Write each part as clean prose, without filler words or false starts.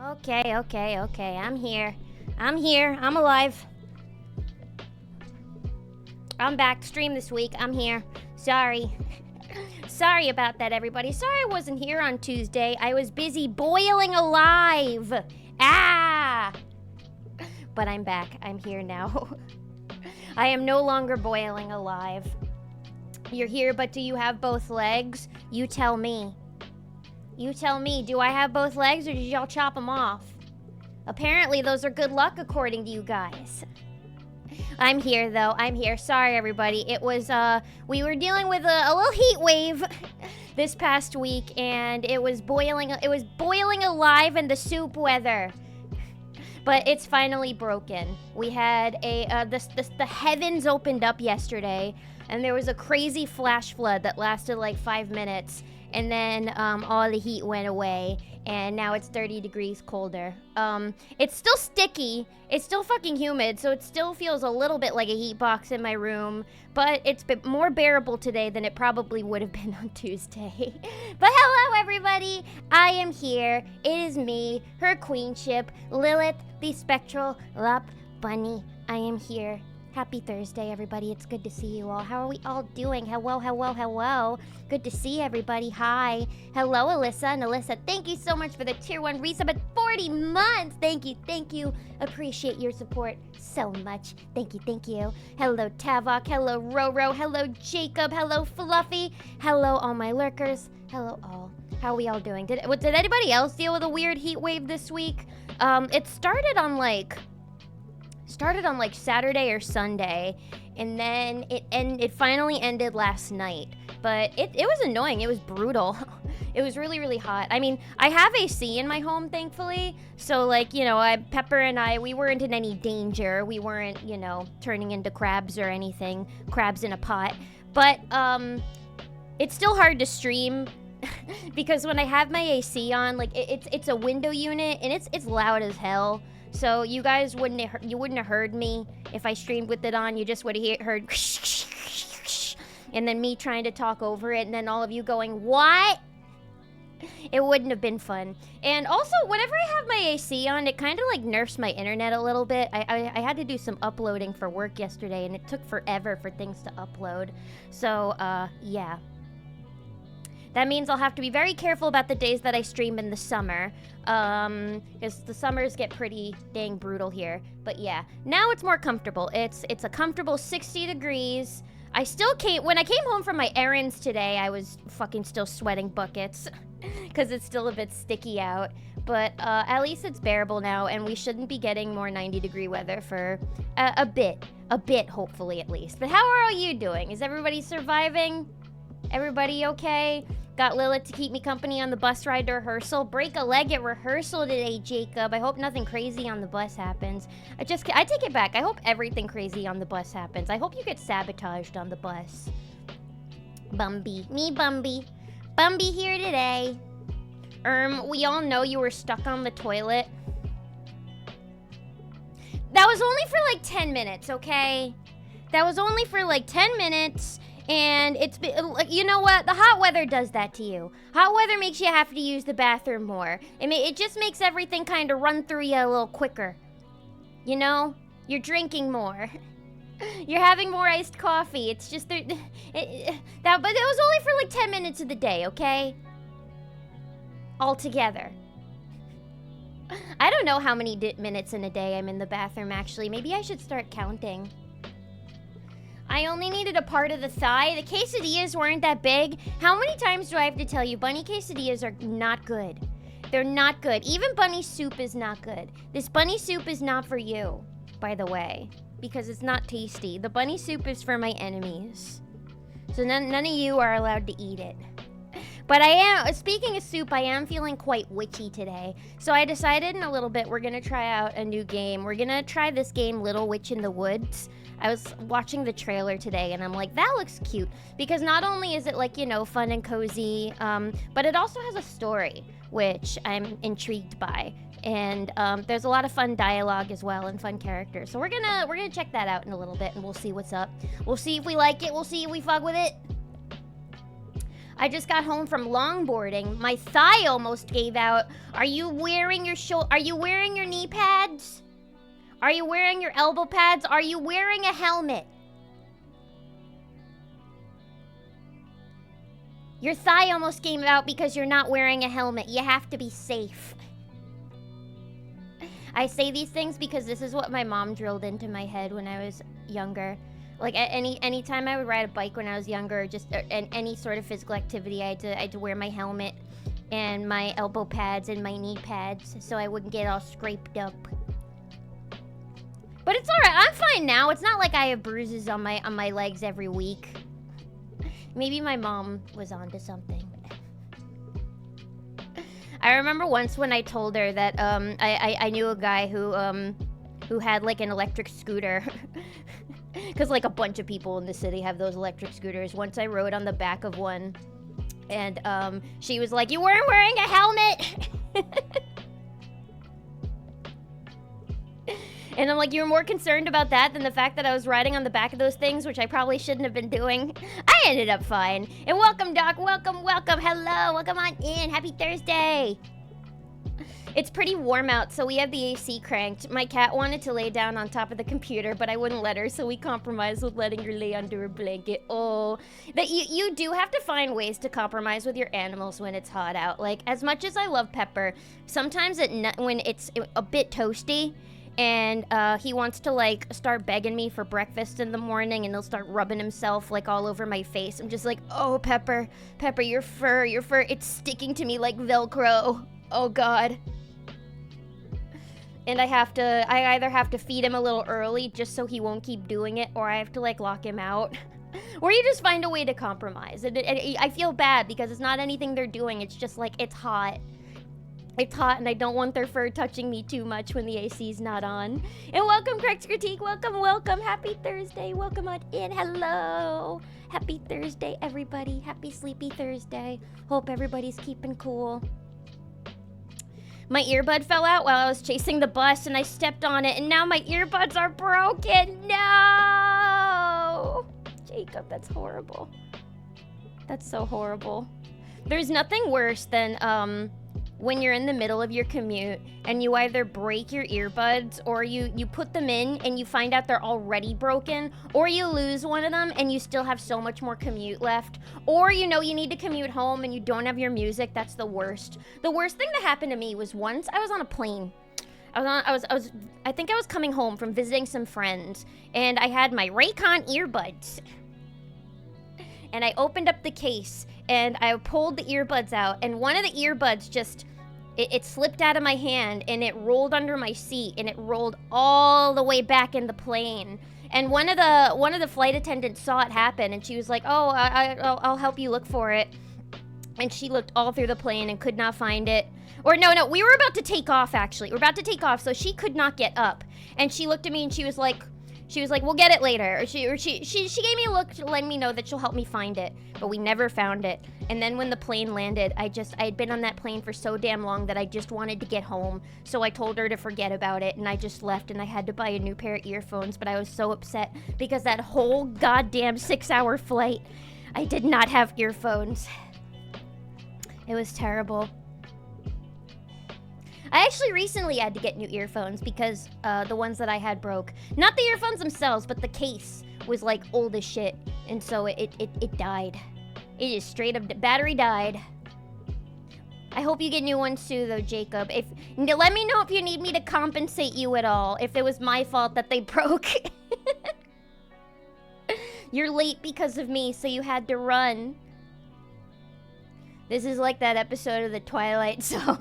Okay. I'm here. I'm alive. I'm back to stream this week. I'm here. Sorry. Sorry about that, everybody. Sorry I wasn't here on Tuesday. I was busy boiling alive. Ah! But I'm back. I'm here now. I am no longer boiling alive. You're here, but do you have both legs? You tell me. You tell me, do I have both legs or did y'all chop them off? Apparently those are good luck according to you guys. I'm here though, I'm here. Sorry everybody. It was, we were dealing with a little heat wave this past week and it was boiling alive in the soup weather. But it's finally broken. We had the heavens opened up yesterday and there was a crazy flash flood that lasted like 5 minutes. And then all the heat went away, and now it's 30 degrees colder. It's still sticky. It's still fucking humid, so it still feels a little bit like a heat box in my room. But it's been more bearable today than it probably would have been on Tuesday. But hello, everybody. I am here. It is me, her queenship, Lilith, the spectral Lup Bunny. I am here. Happy Thursday, everybody. It's good to see you all. How are we all doing? Hello. Good to see everybody. Hi. Hello, Alyssa. And Alyssa, thank you so much for the tier 1 resub at 40 months. Thank you. Appreciate your support so much. Thank you. Hello, Tavok. Hello, Roro. Hello, Jacob. Hello, Fluffy. Hello, all my lurkers. Hello, all. How are we all doing? Did anybody else deal with a weird heat wave this week? It started on like Saturday or Sunday, and then it finally ended last night. But it was annoying. It was brutal. It was really, really hot. I mean, I have AC in my home, thankfully. So, like, you know, Pepper and I, we weren't in any danger. We weren't, you know, turning into crabs or anything. Crabs in a pot. But, it's still hard to stream because when I have my AC on, like, it's a window unit, and it's loud as hell. So you guys wouldn't have heard me if I streamed with it on. You just would have heard and then me trying to talk over it, and then all of you going, what? It wouldn't have been fun. And also, whenever I have my AC on, it kind of like nerfs my internet a little bit. I had to do some uploading for work yesterday, and it took forever for things to upload. So, yeah. That means I'll have to be very careful about the days that I stream in the summer, because the summers get pretty dang brutal here. But yeah, now it's more comfortable. It's a comfortable 60 degrees. When I came home from my errands today, I was fucking still sweating buckets, because it's still a bit sticky out. But at least it's bearable now, and we shouldn't be getting more 90-degree weather for a bit, hopefully at least. But how are all you doing? Is everybody surviving? Everybody okay? Got Lilith to keep me company on the bus ride to rehearsal. Break a leg at rehearsal today, Jacob. I hope nothing crazy on the bus happens. I take it back. I hope everything crazy on the bus happens. I hope you get sabotaged on the bus. Bumby. Me, Bumby. Bumby here today. We all know you were stuck on the toilet. That was only for like 10 minutes, okay? That was only for like 10 minutes. And it's, you know what? The hot weather does that to you. Hot weather makes you have to use the bathroom more. It just makes everything kind of run through you a little quicker. You know? You're drinking more. You're having more iced coffee. It's just, but it was only for like 10 minutes of the day, okay? Altogether. I don't know how many minutes in a day I'm in the bathroom, actually. Maybe I should start counting. I only needed a part of the thigh. The quesadillas weren't that big. How many times do I have to tell you? Bunny quesadillas are not good. They're not good. Even bunny soup is not good. This bunny soup is not for you, by the way, because it's not tasty. The bunny soup is for my enemies. So none of you are allowed to eat it. But speaking of soup, I am feeling quite witchy today. So I decided in a little bit we're going to try out a new game. We're going to try this game, Little Witch in the Woods. I was watching the trailer today and I'm like, that looks cute. Because not only is it like, you know, fun and cozy, but it also has a story, which I'm intrigued by. And there's a lot of fun dialogue as well and fun characters. So we're gonna check that out in a little bit and we'll see what's up. We'll see if we like it. We'll see if we fuck with it. I just got home from longboarding. My thigh almost gave out. Are you wearing your Are you wearing your knee pads? Are you wearing your elbow pads? Are you wearing a helmet? Your thigh almost gave out because you're not wearing a helmet. You have to be safe. I say these things because this is what my mom drilled into my head when I was younger. Like any time I would ride a bike when I was younger, or just any sort of physical activity, I had to wear my helmet and my elbow pads and my knee pads so I wouldn't get all scraped up. But it's alright. I'm fine now. It's not like I have bruises on my legs every week. Maybe my mom was onto something. I remember once when I told her that I knew a guy who had like an electric scooter. Because like a bunch of people in the city have those electric scooters. Once I rode on the back of one, and she was like, "You weren't wearing a helmet." And I'm like, "You were more concerned about that than the fact that I was riding on the back of those things, which I probably shouldn't have been doing." I ended up fine. And welcome, Doc. Welcome. Hello. Welcome on in. Happy Thursday. It's pretty warm out, so we have the AC cranked. My cat wanted to lay down on top of the computer, but I wouldn't let her, so we compromised with letting her lay under a blanket. Oh, that you do have to find ways to compromise with your animals when it's hot out. Like, as much as I love Pepper, sometimes when it's a bit toasty, and he wants to like start begging me for breakfast in the morning, and he'll start rubbing himself like all over my face. I'm just like, "Oh, Pepper, your fur, it's sticking to me like Velcro. Oh God." And I either have to feed him a little early just so he won't keep doing it, or I have to like lock him out. Or you just find a way to compromise. And I feel bad because it's not anything they're doing. It's just like, it's hot. It's hot and I don't want their fur touching me too much when the AC's not on. And welcome, Correct Critique. Welcome. Happy Thursday. Welcome on in. Hello. Happy Thursday, everybody. Happy Sleepy Thursday. Hope everybody's keeping cool. My earbud fell out while I was chasing the bus and I stepped on it and now my earbuds are broken. No! Jacob, that's horrible. That's so horrible. There's nothing worse than when you're in the middle of your commute and you either break your earbuds or you put them in and you find out they're already broken, or you lose one of them and you still have so much more commute left, or you know you need to commute home and you don't have your music. That's the worst. The worst thing that happened to me was once I was on a plane. I think I was coming home from visiting some friends and I had my Raycon earbuds. And I opened up the case and I pulled the earbuds out, and one of the earbuds just, it slipped out of my hand and it rolled under my seat and it rolled all the way back in the plane. And one of the flight attendants saw it happen and she was like, "Oh, I'll help you look for it." And she looked all through the plane and could not find it. Or no, we were about to take off actually. We're about to take off, so she could not get up. And she looked at me and she was like, "We'll get it later." Or she gave me a look to let me know that she'll help me find it. But we never found it. And then when the plane landed, I had been on that plane for so damn long that I just wanted to get home. So I told her to forget about it and I just left, and I had to buy a new pair of earphones. But I was so upset because that whole goddamn 6-hour flight, I did not have earphones. It was terrible. I actually recently had to get new earphones because the ones that I had broke. Not the earphones themselves, but the case was like old as shit. And so it died. It just straight up, the battery died. I hope you get new ones too though, Jacob. Let me know if you need me to compensate you at all. If it was my fault that they broke. You're late because of me, so you had to run. This is like that episode of The Twilight Zone.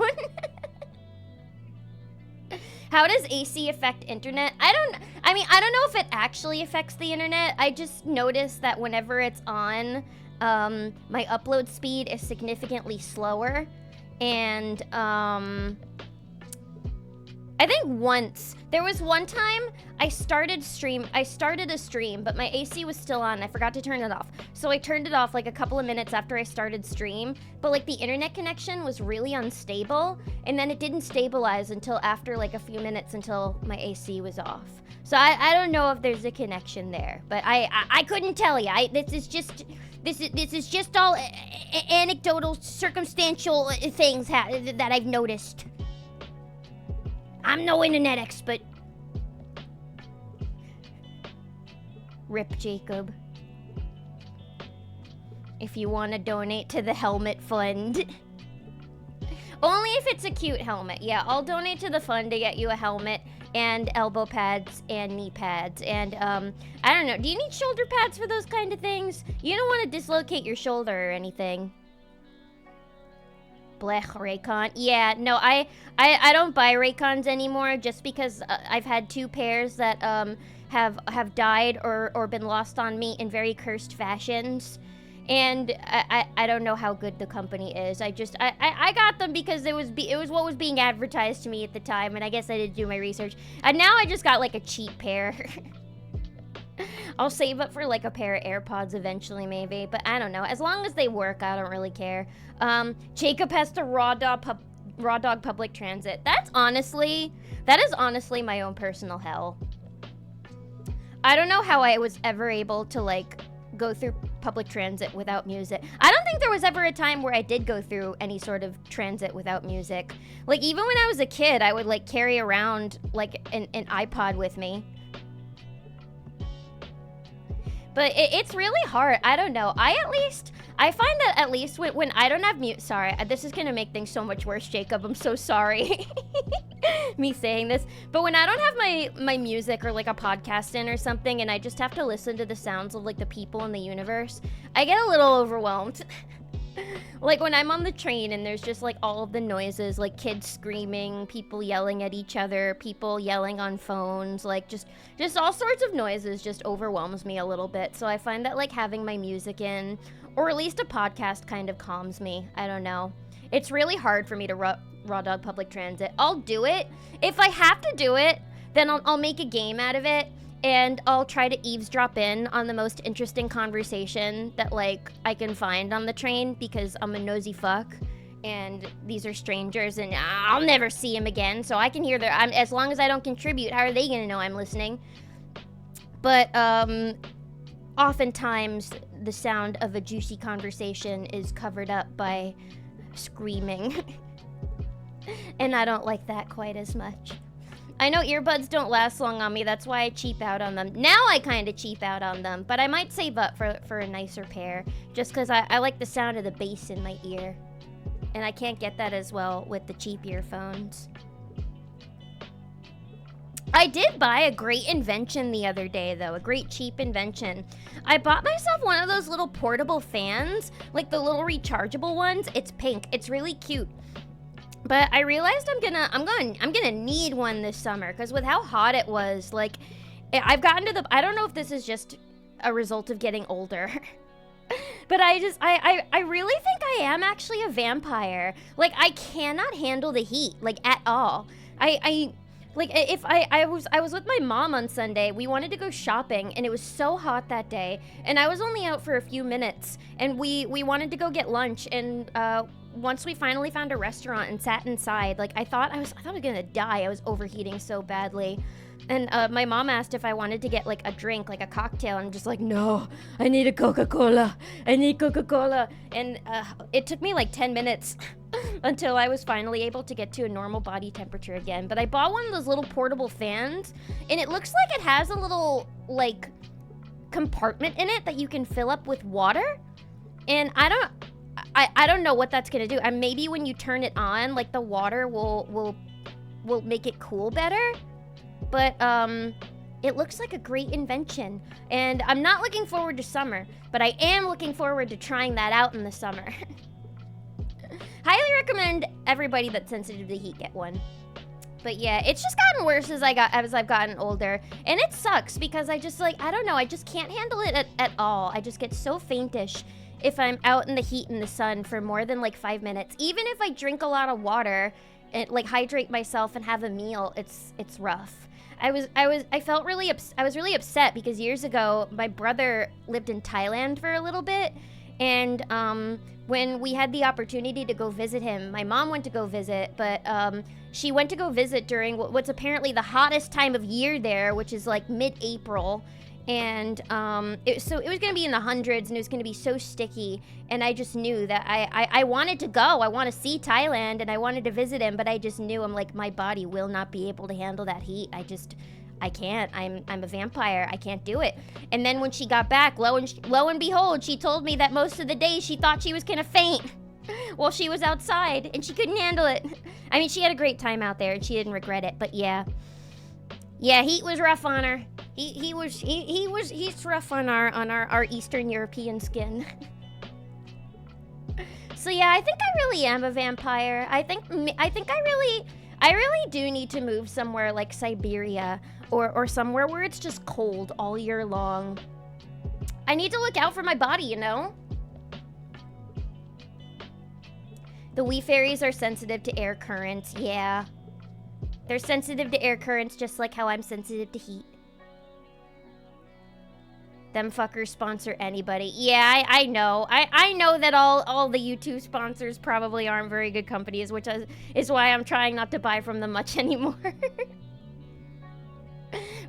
How does AC affect internet? I don't know if it actually affects the internet. I just noticed that whenever it's on, my upload speed is significantly slower. And, I think there was one time I started a stream, but my AC was still on. I forgot to turn it off. So I turned it off like a couple of minutes after I started stream, but like the internet connection was really unstable, and then it didn't stabilize until after like a few minutes until my AC was off. So I don't know if there's a connection there, but I couldn't tell you. This is just all anecdotal, circumstantial things that I've noticed. I'm no internet expert. Rip Jacob. If you want to donate to the helmet fund. Only if it's a cute helmet. Yeah, I'll donate to the fund to get you a helmet and elbow pads and knee pads. And, I don't know. Do you need shoulder pads for those kind of things? You don't want to dislocate your shoulder or anything. Blech, Raycon. Yeah, no, I don't buy Raycons anymore just because I've had 2 pairs that, have died or been lost on me in very cursed fashions. And I don't know how good the company is. I got them because it was what was being advertised to me at the time, and I guess I didn't do my research. And now I just got like a cheap pair. I'll save up for like a pair of AirPods eventually, maybe. But I don't know. As long as they work, I don't really care. Jacob has to raw dog public transit. That is honestly my own personal hell. I don't know how I was ever able to like go through public transit without music. I don't think there was ever a time where I did go through any sort of transit without music. Like, even when I was a kid, I would like carry around like an iPod with me. But it's really hard. I don't know. I find that at least when I don't have mute. Sorry, this is gonna make things so much worse, Jacob. I'm so sorry. Me saying this. But when I don't have my music or like a podcast in or something, and I just have to listen to the sounds of like the people in the universe, I get a little overwhelmed. Like when I'm on the train and there's just like all of the noises, like kids screaming, people yelling at each other, people yelling on phones, like just all sorts of noises just overwhelms me a little bit. So I find that like having my music in, or at least a podcast, kind of calms me. I don't know. It's really hard for me to raw dog public transit. I'll do it. If I have to do it, then I'll make a game out of it. And I'll try to eavesdrop in on the most interesting conversation that, like, I can find on the train because I'm a nosy fuck. And these are strangers and I'll never see them again. So I can hear as long as I don't contribute, how are they gonna know I'm listening? But, oftentimes the sound of a juicy conversation is covered up by screaming. And I don't like that quite as much. I know earbuds don't last long on me, that's why I cheap out on them. Now I kind of cheap out on them, but I might save up for a nicer pair, just because I like the sound of the bass in my ear. And I can't get that as well with the cheap earphones. I did buy a great invention the other day, though, a great cheap invention. I bought myself one of those little portable fans, like the little rechargeable ones. It's pink, it's really cute. But I realized I'm gonna need one this summer because with how hot it was, like, I've gotten to I don't know if this is just a result of getting older, but I really think I am actually a vampire. Like, I cannot handle the heat, like, at all. I was with my mom on Sunday. We wanted to go shopping, and it was so hot that day, and I was only out for a few minutes, and we wanted to go get lunch, and once we finally found a restaurant and sat inside, like, I thought I was gonna die. I was overheating so badly. And my mom asked if I wanted to get like a drink, like a cocktail. I'm just like, no, I need a Coca-Cola. I need Coca-Cola. And it took me like 10 minutes until I was finally able to get to a normal body temperature again. But I bought one of those little portable fans, and it looks like it has a little like compartment in it that you can fill up with water. And I don't know what that's gonna do. And maybe when you turn it on, like the water will make it cool better. But it looks like a great invention. And I'm not looking forward to summer, but I am looking forward to trying that out in the summer. Highly recommend everybody that's sensitive to heat get one. But yeah, it's just gotten worse as I've gotten older. And it sucks because I don't know, I just can't handle it at all. I just get so faintish if I'm out in the heat in the sun for more than like 5 minutes. Even if I drink a lot of water and like hydrate myself and have a meal, it's rough. I was really upset because years ago my brother lived in Thailand for a little bit, and when we had the opportunity to go visit him, my mom went to go visit, but she went to go visit during what's apparently the hottest time of year there, which is like mid-April. And so it was gonna be in the hundreds, and it was gonna be so sticky. And I just knew that I wanted to go. I want to see Thailand, and I wanted to visit him, but I just knew, I'm like, my body will not be able to handle that heat. I can't. I'm a vampire. I can't do it. And then when she got back, lo and behold, she told me that most of the days she thought she was gonna faint while she was outside, and she couldn't handle it. I mean, she had a great time out there, and she didn't regret it. But yeah, heat was rough on her. He's rough on our Eastern European skin. So yeah, I think I really am a vampire. I think I really do need to move somewhere like Siberia or somewhere where it's just cold all year long. I need to look out for my body, you know? The wee fairies are sensitive to air currents, yeah. They're sensitive to air currents just like how I'm sensitive to heat. Them fuckers sponsor anybody. Yeah, I know. I know that all the YouTube sponsors probably aren't very good companies, which is why I'm trying not to buy from them much anymore.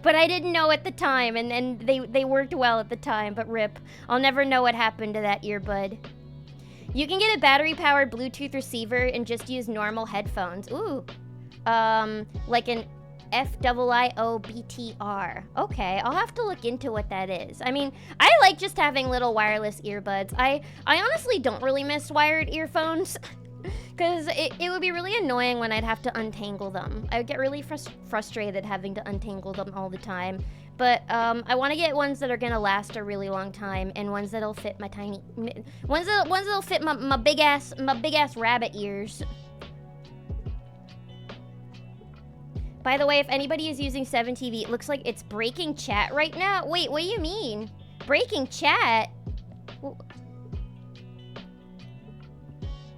But I didn't know at the time, and they worked well at the time, but rip. I'll never know what happened to that earbud. You can get a battery-powered Bluetooth receiver and just use normal headphones. Ooh. Like an FIIO-BTR. Okay, I'll have to look into what that is. I mean, I like just having little wireless earbuds. I honestly don't really miss wired earphones because it would be really annoying when I'd have to untangle them. I would get really frustrated having to untangle them all the time. But I want to get ones that are gonna last a really long time, and ones that'll fit my ones that'll fit my big ass rabbit ears. By the way, if anybody is using 7TV, it looks like it's breaking chat right now. Wait, what do you mean? Breaking chat?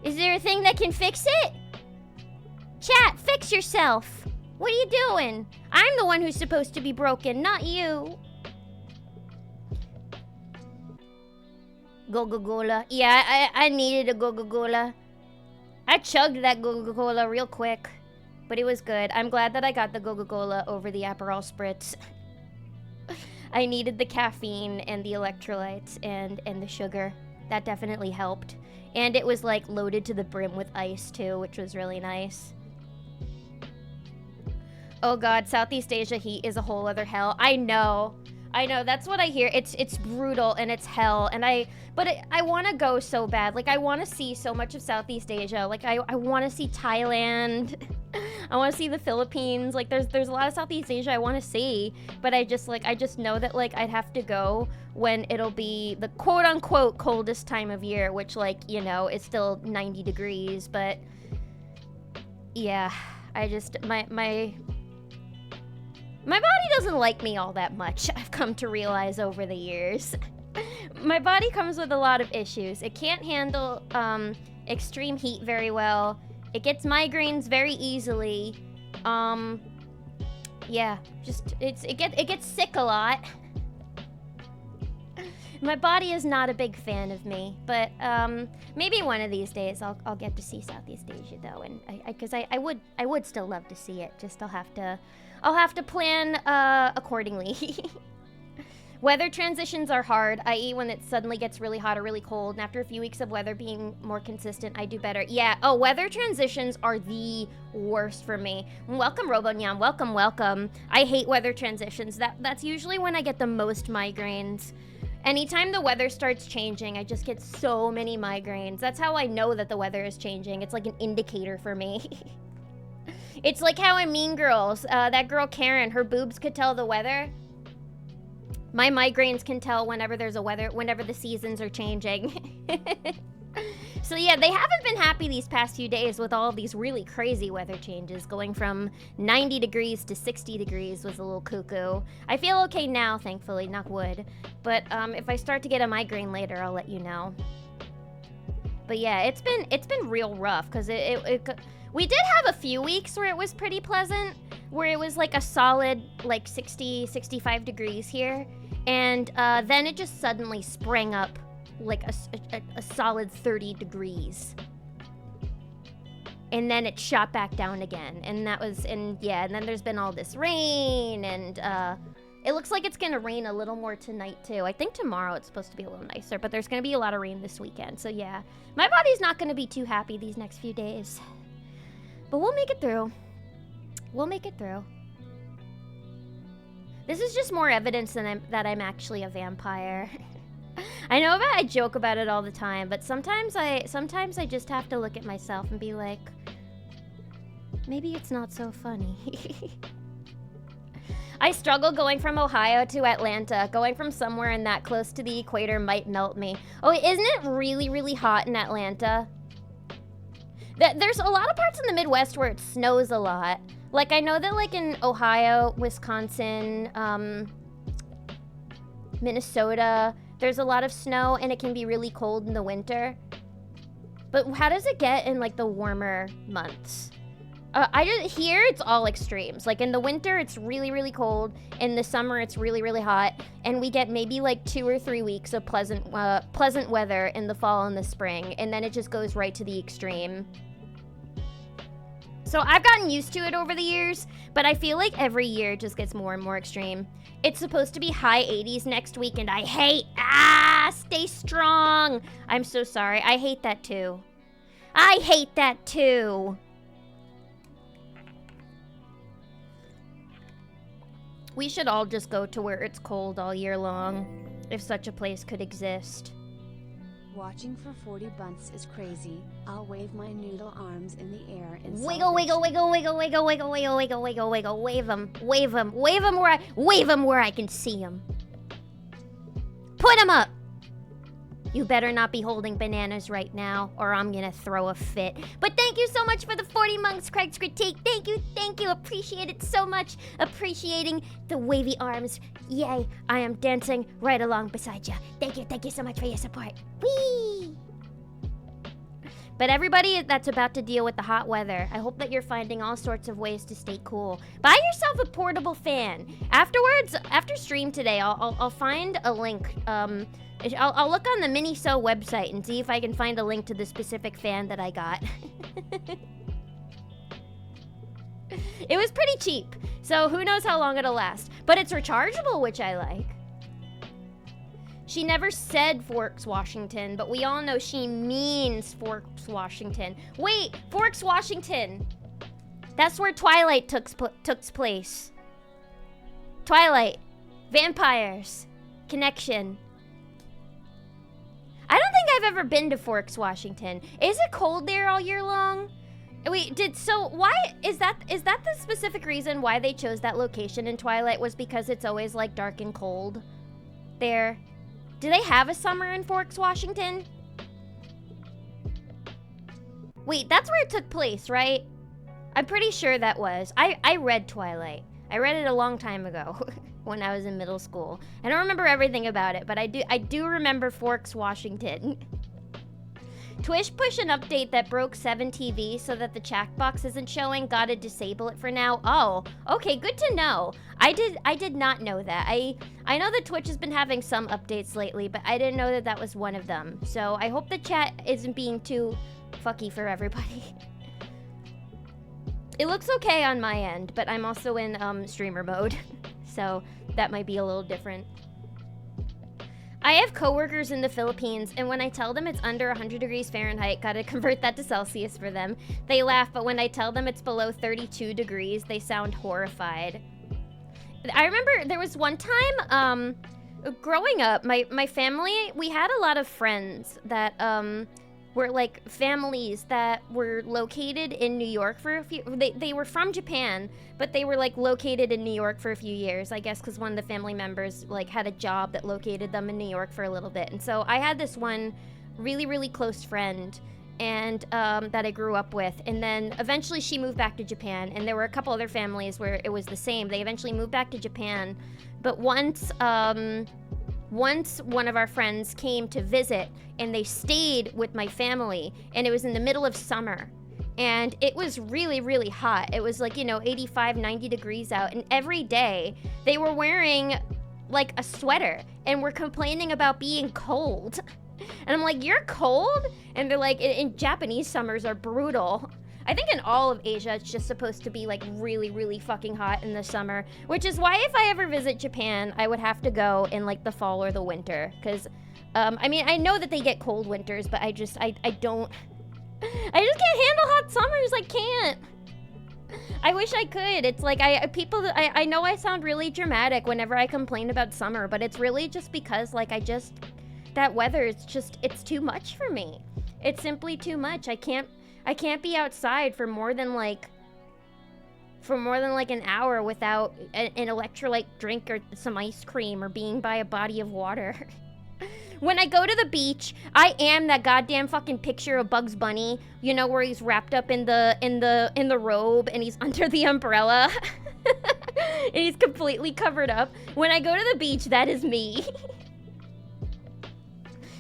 Is there a thing that can fix it? Chat, fix yourself. What are you doing? I'm the one who's supposed to be broken, not you. Coca-Cola. Yeah, I needed a Coca-Cola. I chugged that Coca-Cola real quick. But it was good. I'm glad that I got the Coca-Cola over the Aperol Spritz. I needed the caffeine and the electrolytes and the sugar. That definitely helped. And it was like loaded to the brim with ice too, which was really nice. Oh god, Southeast Asia heat is a whole other hell. I know, that's what I hear. It's brutal and it's hell, and I want to go so bad. Like, I want to see so much of Southeast Asia. Like, I want to see Thailand. I want to see the Philippines. Like, there's a lot of Southeast Asia I want to see, but I just know that, like, I'd have to go when it'll be the quote-unquote coldest time of year, which, like, you know, is still 90 degrees, but yeah, my body doesn't like me all that much, I've come to realize over the years. My body comes with a lot of issues. It can't handle extreme heat very well. It gets migraines very easily. Yeah, just it gets sick a lot. My body is not a big fan of me, but maybe one of these days I'll get to see Southeast Asia though, and because I would still love to see it. Just I'll have to plan accordingly. Weather transitions are hard, i.e. when it suddenly gets really hot or really cold, and after a few weeks of weather being more consistent, I do better. Yeah, oh, weather transitions are the worst for me. Welcome, Robonyan, welcome. I hate weather transitions. That's usually when I get the most migraines. Anytime the weather starts changing, I just get so many migraines. That's how I know that the weather is changing. It's like an indicator for me. It's like how in Mean Girls, that girl Karen, her boobs could tell the weather. My migraines can tell whenever the seasons are changing. So yeah, they haven't been happy these past few days with all of these really crazy weather changes. Going from 90 degrees to 60 degrees was a little cuckoo. I feel okay now, thankfully, knock wood. But if I start to get a migraine later, I'll let you know. But yeah, it's been real rough because we did have a few weeks where it was pretty pleasant, where it was like a solid like 60, 65 degrees here. And then it just suddenly sprang up like a solid 30 degrees. And then it shot back down again. And then there's been all this rain, and It looks like it's gonna rain a little more tonight too. I think tomorrow it's supposed to be a little nicer, but there's gonna be a lot of rain this weekend. So yeah, my body's not gonna be too happy these next few days. But we'll make it through. We'll make it through. This is just more evidence that I'm actually a vampire. I know that I joke about it all the time, but sometimes I just have to look at myself and be like, maybe it's not so funny. I struggle going from Ohio to Atlanta. Going from somewhere in that close to the equator might melt me. Oh, isn't it really, really hot in Atlanta? There's a lot of parts in the Midwest where it snows a lot. Like, I know that, like, in Ohio, Wisconsin, Minnesota, there's a lot of snow, and it can be really cold in the winter. But how does it get in, like, the warmer months? Here, it's all extremes. Like, in the winter, it's really, really cold. In the summer, it's really, really hot. And we get maybe, like, 2 or 3 weeks of pleasant weather in the fall and the spring. And then it just goes right to the extreme. So I've gotten used to it over the years, but I feel like every year it just gets more and more extreme. It's supposed to be high 80s next week, and I hate, stay strong. I'm so sorry. I hate that too. I hate that too. We should all just go to where it's cold all year long, if such a place could exist. Watching for 40 bunts is crazy. I'll wave my noodle arms in the air and wiggle, wiggle, wiggle, wiggle, wiggle, wiggle, wiggle, wiggle, wiggle, wiggle, wave them, wave them, wave them where I can see them. Put them up. You better not be holding bananas right now, or I'm gonna throw a fit. But thank you so much for the 40 monks, Craig's critique. Thank you, appreciate it so much. Appreciating the wavy arms. Yay, I am dancing right along beside you. Thank you so much for your support. Whee! But everybody that's about to deal with the hot weather, I hope that you're finding all sorts of ways to stay cool. Buy yourself a portable fan. Afterwards, after stream today, I'll find a link. I'll look on the Miniso website and see if I can find a link to the specific fan that I got. It was pretty cheap, so who knows how long it'll last. But it's rechargeable, which I like. She never said Forks, Washington, but we all know she means Forks, Washington. Wait, Forks, Washington. That's where Twilight took place. Twilight. Vampires. Connection. I don't think I've ever been to Forks, Washington. Is it cold there all year long? Wait, why is that the specific reason why they chose that location in Twilight, was because it's always like dark and cold there? Do they have a summer in Forks, Washington? Wait, that's where it took place, right? I'm pretty sure that was. I read Twilight. I read it a long time ago when I was in middle school. I don't remember everything about it, but I do remember Forks, Washington. Twitch pushed an update that broke 7 TV so that the chat box isn't showing. Gotta disable it for now. Oh, okay, good to know. I did not know that. I know that Twitch has been having some updates lately, but I didn't know that was one of them. So I hope the chat isn't being too fucky for everybody. It looks okay on my end, but I'm also in streamer mode, so that might be a little different. I have coworkers in the Philippines, and when I tell them it's under 100 degrees Fahrenheit, gotta convert that to Celsius for them, they laugh, but when I tell them it's below 32 degrees, they sound horrified. I remember there was one time, growing up, my family, we had a lot of friends that, were like families that were located in New York for a few, they were from Japan, but they were like located in New York for a few years, I guess because one of the family members like had a job that located them in New York for a little bit. And so I had this one really, really close friend and that I grew up with. And then eventually she moved back to Japan, and there were a couple other families where it was the same. They eventually moved back to Japan, but once one of our friends came to visit, and they stayed with my family, and it was in the middle of summer, and it was really, really hot. It was like, 85, 90 degrees out, and every day they were wearing like a sweater and were complaining about being cold. And I'm like, you're cold? And they're like, in Japanese summers are brutal. I think in all of Asia, it's just supposed to be like really, really fucking hot in the summer, which is why if I ever visit Japan, I would have to go in like the fall or the winter. Because, I mean, I know that they get cold winters, but I don't, I just can't handle hot summers. I can't. I wish I could. It's like, I know I sound really dramatic whenever I complain about summer, but it's really just because like that weather, it's too much for me. It's simply too much. I can't be outside for more than like an hour without an electrolyte drink or some ice cream or being by a body of water. When I go to the beach, I am that goddamn fucking picture of Bugs Bunny, you know, where he's wrapped up in the robe and he's under the umbrella. And he's completely covered up. When I go to the beach, that is me.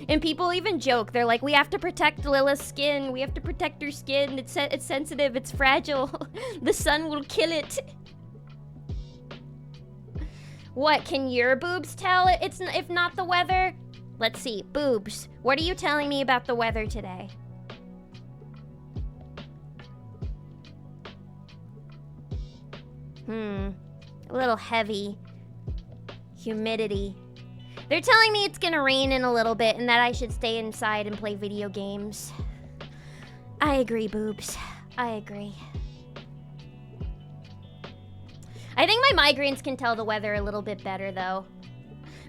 And people even joke. They're like, we have to protect Lila's skin. We have to protect her skin. It's sensitive. It's fragile. The sun will kill it. What, can your boobs tell it? It's if not the weather? Let's see. Boobs, what are you telling me about the weather today? A little heavy. Humidity. They're telling me it's gonna rain in a little bit and that I should stay inside and play video games. I agree, boobs. I agree. I think my migraines can tell the weather a little bit better though.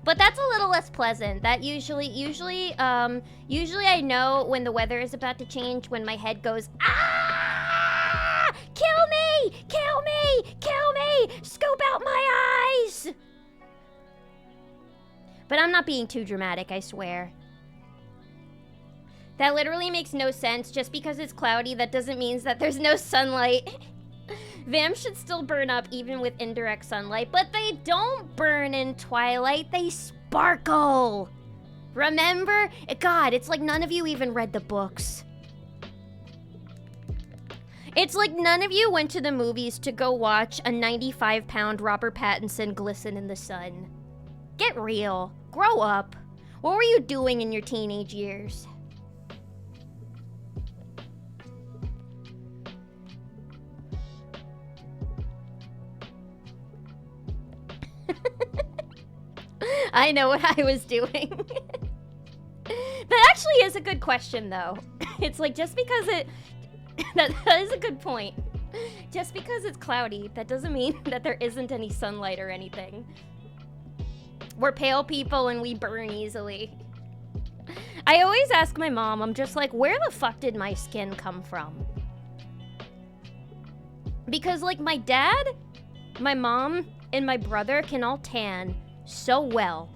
But that's a little less pleasant. That usually I know when the weather is about to change when my head goes, ah! Kill me! Kill me! Kill me! Scope out my eyes! But I'm not being too dramatic, I swear. That literally makes no sense. Just because it's cloudy, that doesn't mean that there's no sunlight. Vamps should still burn up even with indirect sunlight, but they don't burn in twilight, they sparkle. Remember? God, it's like none of you even read the books. It's like none of you went to the movies to go watch a 95-pound Robert Pattinson glisten in the sun. Get real. Grow up. What were you doing in your teenage years? I know what I was doing. That actually is a good question, though. It's like, just because it... that is a good point. Just because it's cloudy, that doesn't mean that there isn't any sunlight or anything. We're pale people and we burn easily. I always ask my mom, I'm just like, where the fuck did my skin come from? Because, like, my dad, my mom, and my brother can all tan so well.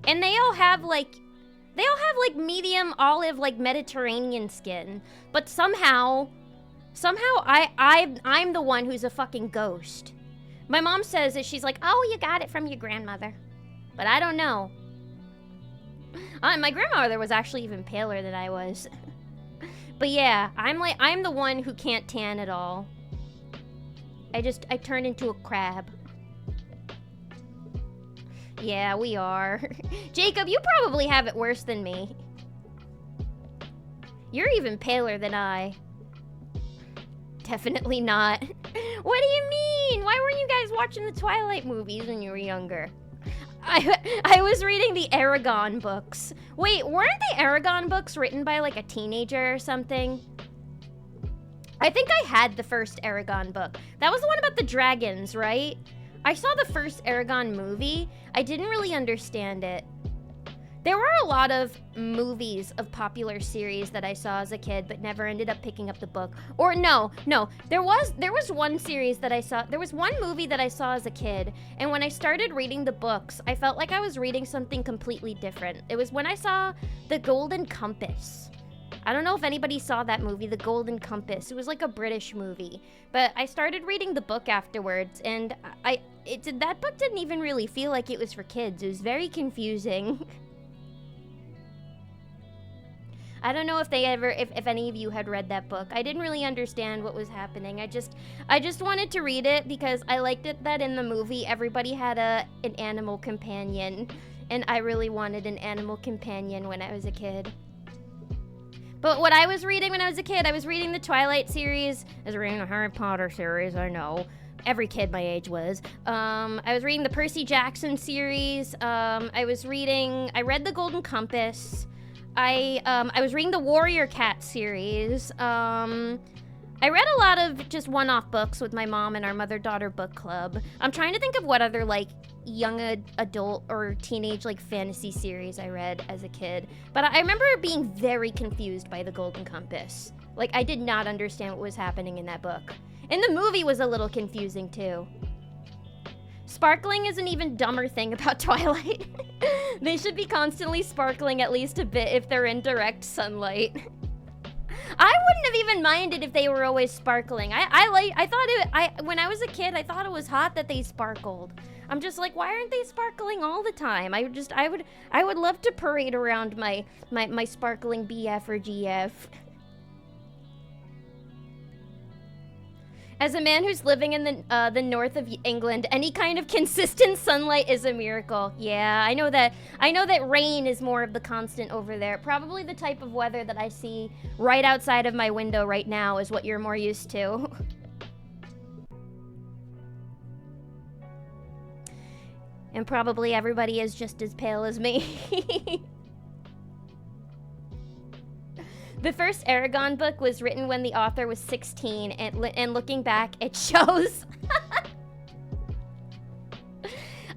And they all have, like, medium olive, like, Mediterranean skin. But somehow I'm the one who's a fucking ghost. My mom says that she's like, oh, you got it from your grandmother. But I don't know. My grandmother was actually even paler than I was. But yeah, I'm the one who can't tan at all. I turned into a crab. Yeah, we are. Jacob, you probably have it worse than me. You're even paler than I. Definitely not. What do you mean? Why weren't you guys watching the Twilight movies when you were younger? I was reading the Aragon books. Wait, weren't the Aragon books written by like a teenager or something? I think I had the first Aragon book. That was the one about the dragons, right? I saw the first Aragon movie. I didn't really understand it. There were a lot of movies of popular series that I saw as a kid, but never ended up picking up the book. Or no, there was one series that I saw. There was one movie that I saw as a kid, and when I started reading the books, I felt like I was reading something completely different. It was when I saw The Golden Compass. I don't know if anybody saw that movie, The Golden Compass. It was like a British movie, but I started reading the book afterwards, and that book didn't even really feel like it was for kids. It was very confusing. I don't know if if any of you had read that book. I didn't really understand what was happening. I just wanted to read it because I liked it that in the movie everybody had an animal companion, and I really wanted an animal companion when I was a kid. But what I was reading when I was a kid, I was reading the Twilight series. I was reading the Harry Potter series, I know. Every kid my age was. I was reading the Percy Jackson series. I read the Golden Compass. I was reading the Warrior Cat series. I read a lot of just one-off books with my mom and our mother-daughter book club. I'm trying to think of what other, like, young adult or teenage, like, fantasy series I read as a kid. But I remember being very confused by the Golden Compass. Like, I did not understand what was happening in that book. And the movie was a little confusing, too. Sparkling is an even dumber thing about Twilight. They should be constantly sparkling at least a bit if they're in direct sunlight. I wouldn't have even minded if they were always sparkling. When I was a kid, I thought it was hot that they sparkled. I'm just like, why aren't they sparkling all the time? I would love to parade around my sparkling BF or GF. As a man who's living in the north of England, any kind of consistent sunlight is a miracle. Yeah, I know that rain is more of the constant over there. Probably the type of weather that I see right outside of my window right now is what you're more used to. And probably everybody is just as pale as me. The first Eragon book was written when the author was 16, and looking back, it shows.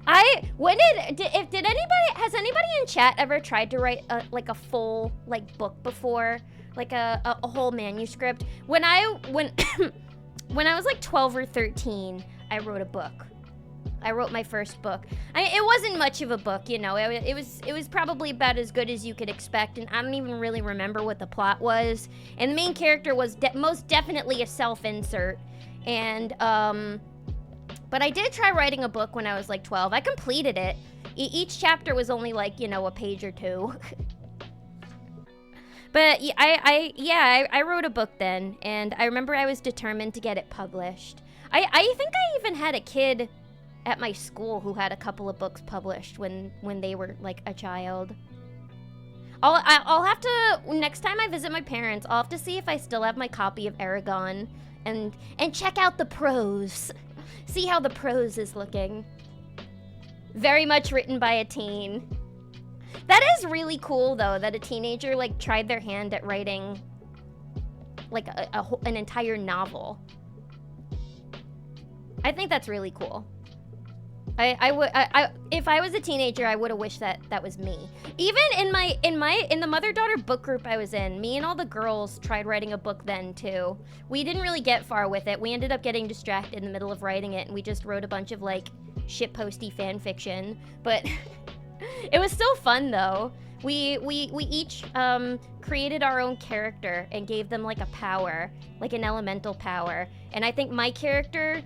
Has anybody in chat ever tried to write a full like book before, like a whole manuscript? When I was like 12 or 13, I wrote a book. I wrote my first book. It wasn't much of a book, you know. It was probably about as good as you could expect, and I don't even really remember what the plot was. And the main character was most definitely a self-insert. And but I did try writing a book when I was like 12. I completed it. Each chapter was only like, you know, a page or two. But I wrote a book then, and I remember I was determined to get it published. I think I even had a kid at my school who had a couple of books published when they were like a child. I'll have to, next time I visit my parents, I'll have to see if I still have my copy of Eragon and check out the prose. See how the prose is looking. Very much written by a teen. That is really cool though, that a teenager like tried their hand at writing like an entire novel. I think that's really cool. If I was a teenager, I would have wished that was me. Even in the mother-daughter book group I was in, me and all the girls tried writing a book then too. We didn't really get far with it. We ended up getting distracted in the middle of writing it, and we just wrote a bunch of like shitposty fan fiction. But it was still fun though. We each created our own character and gave them like a power, like an elemental power. And I think my character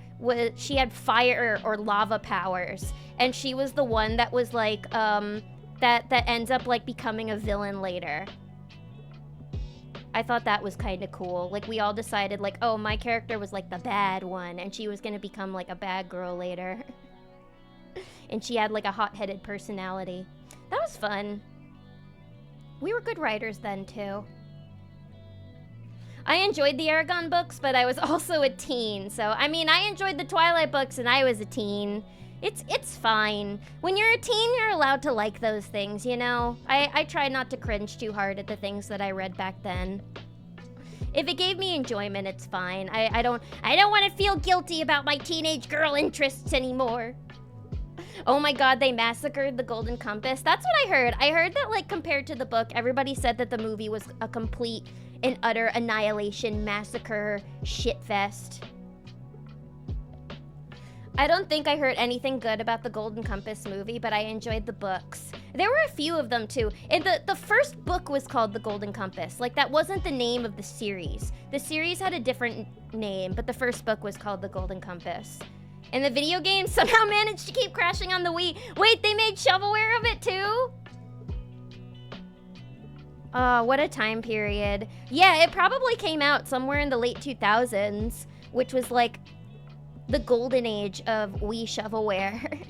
she had fire or lava powers, and she was the one that was like that ends up like becoming a villain later. I thought that was kind of cool. Like we all decided like, oh, my character was like the bad one, and she was gonna become like a bad girl later. And she had like a hot-headed personality. That was fun. We were good writers then, too. I enjoyed the Eragon books, but I was also a teen. So, I mean, I enjoyed the Twilight books and I was a teen. It's fine. When you're a teen, you're allowed to like those things, you know? I try not to cringe too hard at the things that I read back then. If it gave me enjoyment, it's fine. I don't want to feel guilty about my teenage girl interests anymore. Oh my god, they massacred the Golden Compass. That's what I heard. I heard that, like, compared to the book, everybody said that the movie was a complete and utter annihilation, massacre, shitfest. I don't think I heard anything good about the Golden Compass movie, but I enjoyed the books. There were a few of them, too. And the first book was called The Golden Compass. Like, that wasn't the name of the series. The series had a different name, but the first book was called The Golden Compass. And the video game somehow managed to keep crashing on the Wii. Wait, they made shovelware of it too? Oh, what a time period. Yeah, it probably came out somewhere in the late 2000s, which was like the golden age of Wii shovelware.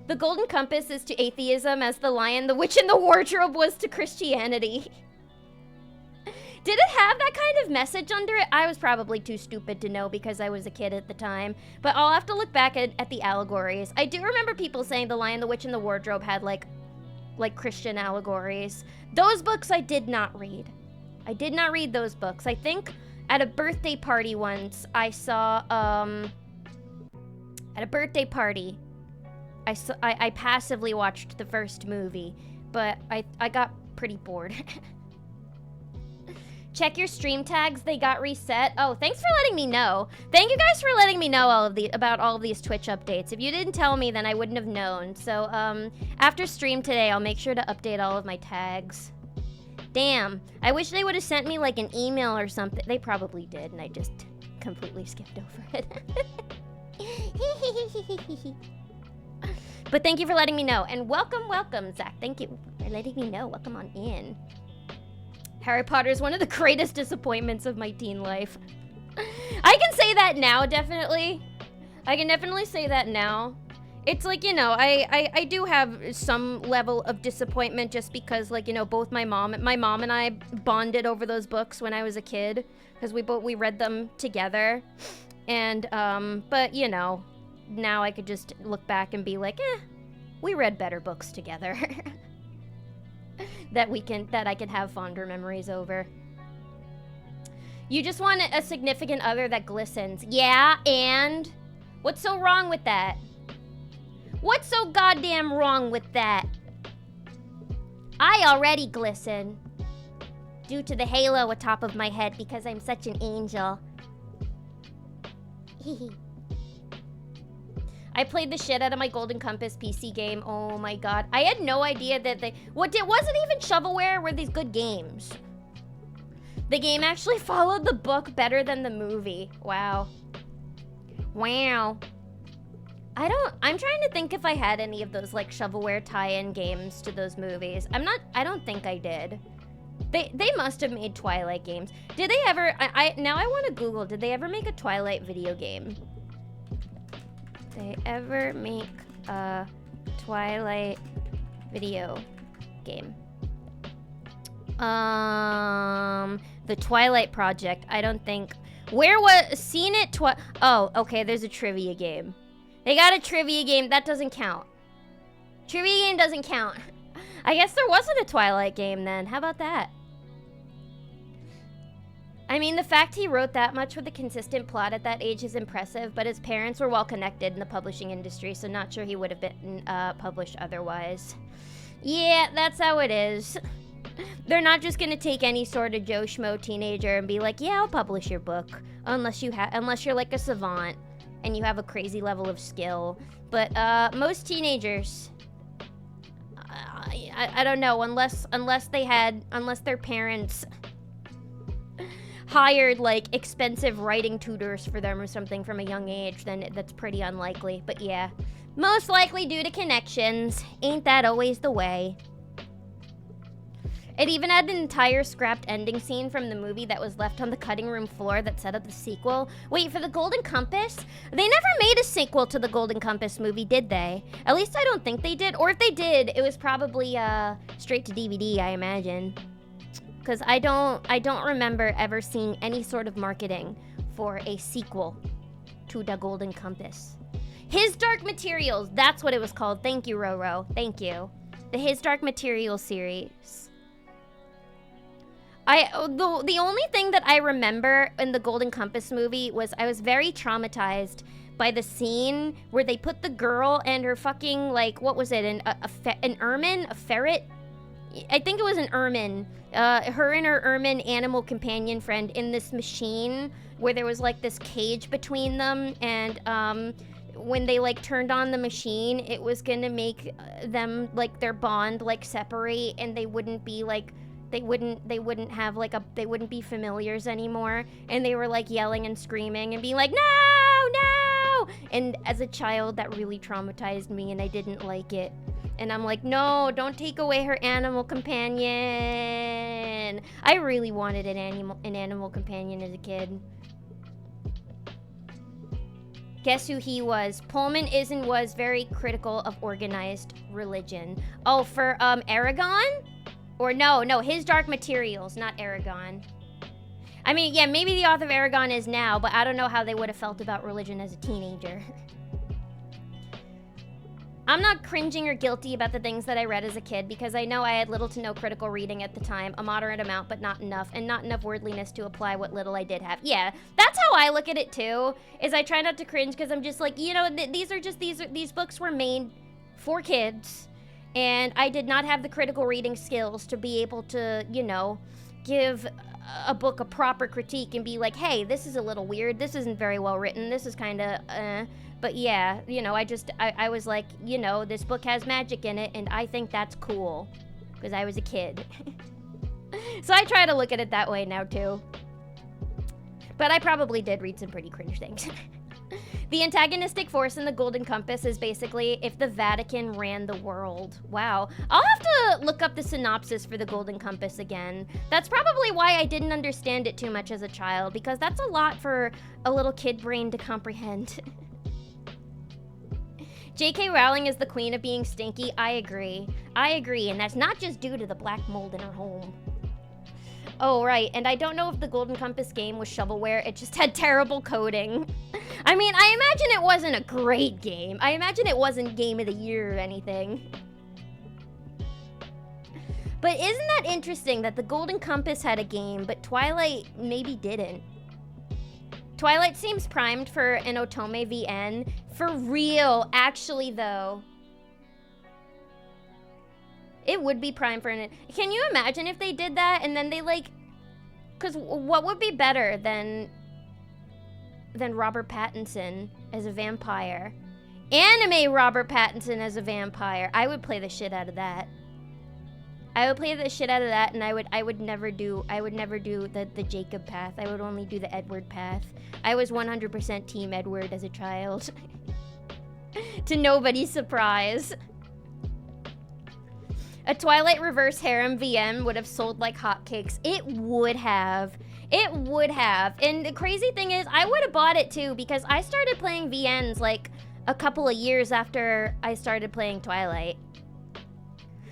The Golden Compass is to atheism as the Lion, the Witch, and the Wardrobe was to Christianity. Did it have that kind of message under it? I was probably too stupid to know because I was a kid at the time. But I'll have to look back at the allegories. I do remember people saying The Lion, the Witch, and the Wardrobe had like Christian allegories. Those books I did not read. I did not read those books. I think at a birthday party once, I saw, at a birthday party, I passively watched the first movie, but I got pretty bored. Check your stream tags, they got reset. Oh, thanks for letting me know. Thank you guys for letting me know about all of these Twitch updates. If you didn't tell me, then I wouldn't have known. So, after stream today, I'll make sure to update all of my tags. Damn, I wish they would have sent me like an email or something. They probably did, and I just completely skipped over it. But thank you for letting me know. And welcome, Zach. Thank you for letting me know. Welcome on in. Harry Potter is one of the greatest disappointments of my teen life. I can say that now, definitely. I can definitely say that now. It's like, you know, I do have some level of disappointment just because, like, you know, both my mom and I bonded over those books when I was a kid because we read them together. And, but, you know, now I could just look back and be like, we read better books together. that I can have fonder memories over. You just want a significant other that glistens. Yeah, and what's so wrong with that? What's so goddamn wrong with that? I already glisten due to the halo atop of my head because I'm such an angel. I played the shit out of my Golden Compass PC game. Oh my god. I had no idea that it wasn't even shovelware were these good games. The game actually followed the book better than the movie. Wow. Wow. I'm trying to think if I had any of those like shovelware tie-in games to those movies. I don't think I did. They must have made Twilight games. Did they ever, now I want to Google, did they ever make a Twilight video game? They ever make a Twilight video game? The Twilight Project, I don't think. Where was, seen it, oh, okay, there's a trivia game. They got a trivia game, that doesn't count. Trivia game doesn't count. I guess there wasn't a Twilight game then, how about that? I mean, the fact he wrote that much with a consistent plot at that age is impressive, but his parents were well connected in the publishing industry, so not sure he would have been published otherwise. Yeah, that's how it is. They're not just gonna take any sort of Joe Schmo teenager and be like, yeah, I'll publish your book, unless you're like a savant and you have a crazy level of skill. But most teenagers, I don't know, unless their parents hired like expensive writing tutors for them or something from a young age, then that's pretty unlikely. But yeah, most likely due to connections. Ain't that always the way? It even had an entire scrapped ending scene from the movie that was left on the cutting room floor that set up the sequel. Wait, for the Golden Compass? They never made a sequel to the Golden Compass movie, did they? At least I don't think they did. Or if they did, it was probably straight to DVD, I imagine. Because I don't remember ever seeing any sort of marketing for a sequel to the Golden Compass. His Dark Materials, that's what it was called. Thank you, Roro. Thank you. The His Dark Materials series. The only thing that I remember in the Golden Compass movie was I was very traumatized by the scene where they put the girl and her fucking, like, what was it, an ermine? A ferret? I think it was an ermine. Her and her ermine animal companion friend in this machine where there was, like, this cage between them, and, when they, like, turned on the machine, it was gonna make them, like, their bond, like, separate, and they wouldn't be, like, they wouldn't have like they wouldn't be familiars anymore, and they were like yelling and screaming and being like, no, and as a child that really traumatized me and I didn't like it, and I'm like, no, don't take away her animal companion. I really wanted an animal companion as a kid. Guess who he was? Pullman was very critical of organized religion. Oh, for Aragon? Or no, His Dark Materials, not Aragon. I mean, yeah, maybe the author of Aragon is now, but I don't know how they would have felt about religion as a teenager. I'm not cringing or guilty about the things that I read as a kid because I know I had little to no critical reading at the time, a moderate amount, but not enough, and not enough wordliness to apply what little I did have. Yeah, that's how I look at it too, is I try not to cringe because I'm just like, you know, these books were made for kids, and I did not have the critical reading skills to be able to, you know, give a book a proper critique and be like, hey, this is a little weird, this isn't very well written, this is kind of, But yeah, you know, I was like, you know, this book has magic in it, and I think that's cool, because I was a kid. So I try to look at it that way now, too. But I probably did read some pretty cringe things. The antagonistic force in the Golden Compass is basically if the Vatican ran the world. Wow. I'll have to look up the synopsis for the Golden Compass again. That's probably why I didn't understand it too much as a child, because that's a lot for a little kid brain to comprehend. J.K. Rowling is the queen of being stinky. I agree, and that's not just due to the black mold in her home. Oh, right, and I don't know if the Golden Compass game was shovelware. It just had terrible coding. I mean, I imagine it wasn't a great game. I imagine it wasn't Game of the Year or anything. But isn't that interesting that the Golden Compass had a game, but Twilight maybe didn't? Twilight seems primed for an Otome VN. For real, actually, though. It would be primed for an... Can you imagine if they did that and then they, like... Because what would be better than Robert Pattinson as a vampire? Anime Robert Pattinson as a vampire. I would play the shit out of that. I would play the shit out of that, and I would never do the Jacob path. I would only do the Edward path. I was 100% Team Edward as a child. To nobody's surprise. A Twilight Reverse Harem VM would have sold like hotcakes. It would have. It would have. And the crazy thing is, I would have bought it too, because I started playing VNs like a couple of years after I started playing Twilight.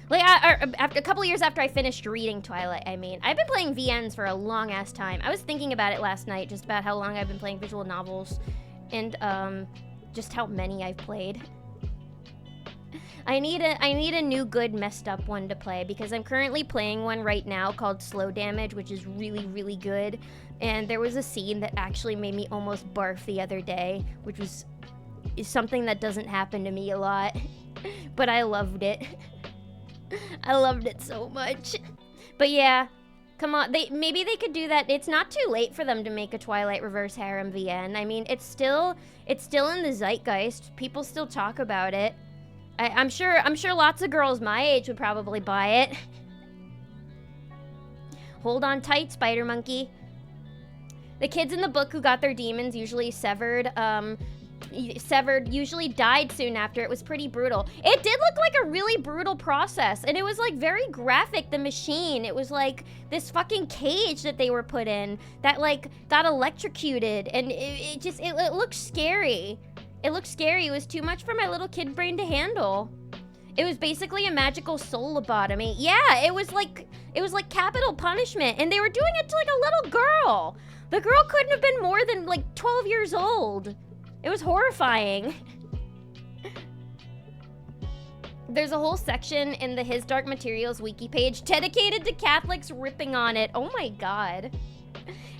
Like, after a couple of years after I finished reading Twilight, I mean. I've been playing VNs for a long-ass time. I was thinking about it last night, just about how long I've been playing visual novels, and, just how many I've played. I need a new good messed up one to play, because I'm currently playing one right now called Slow Damage, which is really, really good. And there was a scene that actually made me almost barf the other day, which is something that doesn't happen to me a lot. But I loved it. I loved it so much. But yeah, come on, maybe they could do that. It's not too late for them to make a Twilight Reverse Harem VN. I mean, it's still in the zeitgeist. People still talk about it. I'm sure lots of girls my age would probably buy it. Hold on tight, Spider Monkey. The kids in the book who got their demons usually severed usually died soon after. It was pretty brutal. It did look like a really brutal process, and it was like very graphic, the machine. It was like this fucking cage that they were put in that like got electrocuted, and it looked scary. It looked scary. It was too much for my little kid brain to handle. It was basically a magical soul lobotomy. Yeah, it was like capital punishment, and they were doing it to like a little girl. The girl couldn't have been more than like 12 years old. It was horrifying. There's a whole section in the His Dark Materials wiki page dedicated to Catholics ripping on it. Oh my god.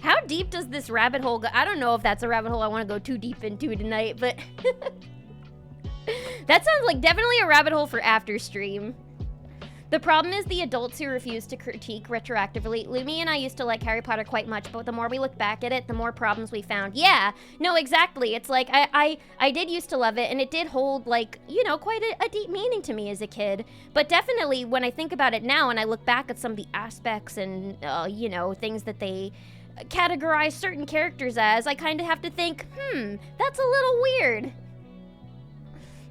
How deep does this rabbit hole go? I don't know if that's a rabbit hole I want to go too deep into tonight, but... That sounds like definitely a rabbit hole for after stream. The problem is the adults who refuse to critique retroactively. Lumi and I used to like Harry Potter quite much, but the more we look back at it, the more problems we found. Yeah, no, exactly. It's like, I did used to love it, and it did hold, like, you know, quite a deep meaning to me as a kid. But definitely, when I think about it now, and I look back at some of the aspects and, you know, things that they categorize certain characters as, I kind of have to think, that's a little weird.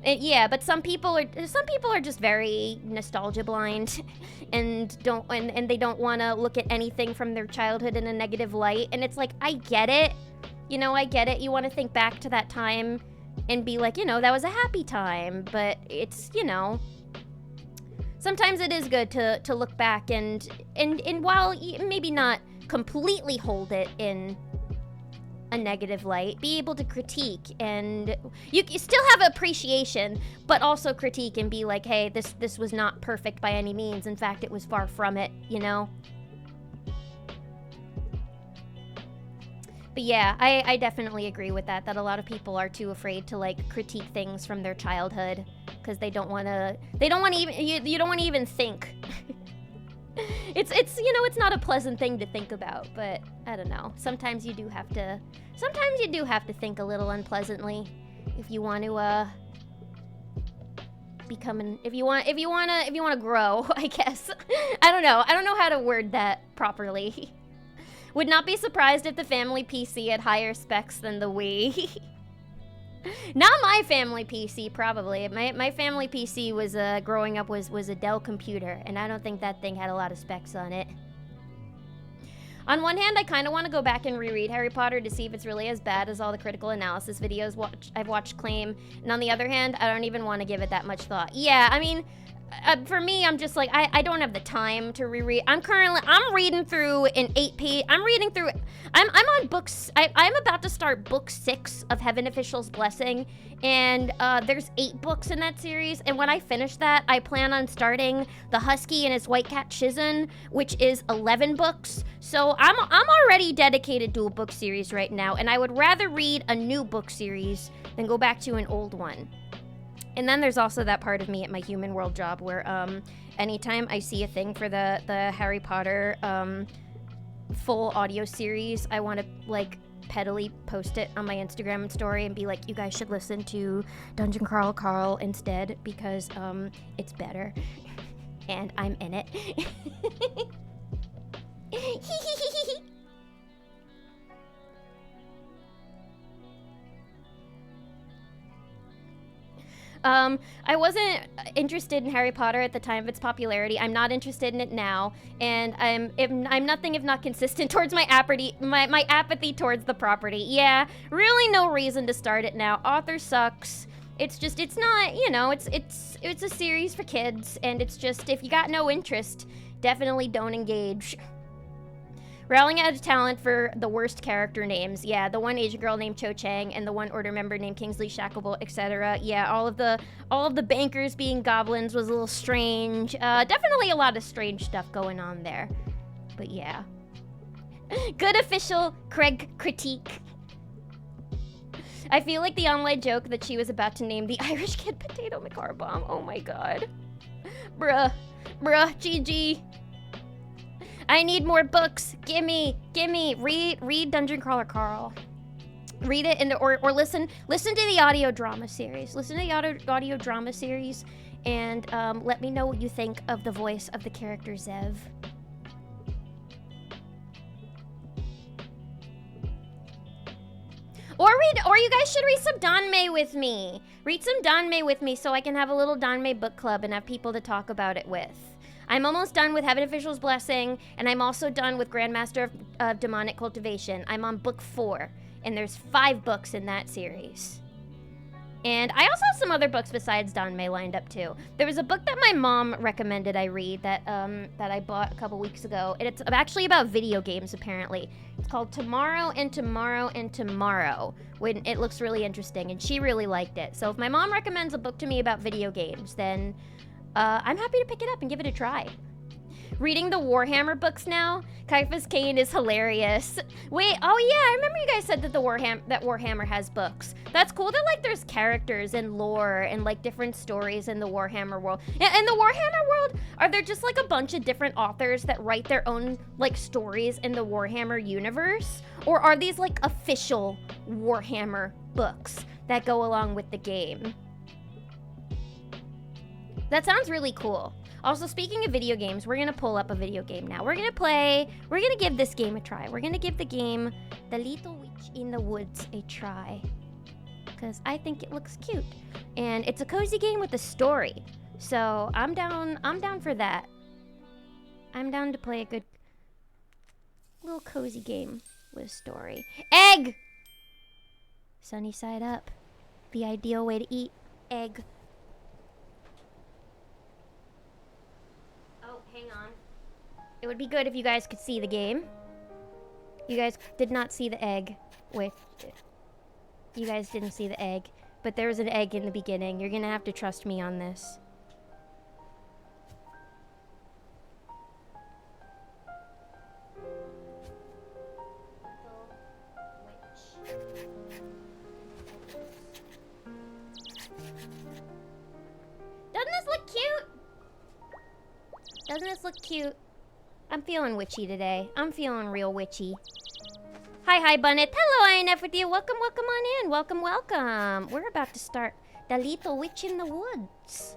Yeah, but some people are just very nostalgia blind and they don't want to look at anything from their childhood in a negative light. And it's like, I get it. You know, I get it. You want to think back to that time and be like, you know, that was a happy time. But it's, you know, sometimes it is good to look back and while maybe not completely hold it in a negative light. Be able to critique, and you still have appreciation, but also critique and be like, hey, this was not perfect by any means. In fact, it was far from it, you know? But yeah, I definitely agree with that a lot of people are too afraid to like critique things from their childhood because they don't want to even you don't want to even think. It's you know, it's not a pleasant thing to think about, but I don't know. Sometimes you do have to think a little unpleasantly if you want to if you want to grow, I guess. I don't know how to word that properly. Would not be surprised if the family PC had higher specs than the Wii. Not my family PC, probably. My family PC was growing up was a Dell computer, and I don't think that thing had a lot of specs on it. On one hand, I kind of want to go back and reread Harry Potter to see if it's really as bad as all the critical analysis videos I've watched claim. And on the other hand, I don't even want to give it that much thought. Yeah, I mean, for me, I'm just like, I don't have the time to reread. I'm reading through I'm on books. I'm about to start book 6 of Heaven Official's Blessing, and there's 8 books in that series, and when I finish that, I plan on starting The Husky and His White Cat Shizen, which is 11 books. So I'm already dedicated to a book series right now, and I would rather read a new book series than go back to an old one. And then there's also that part of me at my Human World job where anytime I see a thing for the Harry Potter full audio series, I want to like pettily post it on my Instagram story and be like, you guys should listen to Dungeon Crawl Carl instead because it's better and I'm in it. I wasn't interested in Harry Potter at the time of its popularity. I'm not interested in it now, and I'm nothing if not consistent towards my apathy towards the property. Yeah, really no reason to start it now. Author sucks. It's not, you know, it's a series for kids, and it's just, if you got no interest, definitely don't engage. Rallying out of talent for the worst character names. Yeah, the one Asian girl named Cho Chang and the one Order member named Kingsley Shacklebolt, etc. Yeah, all of the bankers being goblins was a little strange. Definitely a lot of strange stuff going on there. But yeah. Good official Craig critique. I feel like the online joke that she was about to name the Irish kid Potato McCarbomb. Oh my god. Bruh, GG. I need more books. Gimme. Read Dungeon Crawler Carl. Read it or listen to the audio drama series. Listen to the audio drama series, and let me know what you think of the voice of the character Zev. Or you guys should read some Danmei with me. Read some Danmei with me so I can have a little Danmei book club and have people to talk about it with. I'm almost done with Heaven Official's Blessing, and I'm also done with Grandmaster of Demonic Cultivation. I'm on book 4, and there's 5 books in that series. And I also have some other books besides Danmei lined up too. There was a book that my mom recommended I read that I bought a couple weeks ago, and it's actually about video games apparently. It's called Tomorrow and Tomorrow and Tomorrow. When it looks really interesting, and she really liked it. So if my mom recommends a book to me about video games, then I'm happy to pick it up and give it a try. Reading the Warhammer books now. Caiaphas Cain is hilarious. Wait, oh yeah, I remember you guys said that Warhammer has books. That's cool that like there's characters and lore and like different stories in the Warhammer world. In the Warhammer world, are there just like a bunch of different authors that write their own like stories in the Warhammer universe? Or are these like official Warhammer books that go along with the game? That sounds really cool. Also, speaking of video games, we're gonna pull up a video game now. We're gonna give this game a try. We're gonna give the game The Little Witch in the Woods a try. Because I think it looks cute. And it's a cozy game with a story. So I'm down for that. I'm down to play a good little cozy game with a story. Egg! Sunny side up. The ideal way to eat egg. Hang on. It would be good if you guys could see the game. You guys did not see the egg. Wait. You guys didn't see the egg. But there was an egg in the beginning. You're gonna have to trust me on this. Doesn't this look cute? Doesn't this look cute? I'm feeling witchy today. I'm feeling real witchy. Hi, Bunnet. Hello, INF with you. Welcome on in. Welcome. We're about to start The Lethal Witch in the Woods.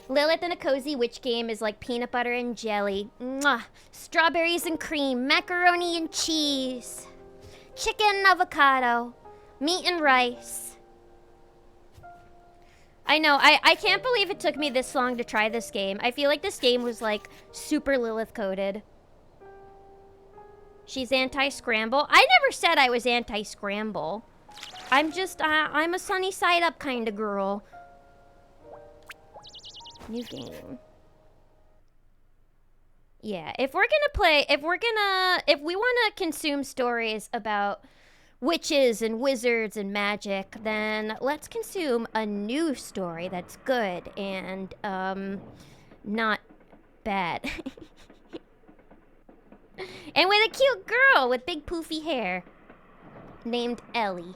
Lilith in a cozy witch game is like peanut butter and jelly. Mwah. Strawberries and cream, macaroni and cheese, chicken and avocado, meat and rice. I know, I can't believe it took me this long to try this game. I feel like this game was like super Lilith coded. She's anti-scramble. I never said I was anti-scramble. I'm just, I'm a sunny side up kind of girl. New game. Yeah, if we want to consume stories about witches and wizards and magic, then let's consume a new story that's good and, not bad. And with a cute girl with big poofy hair named Ellie.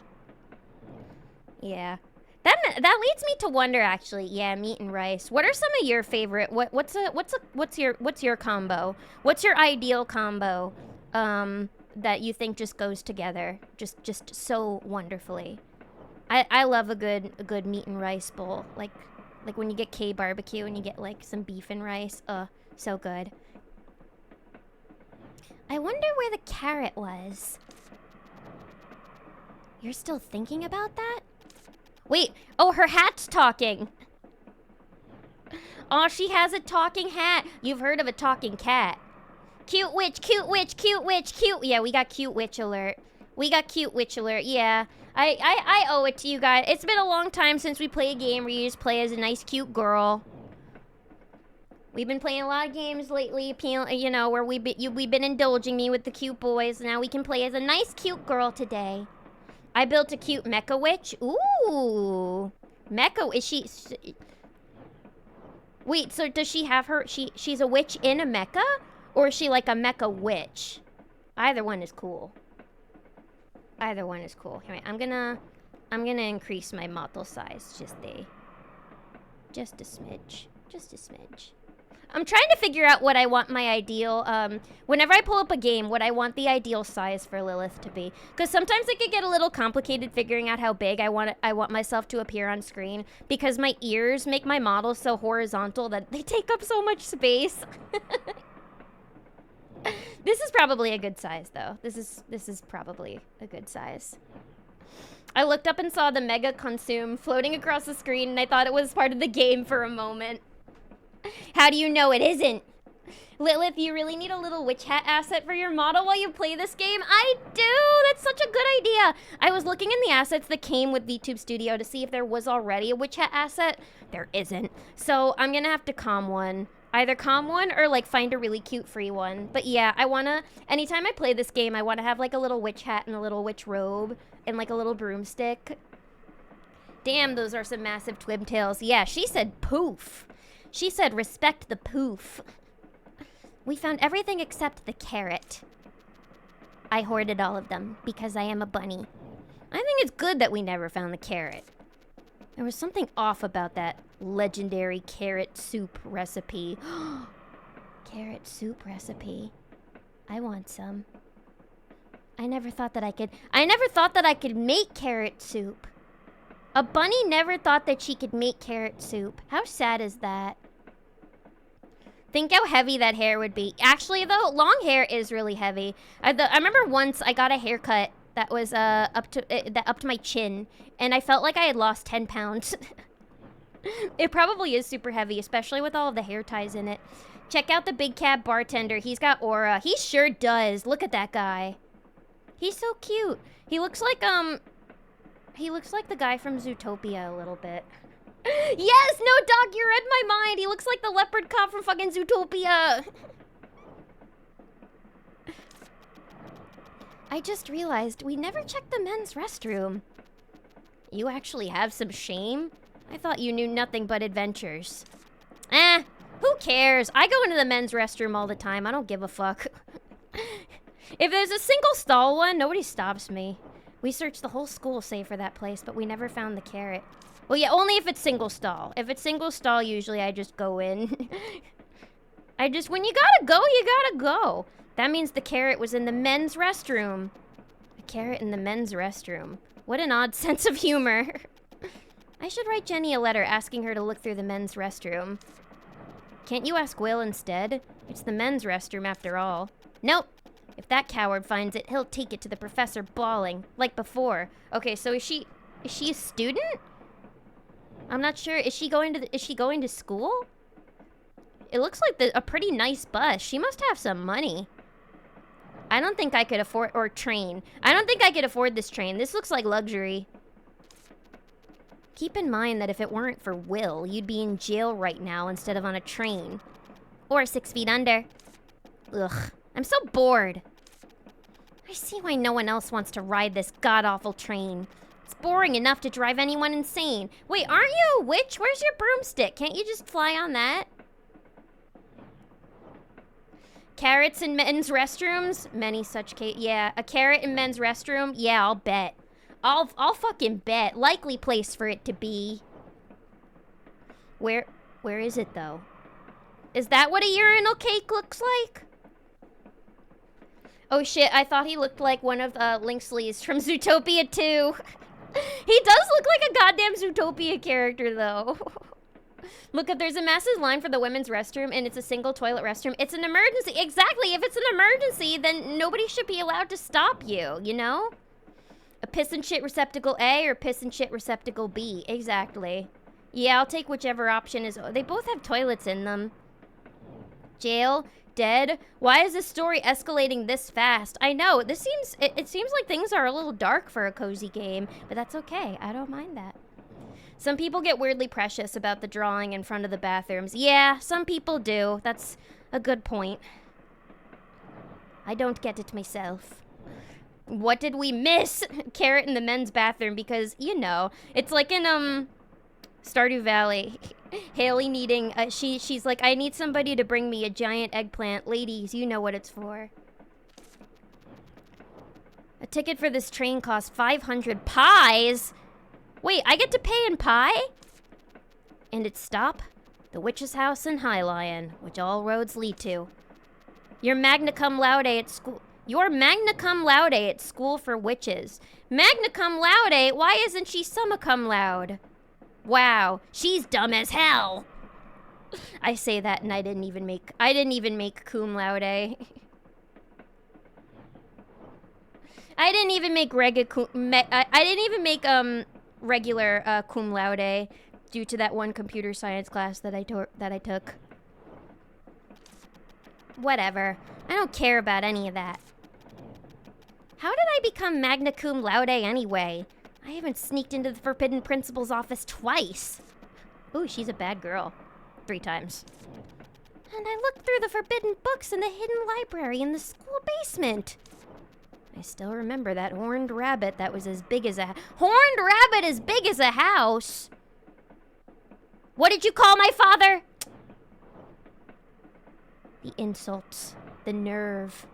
Yeah. That leads me to wonder, actually. Yeah, meat and rice. What are some of your favorite? What's your combo? What's your ideal combo that you think just goes together just so wonderfully? I love a good meat and rice bowl. Like when you get K barbecue and you get like some beef and rice. So good. I wonder where the carrot was. You're still thinking about that? Wait, oh, her hat's talking. Oh, she has a talking hat. You've heard of a talking cat. Cute witch, cute witch, cute witch, cute. Yeah, we got cute witch alert. Yeah. I owe it to you guys. It's been a long time since we play a game where you just play as a nice, cute girl. We've been playing a lot of games lately, you know, where we've been indulging me with the cute boys. Now we can play as a nice, cute girl today. I built a cute mecha witch. Ooh. Mecha, is she... Wait, so does she have her... She's a witch in a mecha? Or is she like a mecha witch? Either one is cool. Here, I'm gonna increase my model size just a smidge. I'm trying to figure out what I want my ideal, whenever I pull up a game, what I want the ideal size for Lilith to be. Because sometimes it could get a little complicated figuring out how big I want myself to appear on screen, because my ears make my model so horizontal that they take up so much space. This is probably a good size, though. This is probably a good size. I looked up and saw the Mega Consume floating across the screen, and I thought it was part of the game for a moment. How do you know it isn't? Lilith, you really need a little witch hat asset for your model while you play this game? I do! That's such a good idea! I was looking in the assets that came with VTube Studio to see if there was already a witch hat asset. There isn't. So I'm gonna have to com one. Either com one or like find a really cute free one. But yeah, anytime I play this game, I wanna have like a little witch hat and a little witch robe and like a little broomstick. Damn, those are some massive twib tails. Yeah, she said poof. She said, respect the poof. We found everything except the carrot. I hoarded all of them because I am a bunny. I think it's good that we never found the carrot. There was something off about that legendary carrot soup recipe. Carrot soup recipe. I want some. I never thought that I could make carrot soup. A bunny never thought that she could make carrot soup. How sad is that? Think how heavy that hair would be. Actually, though, long hair is really heavy. I remember once I got a haircut that was up to my chin, and I felt like I had lost 10 pounds. It probably is super heavy, especially with all of the hair ties in it. Check out the Big Cab Bartender. He's got aura. He sure does. Look at that guy. He's so cute. He looks like the guy from Zootopia a little bit. Yes! No, Doc, you read my mind! He looks like the leopard cop from fucking Zootopia! I just realized we never checked the men's restroom. You actually have some shame? I thought you knew nothing but adventures. Who cares? I go into the men's restroom all the time. I don't give a fuck. If there's a single stall one, nobody stops me. We searched the whole school save for that place, but we never found the carrot. Well, yeah, only if it's single stall. If it's single stall, usually I just go in. When you gotta go, you gotta go. That means the carrot was in the men's restroom. A carrot in the men's restroom. What an odd sense of humor. I should write Jenny a letter asking her to look through the men's restroom. Can't you ask Will instead? It's the men's restroom after all. Nope. If that coward finds it, he'll take it to the professor bawling, like before. Okay, so is she a student? I'm not sure. Is she going to school? It looks like a pretty nice bus. She must have some money. I don't think I could afford, or train. I don't think I could afford this train. This looks like luxury. Keep in mind that if it weren't for Will, you'd be in jail right now instead of on a train. Or 6 feet under. Ugh, I'm so bored. I see why no one else wants to ride this god-awful train. It's boring enough to drive anyone insane. Wait, aren't you a witch? Where's your broomstick? Can't you just fly on that? Carrots in men's restrooms? Many such yeah, a carrot in men's restroom? Yeah, I'll bet. I'll fucking bet. Likely place for it to be. Where is it though? Is that what a urinal cake looks like? Oh shit, I thought he looked like one of Linksley's from Zootopia 2. He does look like a goddamn Zootopia character though. Look, if there's a massive line for the women's restroom and it's a single toilet restroom, it's an emergency. Exactly, if it's an emergency, then nobody should be allowed to stop you, you know? A piss and shit receptacle A or piss and shit receptacle B, exactly. Yeah, I'll take whichever option is. They both have toilets in them. Jail, dead. Why is this story escalating this fast? I know, it seems like things are a little dark for a cozy game, but that's okay. I don't mind that. Some people get weirdly precious about the drawing in front of the bathrooms. Yeah, some people do. That's a good point. I don't get it myself. What did we miss? Carrot in the men's bathroom because, you know, it's like in, Stardew Valley. Haley needing, she's like, I need somebody to bring me a giant eggplant. Ladies, you know what it's for. A ticket for this train costs 500 pies? Wait, I get to pay in pie? And its stop? The witch's house in High Lion, which all roads lead to. Your magna cum laude at school. Your magna cum laude at school for witches. Magna cum laude? Why isn't she summa cum laude? Wow, she's dumb as hell. I say that and I didn't even make cum laude. I didn't even make regular cum laude due to that one computer science class that I took. Whatever. I don't care about any of that. How did I become magna cum laude anyway? I haven't sneaked into the Forbidden Principal's office twice. Ooh, she's a bad girl. 3 times. And I looked through the forbidden books in the hidden library in the school basement. I still remember that horned rabbit that was as big as a... Horned rabbit as big as a house? What did you call my father? The insults. The nerve.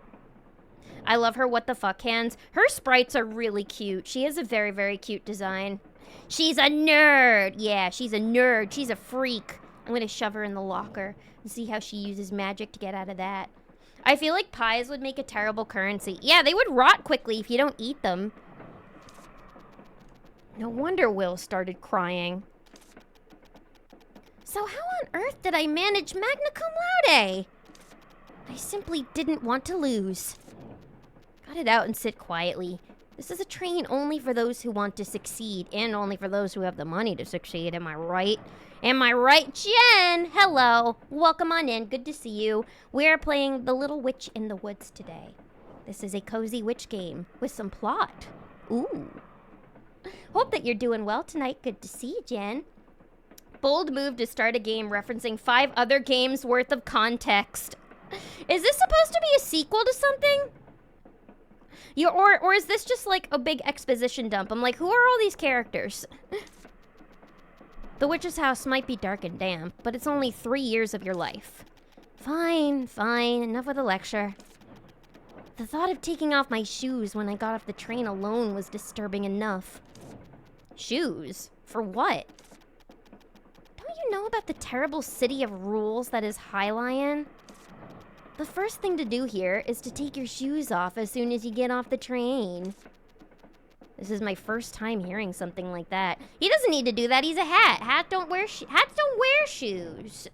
I love her what the fuck hands. Her sprites are really cute. She has a very, very cute design. She's a nerd. Yeah, she's a nerd. She's a freak. I'm gonna shove her in the locker and see how she uses magic to get out of that. I feel like pies would make a terrible currency. Yeah, they would rot quickly if you don't eat them. No wonder Will started crying. So how on earth did I manage magna cum laude? I simply didn't want to lose. Cut it out and sit quietly. This is a train only for those who want to succeed, and only for those who have the money to succeed, am I right? Am I right, Jen? Hello. Welcome on in. Good to see you. We are playing The Little Witch in the Woods today. This is a cozy witch game with some plot. Ooh. Hope that you're doing well tonight. Good to see you, Jen. Bold move to start a game referencing 5 other games worth of context. Is this supposed to be a sequel to something? Or is this just like a big exposition dump? I'm like, who are all these characters? The witch's house might be dark and damp, but it's only 3 years of your life. Fine, fine, enough with the lecture. The thought of taking off my shoes when I got off the train alone was disturbing enough. Shoes? For what? Don't you know about the terrible city of rules that is Hylian? The first thing to do here is to take your shoes off as soon as you get off the train. This is my first time hearing something like that. He doesn't need to do that. He's a hat. Hats don't wear shoes.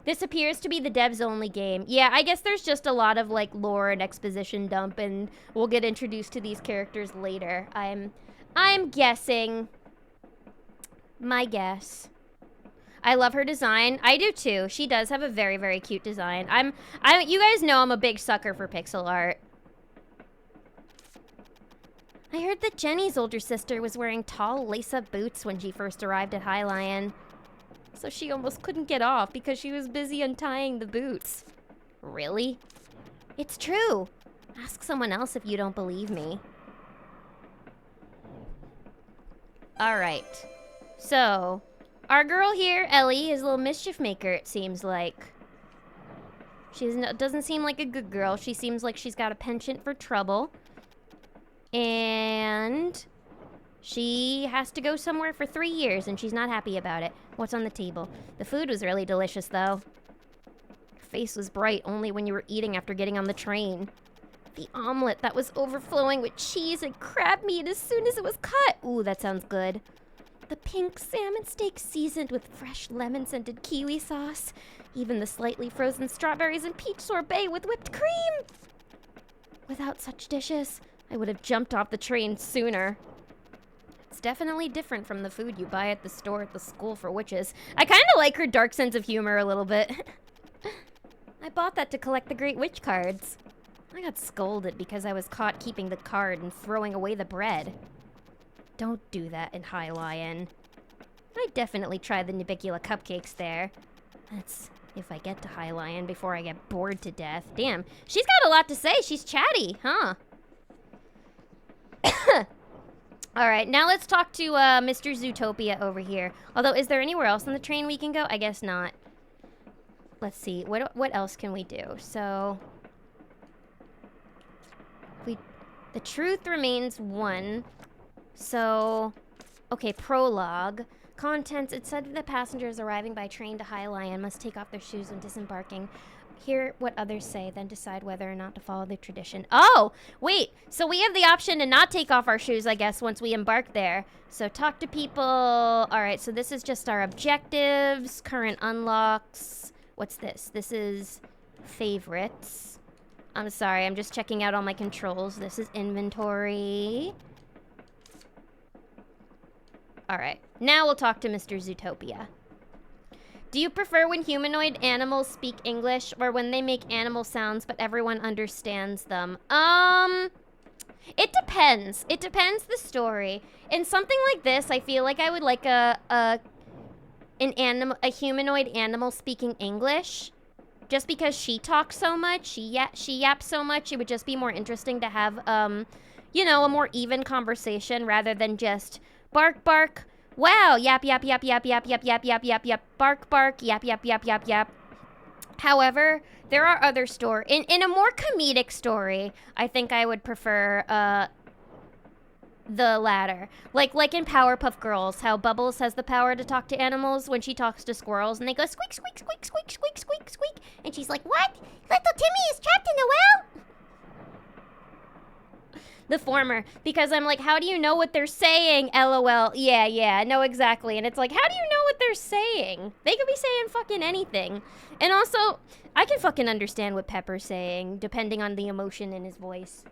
This appears to be the devs only game. Yeah, I guess there's just a lot of like lore and exposition dump, and we'll get introduced to these characters later. I'm guessing. My guess. I love her design. I do too. She does have a very, very cute design. You guys know I'm a big sucker for pixel art. I heard that Jenny's older sister was wearing tall lace-up boots when she first arrived at Hylian. So she almost couldn't get off because she was busy untying the boots. Really? It's true. Ask someone else if you don't believe me. Alright. So, our girl here, Ellie, is a little mischief maker, it seems like. She doesn't seem like a good girl. She seems like she's got a penchant for trouble. And she has to go somewhere for 3 years, and she's not happy about it. What's on the table? The food was really delicious, though. Your face was bright only when you were eating after getting on the train. The omelet that was overflowing with cheese and crab meat as soon as it was cut. Ooh, that sounds good. The pink salmon steak seasoned with fresh lemon-scented kiwi sauce. Even the slightly frozen strawberries and peach sorbet with whipped cream. Without such dishes, I would have jumped off the train sooner. It's definitely different from the food you buy at the store at the school for witches. I kind of like her dark sense of humor a little bit. I bought that to collect the Great Witch cards. I got scolded because I was caught keeping the card and throwing away the bread. Don't do that in Hylian. I'd definitely try the Nubicula cupcakes there. That's if I get to Hylian before I get bored to death. Damn, she's got a lot to say. She's chatty, huh? Alright, now let's talk to Mr. Zootopia over here. Although, is there anywhere else on the train we can go? I guess not. Let's see, what else can we do? So, the truth remains one. So, okay, prologue. Contents, it said that passengers arriving by train to Hylian must take off their shoes when disembarking. Hear what others say, then decide whether or not to follow the tradition. Oh, wait, so we have the option to not take off our shoes, I guess, once we embark there. So talk to people. All right, so this is just our objectives, current unlocks. What's this? This is favorites. I'm sorry, I'm just checking out all my controls. This is inventory. All right, now we'll talk to Mr. Zootopia. Do you prefer when humanoid animals speak English or when they make animal sounds but everyone understands them? It depends. It depends the story. In something like this, I feel like I would like a humanoid animal speaking English. Just because she talks so much, she yaps so much, it would just be more interesting to have, you know, a more even conversation rather than just bark, bark. Wow, yap, yap, yap, yap, yap, yap, yap, yap, yap, yap, bark, bark, yap, yap, yap, yap, yap. However, there are other in a more comedic story, I think I would prefer, the latter. Like in Powerpuff Girls, how Bubbles has the power to talk to animals when she talks to squirrels, and they go squeak, squeak, squeak, squeak, squeak, squeak, squeak, and she's like, what? Little Timmy is trapped in the well? The former, because I'm like, how do you know what they're saying? LOL. Yeah, no, exactly. And it's like, how do you know what they're saying? They could be saying fucking anything. And also, I can fucking understand what Pepper's saying, depending on the emotion in his voice.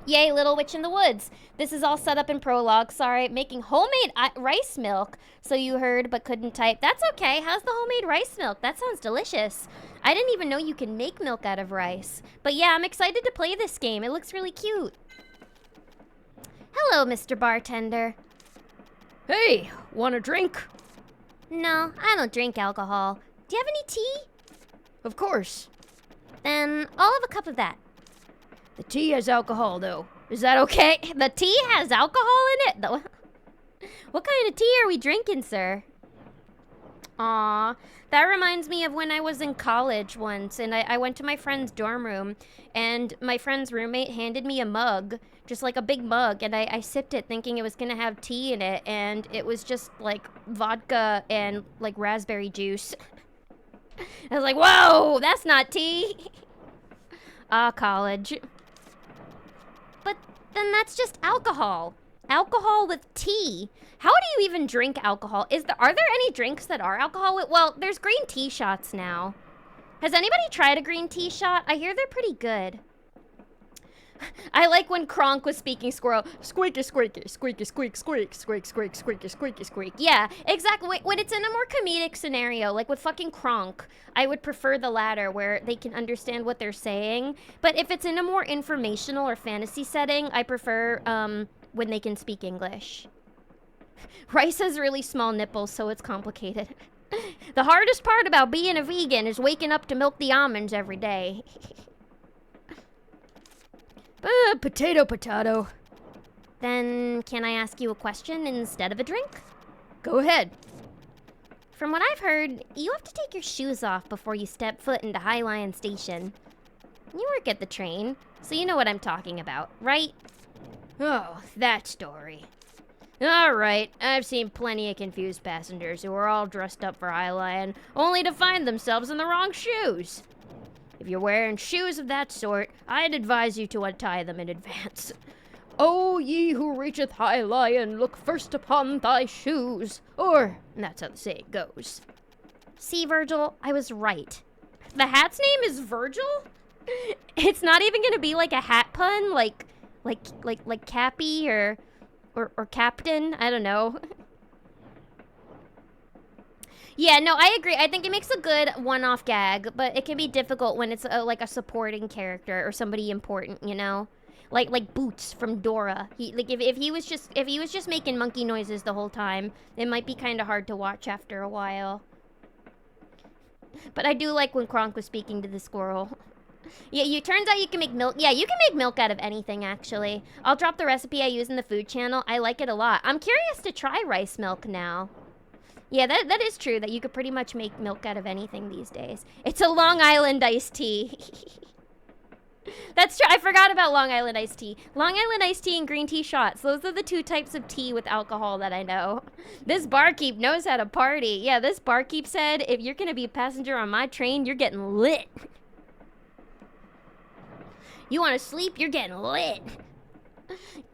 Yay, Little Witch in the Woods. This is all set up in prologue. Sorry, making homemade rice milk. So you heard but couldn't type. That's okay. How's the homemade rice milk? That sounds delicious. I didn't even know you can make milk out of rice. But yeah, I'm excited to play this game. It looks really cute. Hello, Mr. Bartender. Hey, want a drink? No, I don't drink alcohol. Do you have any tea? Of course. Then I'll have a cup of that. The tea has alcohol, though. Is that okay? The tea has alcohol in it, though. What kind of tea are we drinking, sir? Aw, that reminds me of when I was in college once, and I went to my friend's dorm room, and my friend's roommate handed me a mug, just like a big mug, and I sipped it thinking it was gonna have tea in it, and it was just like vodka and like raspberry juice. I was like, whoa, that's not tea. College. But then that's just alcohol. Alcohol with tea. How do you even drink alcohol? Are there any drinks that are alcohol with? Well, there's green tea shots now. Has anybody tried a green tea shot? I hear they're pretty good. I like when Kronk was speaking squirrel. Squeaky, squeaky, squeaky, squeak, squeak, squeak, squeak, squeaky, squeaky, squeak. Yeah, exactly. When it's in a more comedic scenario, like with fucking Kronk, I would prefer the latter where they can understand what they're saying. But if it's in a more informational or fantasy setting, I prefer when they can speak English. Rice has really small nipples, so it's complicated. The hardest part about being a vegan is waking up to milk the almonds every day. Potato, potato. Then, can I ask you a question instead of a drink? Go ahead. From what I've heard, you have to take your shoes off before you step foot into High Lion Station. You work at the train, so you know what I'm talking about, right? Oh, that story. Alright, I've seen plenty of confused passengers who are all dressed up for High Lion, only to find themselves in the wrong shoes. If you're wearing shoes of that sort, I'd advise you to untie them in advance. O ye who reacheth High Lion, look first upon thy shoes. Or, that's how the saying goes. See, Virgil, I was right. The hat's name is Virgil? It's not even gonna be like a hat pun, like Cappy or Captain, I don't know. Yeah, no, I agree. I think it makes a good one-off gag, but it can be difficult when it's like a supporting character or somebody important, you know? Like Boots from Dora. If he was just making monkey noises the whole time, it might be kind of hard to watch after a while. But I do like when Kronk was speaking to the squirrel. Yeah, turns out you can make milk. Yeah, you can make milk out of anything, actually. I'll drop the recipe I use in the food channel. I like it a lot. I'm curious to try rice milk now. Yeah, that is true, that you could pretty much make milk out of anything these days. It's a Long Island iced tea. That's true. I forgot about Long Island iced tea. Long Island iced tea and green tea shots. Those are the two types of tea with alcohol that I know. This barkeep knows how to party. Yeah, this barkeep said, if you're going to be a passenger on my train, you're getting lit. You want to sleep? You're getting lit.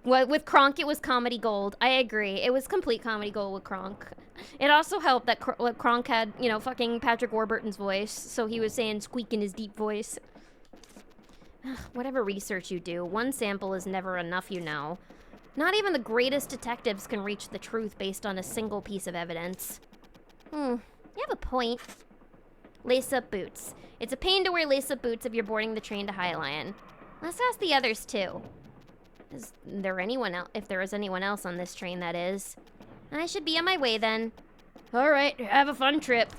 Well, with Kronk, it was comedy gold. I agree. It was complete comedy gold with Kronk. It also helped that Kronk had, you know, fucking Patrick Warburton's voice, so he was saying squeak in his deep voice. Whatever research you do, one sample is never enough, you know. Not even the greatest detectives can reach the truth based on a single piece of evidence. You have a point. Lace-up boots. It's a pain to wear lace-up boots if you're boarding the train to High Lion. Let's ask the others, too. Is there anyone else? If there is anyone else on this train, that is. I should be on my way, then. All right, have a fun trip.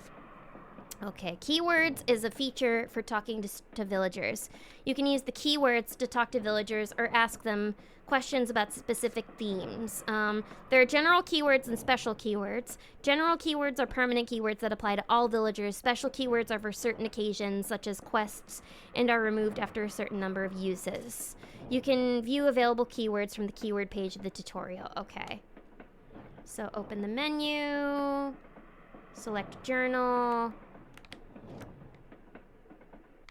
Okay, keywords is a feature for talking to villagers. You can use the keywords to talk to villagers or ask them questions about specific themes. There are general keywords and special keywords. General keywords are permanent keywords that apply to all villagers. Special keywords are for certain occasions, such as quests, and are removed after a certain number of uses. You can view available keywords from the keyword page of the tutorial. Okay. So open the menu, select journal,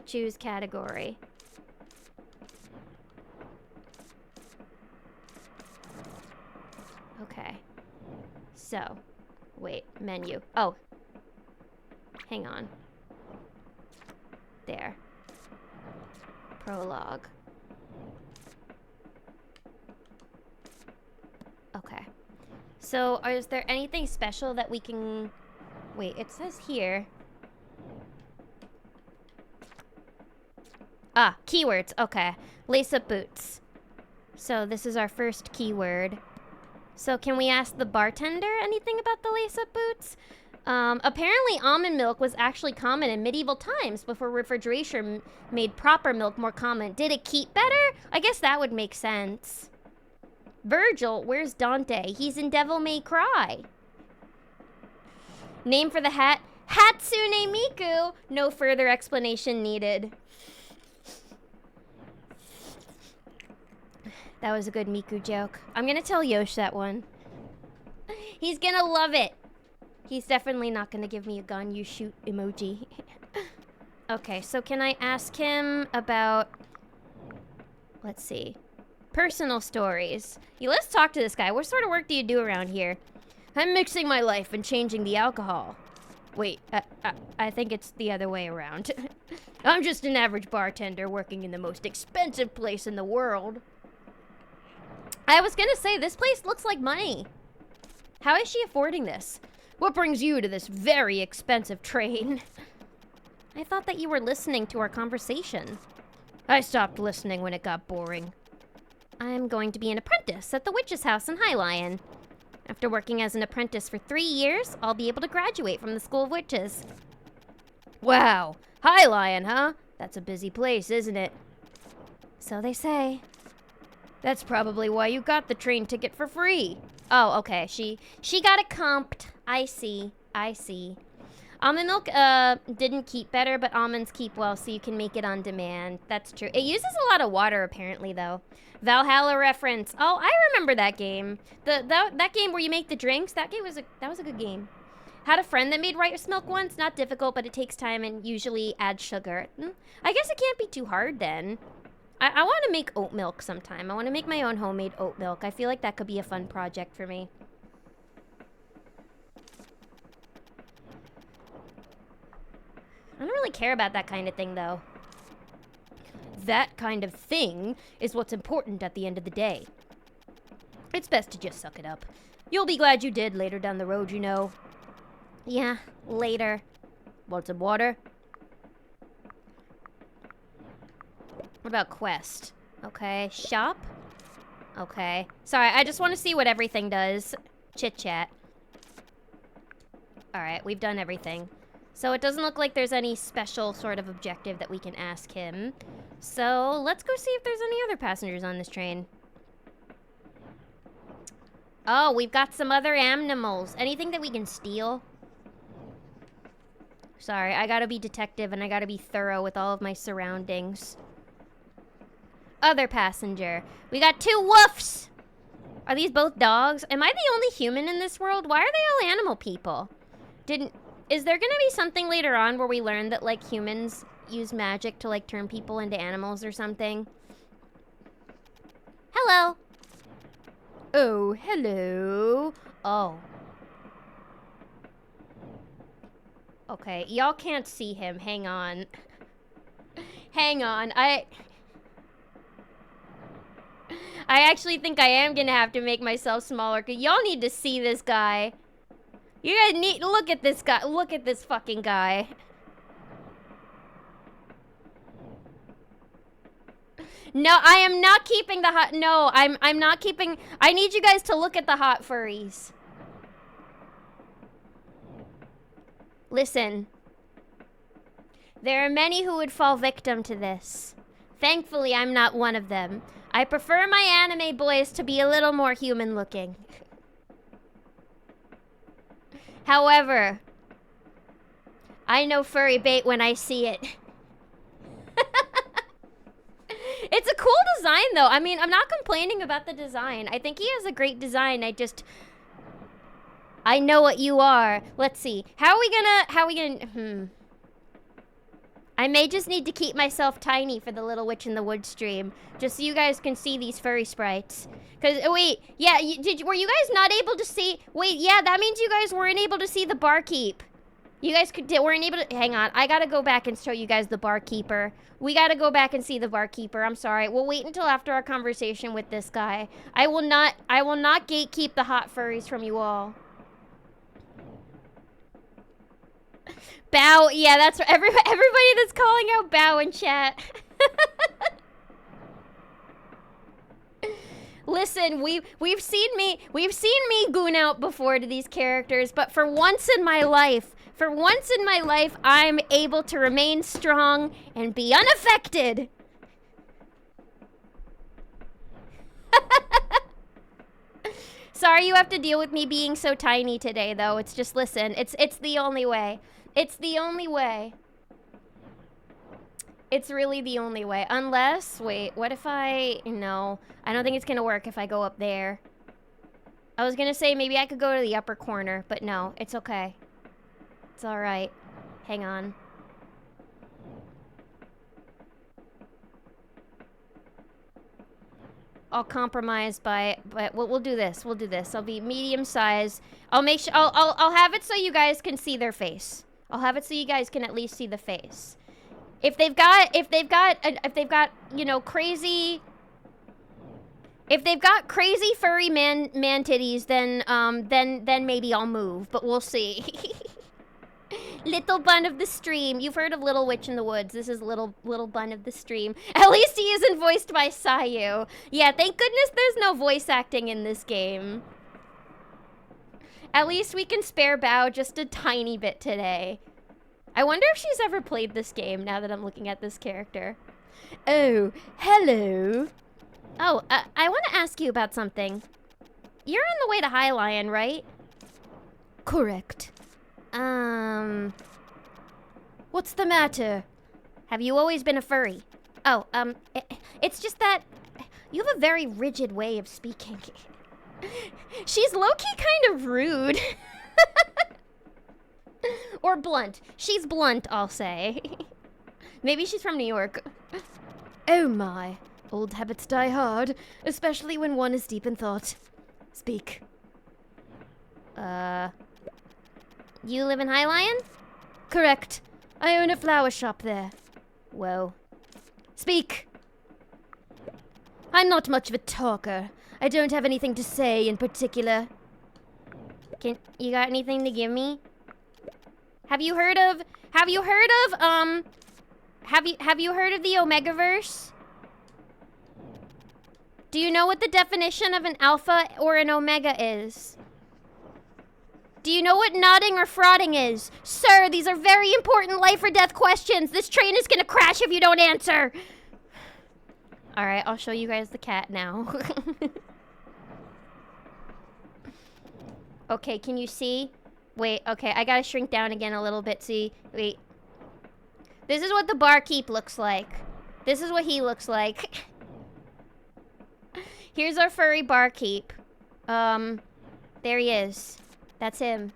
choose category. Okay. So, wait, menu. Oh. Hang on. There. Prologue. Okay. So, is there anything special that we can... Wait, it says here... Ah, keywords. Okay. Lace-up boots. So, this is our first keyword. So, can we ask the bartender anything about the lace-up boots? Apparently almond milk was actually common in medieval times before refrigeration made proper milk more common. Did it keep better? I guess that would make sense. Virgil, where's Dante? He's in Devil May Cry. Name for the hat? Hatsune Miku. No further explanation needed. That was a good Miku joke. I'm gonna tell Yosh that one. He's gonna love it. He's definitely not gonna give me a gun, you shoot emoji. Okay, so can I ask him about... Let's see. Personal stories. Yeah, let's talk to this guy. What sort of work do you do around here? I'm mixing my life and changing the alcohol. Wait, I think it's the other way around. I'm just an average bartender working in the most expensive place in the world. I was gonna say, this place looks like money. How is she affording this? What brings you to this very expensive train? I thought that you were listening to our conversation. I stopped listening when it got boring. I'm going to be an apprentice at the witch's house in Hylian. After working as an apprentice for 3 years, I'll be able to graduate from the School of Witches. Wow, Hylian, huh? That's a busy place, isn't it? So they say. That's probably why you got the train ticket for free. Oh, okay. She got it comped. I see. Almond milk didn't keep better, but almonds keep well, so you can make it on demand. That's true. It uses a lot of water, apparently, though. Valhalla reference. Oh, I remember that game. That game where you make the drinks. That was a good game. Had a friend that made rice milk once. Not difficult, but it takes time and usually adds sugar. I guess it can't be too hard then. I want to make oat milk sometime. I want to make my own homemade oat milk. I feel like that could be a fun project for me. I don't really care about that kind of thing, though. That kind of thing is what's important at the end of the day. It's best to just suck it up. You'll be glad you did later down the road, you know. Yeah, later. Want some water? What about quest? Okay, shop? Okay. Sorry, I just want to see what everything does. Chit-chat. Alright, we've done everything. So it doesn't look like there's any special sort of objective that we can ask him. So let's go see if there's any other passengers on this train. Oh, we've got some other animals. Anything that we can steal? Sorry, I gotta be detective and I gotta be thorough with all of my surroundings. Other passenger. We got 2 woofs! Are these both dogs? Am I the only human in this world? Why are they all animal people? Is there gonna be something later on where we learn that, like, humans use magic to, like, turn people into animals or something? Hello. Oh, hello. Oh. Okay, y'all can't see him. Hang on. Hang on. I actually think I am gonna have to make myself smaller, because y'all need to see this guy. You guys need to look at this guy. Look at this fucking guy. No, I am not keeping the hot. No, I'm not keeping. I need you guys to look at the hot furries. Listen. There are many who would fall victim to this. Thankfully, I'm not one of them. I prefer my anime boys to be a little more human looking. However, I know furry bait when I see it. It's a cool design, though. I mean, I'm not complaining about the design. I think he has a great design. I know what you are. Let's see. How are we gonna, I may just need to keep myself tiny for the Little Witch in the Wood stream, just so you guys can see these furry sprites. Cause wait, yeah, were you guys not able to see? Wait, yeah, that means you guys weren't able to see the barkeep. You guys weren't able to. Hang on, I gotta go back and show you guys the barkeeper. We gotta go back and see the barkeeper. I'm sorry. We'll wait until after our conversation with this guy. I will not gatekeep the hot furries from you all. Bow, yeah, that's everybody that's calling out Bow in chat. Listen, we've seen me goon out before to these characters, but for once in my life, I'm able to remain strong and be unaffected. Sorry you have to deal with me being so tiny today, though. It's just, listen, it's the only way. It's the only way. It's really the only way. Unless, wait, what if no, I don't think it's gonna work if I go up there. I was gonna say maybe I could go to the upper corner, but no, it's okay. It's all right. Hang on. I'll compromise but we'll do this. We'll do this. I'll be medium size. I'll make sure I'll have it so you guys can see their face. I'll have it so you guys can at least see the face. If they've got you know, crazy furry man titties, then maybe I'll move, but we'll see. Little Bun of the Stream. You've heard of Little Witch in the Woods. This is Little Bun of the Stream. At least he isn't voiced by Sayu. Yeah, thank goodness there's no voice acting in this game. At least we can spare Bao just a tiny bit today. I wonder if she's ever played this game now that I'm looking at this character. Oh, hello. Oh, I want to ask you about something. You're on the way to High Lion, right? Correct. What's the matter? Have you always been a furry? Oh, it's just that you have a very rigid way of speaking. She's low-key kind of rude. Or blunt. She's blunt, I'll say. Maybe she's from New York. Oh my. Old habits die hard, especially when one is deep in thought. Speak. You live in High Lion? Correct. I own a flower shop there. Whoa. Speak. I'm not much of a talker. I don't have anything to say in particular. You got anything to give me? Have you heard of the Omegaverse? Do you know what the definition of an alpha or an omega is? Do you know what nodding or frauding is? Sir, these are very important life or death questions. This train is gonna crash if you don't answer. All right, I'll show you guys the cat now. Okay, can you see? Wait, okay, I gotta shrink down again a little bit. See, wait. This is what the barkeep looks like. This is what he looks like. Here's our furry barkeep. There he is. That's him.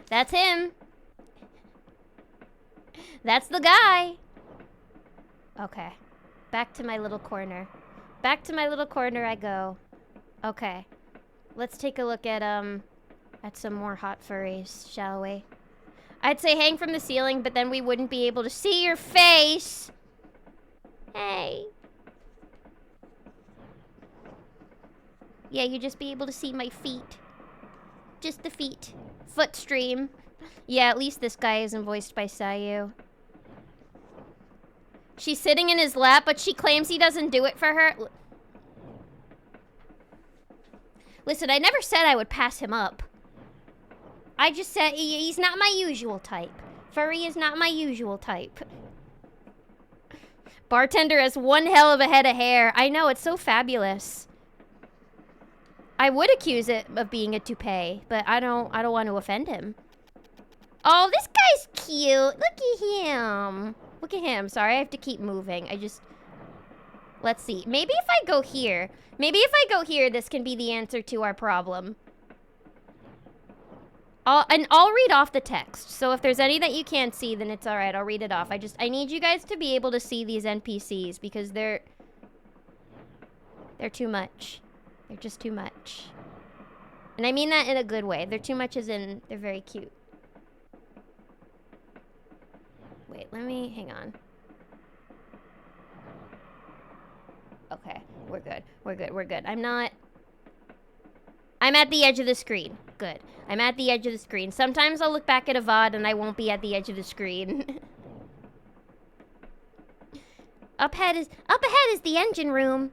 That's him. That's the guy. Okay. Back to my little corner. Back to my little corner I go. Okay. Let's take a look at some more hot furries, shall we? I'd say hang from the ceiling, but then we wouldn't be able to see your face. Hey. Yeah, you'd just be able to see my feet. Just the feet. Foot stream. Yeah, at least this guy isn't voiced by Sayu. She's sitting in his lap, but she claims he doesn't do it for her. Listen, I never said I would pass him up. I just said he's not my usual type. Furry is not my usual type. Bartender has one hell of a head of hair. I know, it's so fabulous. I would accuse it of being a toupee, but I don't want to offend him. Oh, this guy's cute. Look at him. Look at him. Sorry, I have to keep moving. Let's see. Maybe if I go here. This can be the answer to our problem. I'll read off the text. So if there's any that you can't see, then it's all right. I'll read it off. I need you guys to be able to see these NPCs because they're too much. They're just too much. And I mean that in a good way. They're too much as in they're very cute. Wait, hang on. Okay, we're good. I'm at the edge of the screen. Good. I'm at the edge of the screen. Sometimes I'll look back at a VOD and I won't be at the edge of the screen. Up ahead is the engine room.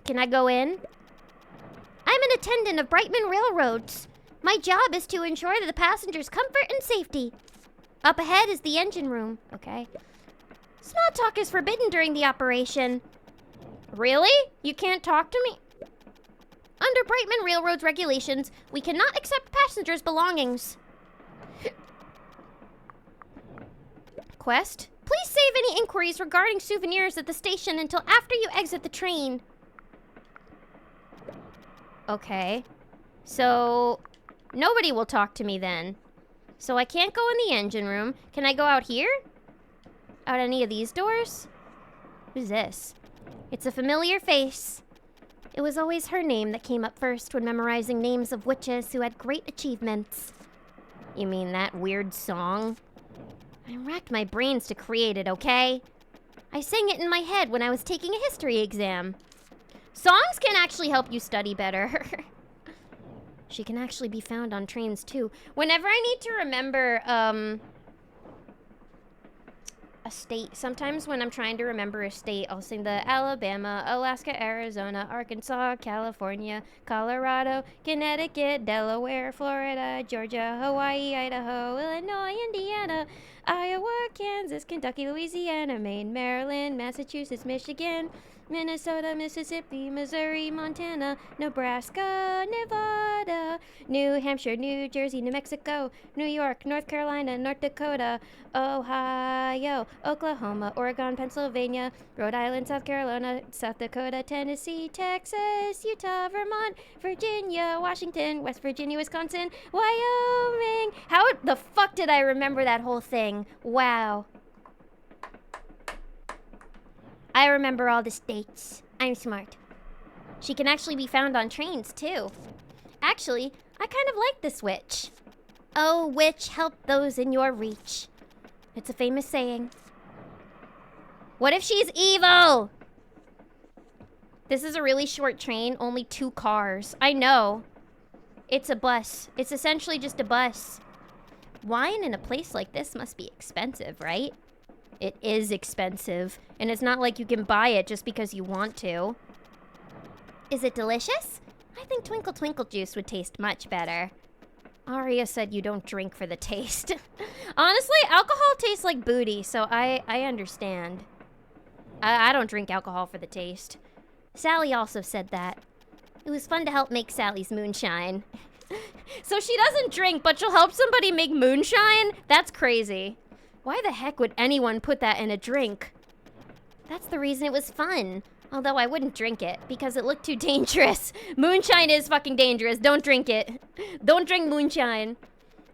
Can I go in? I'm an attendant of Brightman Railroads. My job is to ensure the passengers' comfort and safety. Up ahead is the engine room. Okay. Small talk is forbidden during the operation. Really? You can't talk to me? Under Brightman Railroad's regulations, we cannot accept passengers' belongings. Quest? Please save any inquiries regarding souvenirs at the station until after you exit the train. Okay. So, nobody will talk to me then. So I can't go in the engine room. Can I go out here? Out any of these doors? Who's this? It's a familiar face. It was always her name that came up first when memorizing names of witches who had great achievements. You mean that weird song? I racked my brains to create it, okay? I sang it in my head when I was taking a history exam. Songs can actually help you study better. She can actually be found on trains too. Whenever I need to remember a state, sometimes when I'm trying to remember a state, I'll sing the Alabama, Alaska, Arizona, Arkansas, California, Colorado, Connecticut, Delaware, Florida, Georgia, Hawaii, Idaho, Illinois, Indiana, Iowa, Kansas, Kentucky, Louisiana, Maine, Maryland, Massachusetts, Michigan, Minnesota, Mississippi, Missouri, Montana, Nebraska, Nevada, New Hampshire, New Jersey, New Mexico, New York, North Carolina, North Dakota, Ohio, Oklahoma, Oregon, Pennsylvania, Rhode Island, South Carolina, South Dakota, Tennessee, Texas, Utah, Vermont, Virginia, Washington, West Virginia, Wisconsin, Wyoming. How the fuck did I remember that whole thing? Wow. I remember all the states. I'm smart. She can actually be found on trains, too. Actually, I kind of like this witch. Oh, witch, help those in your reach. It's a famous saying. What if she's evil? This is a really short train, only 2 cars. I know. It's a bus. It's essentially just a bus. Wine in a place like this must be expensive, right? It is expensive, and it's not like you can buy it just because you want to. Is it delicious? I think Twinkle Twinkle juice would taste much better. Aria said you don't drink for the taste. Honestly, alcohol tastes like booty, so I understand. I don't drink alcohol for the taste. Sally also said that. It was fun to help make Sally's moonshine. So she doesn't drink, but she'll help somebody make moonshine? That's crazy. Why the heck would anyone put that in a drink? That's the reason it was fun. Although I wouldn't drink it because it looked too Dangerous. Moonshine is fucking dangerous. Don't drink it. Don't drink moonshine.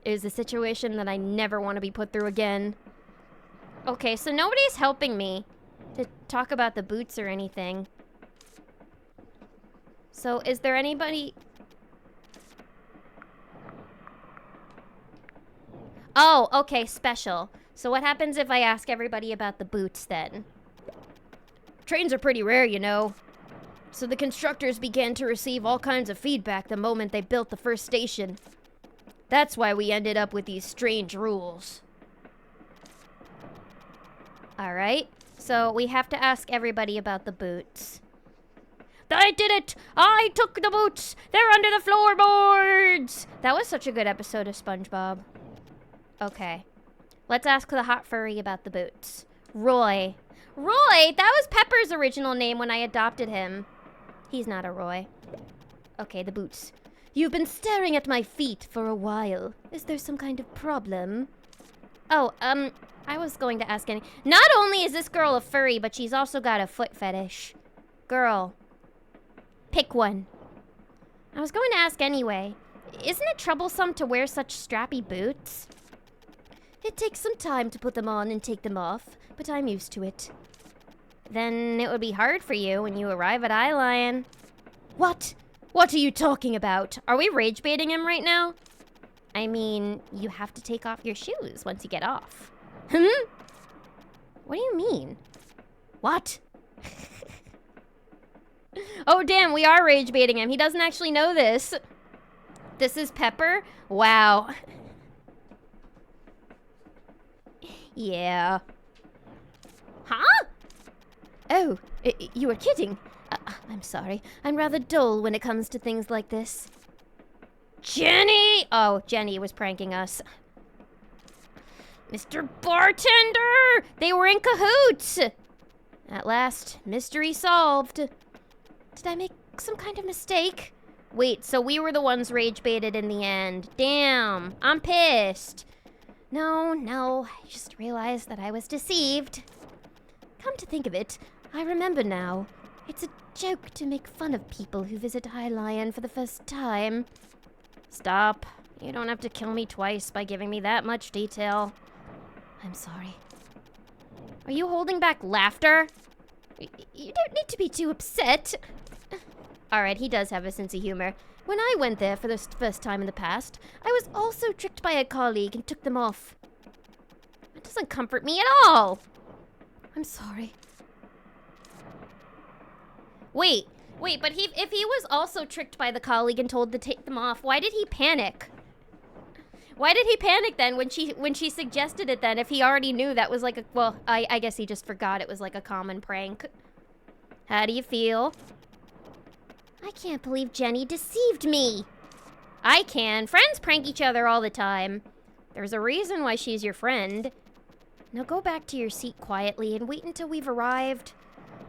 It is a situation that I never want to be put through again. Okay, so nobody's helping me to talk about the boots or anything. So is there anybody... Oh, okay, special. So what happens if I ask everybody about the boots then? Trains are pretty rare, you know. So the constructors began to receive all kinds of feedback the moment they built the first station. That's why we ended up with these strange rules. Alright, so we have to ask everybody about the boots. I did it! I took the boots! They're under the floorboards! That was such a good episode of SpongeBob. Okay. Let's ask the hot furry about the boots. Roy. Roy? That was Pepper's original name when I adopted him. He's not a Roy. Okay, the boots. You've been staring at my feet for a while. Is there some kind of problem? Oh, I was going to ask Not only is this girl a furry, but she's also got a foot fetish. Girl. Pick one. I was going to ask anyway. Isn't it troublesome to wear such strappy boots? It takes some time to put them on and take them off, but I'm used to it. Then it would be hard for you when you arrive at Eyelion. What? What are you talking about? Are we rage baiting him right now? I mean, you have to take off your shoes once you get off. What do you mean? What? Oh, damn, we are rage baiting him. He doesn't actually know this. This is Pepper? Wow. Yeah. Huh? Oh, you were kidding. I'm sorry. I'm rather dull when it comes to things like this. Jenny! Oh, Jenny was pranking us. Mr. Bartender! They were in cahoots! At last, mystery solved. Did I make some kind of mistake? Wait, so we were the ones rage baited in the end. Damn, I'm pissed. No, I just realized that I was deceived. Come to think of it, I remember now. It's a joke to make fun of people who visit High Lion for the first time. Stop. You don't have to kill me twice by giving me that much detail. I'm sorry. Are you holding back laughter? You don't need to be too upset. Alright, he does have a sense of humor. When I went there for the first time in the past, I was also tricked by a colleague and took them off. That doesn't comfort me at all. I'm sorry. Wait, but if he was also tricked by the colleague and told to take them off, why did he panic? Why did he panic then when she suggested it then if he already knew that was like a, well, I guess he just forgot it was like a common prank. How do you feel? I can't believe Jenny deceived me. I can. Friends prank each other all the time. There's a reason why she's your friend. Now go back to your seat quietly and wait until we've arrived.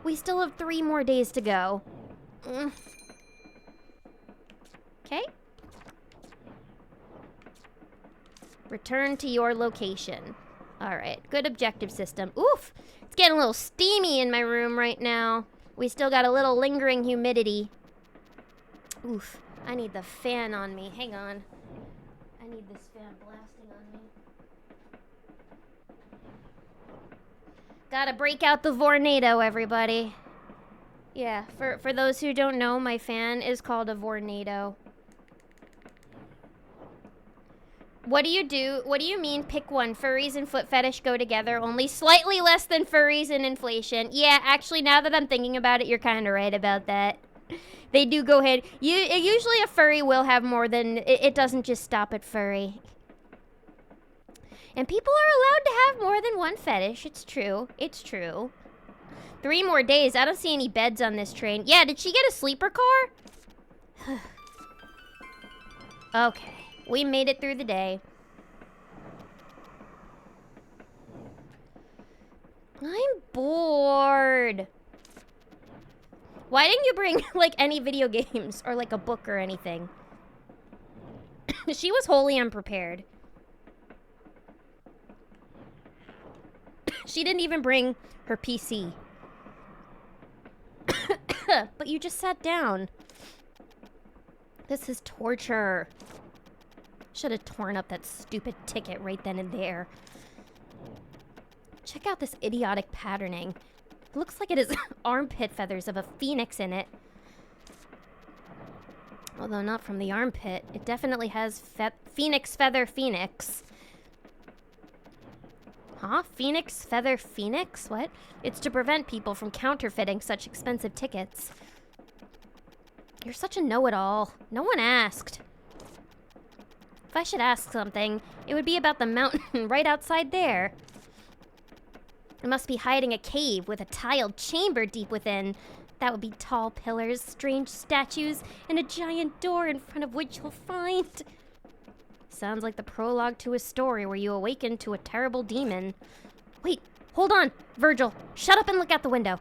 We still have 3 more days to go. Okay. Return to your location. Alright, good objective system. Oof! It's getting a little steamy in my room right now. We still got a little lingering humidity. Oof, I need the fan on me. Hang on. I need this fan blasting on me. Gotta break out the Vornado, everybody. Yeah, for those who don't know, my fan is called a Vornado. What do you do? What do you mean pick one? Furries and foot fetish go together, only slightly less than furries and inflation. Yeah, actually, now that I'm thinking about it, you're kind of right about that. They do go ahead. Usually a furry will have more than... It doesn't just stop at furry. And people are allowed to have more than one fetish. It's true. It's true. 3 more days. I don't see any beds on this train. Yeah, did she get a sleeper car? Okay. We made it through the day. I'm bored. Why didn't you bring, like, any video games or, like, a book or anything? She was wholly unprepared. She didn't even bring her PC. But you just sat down. This is torture. Should have torn up that stupid ticket right then and there. Check out this idiotic patterning. It looks like it has armpit feathers of a phoenix in it. Although not from the armpit. It definitely has phoenix feather phoenix. Huh? Phoenix feather phoenix? What? It's to prevent people from counterfeiting such expensive tickets. You're such a know-it-all. No one asked. If I should ask something, it would be about the mountain right outside there. It must be hiding a cave with a tiled chamber deep within. That would be tall pillars, strange statues, and a giant door in front of which you'll find... Sounds like the prologue to a story where you awaken to a terrible demon. Wait, hold on, Virgil. Shut up and look out the window.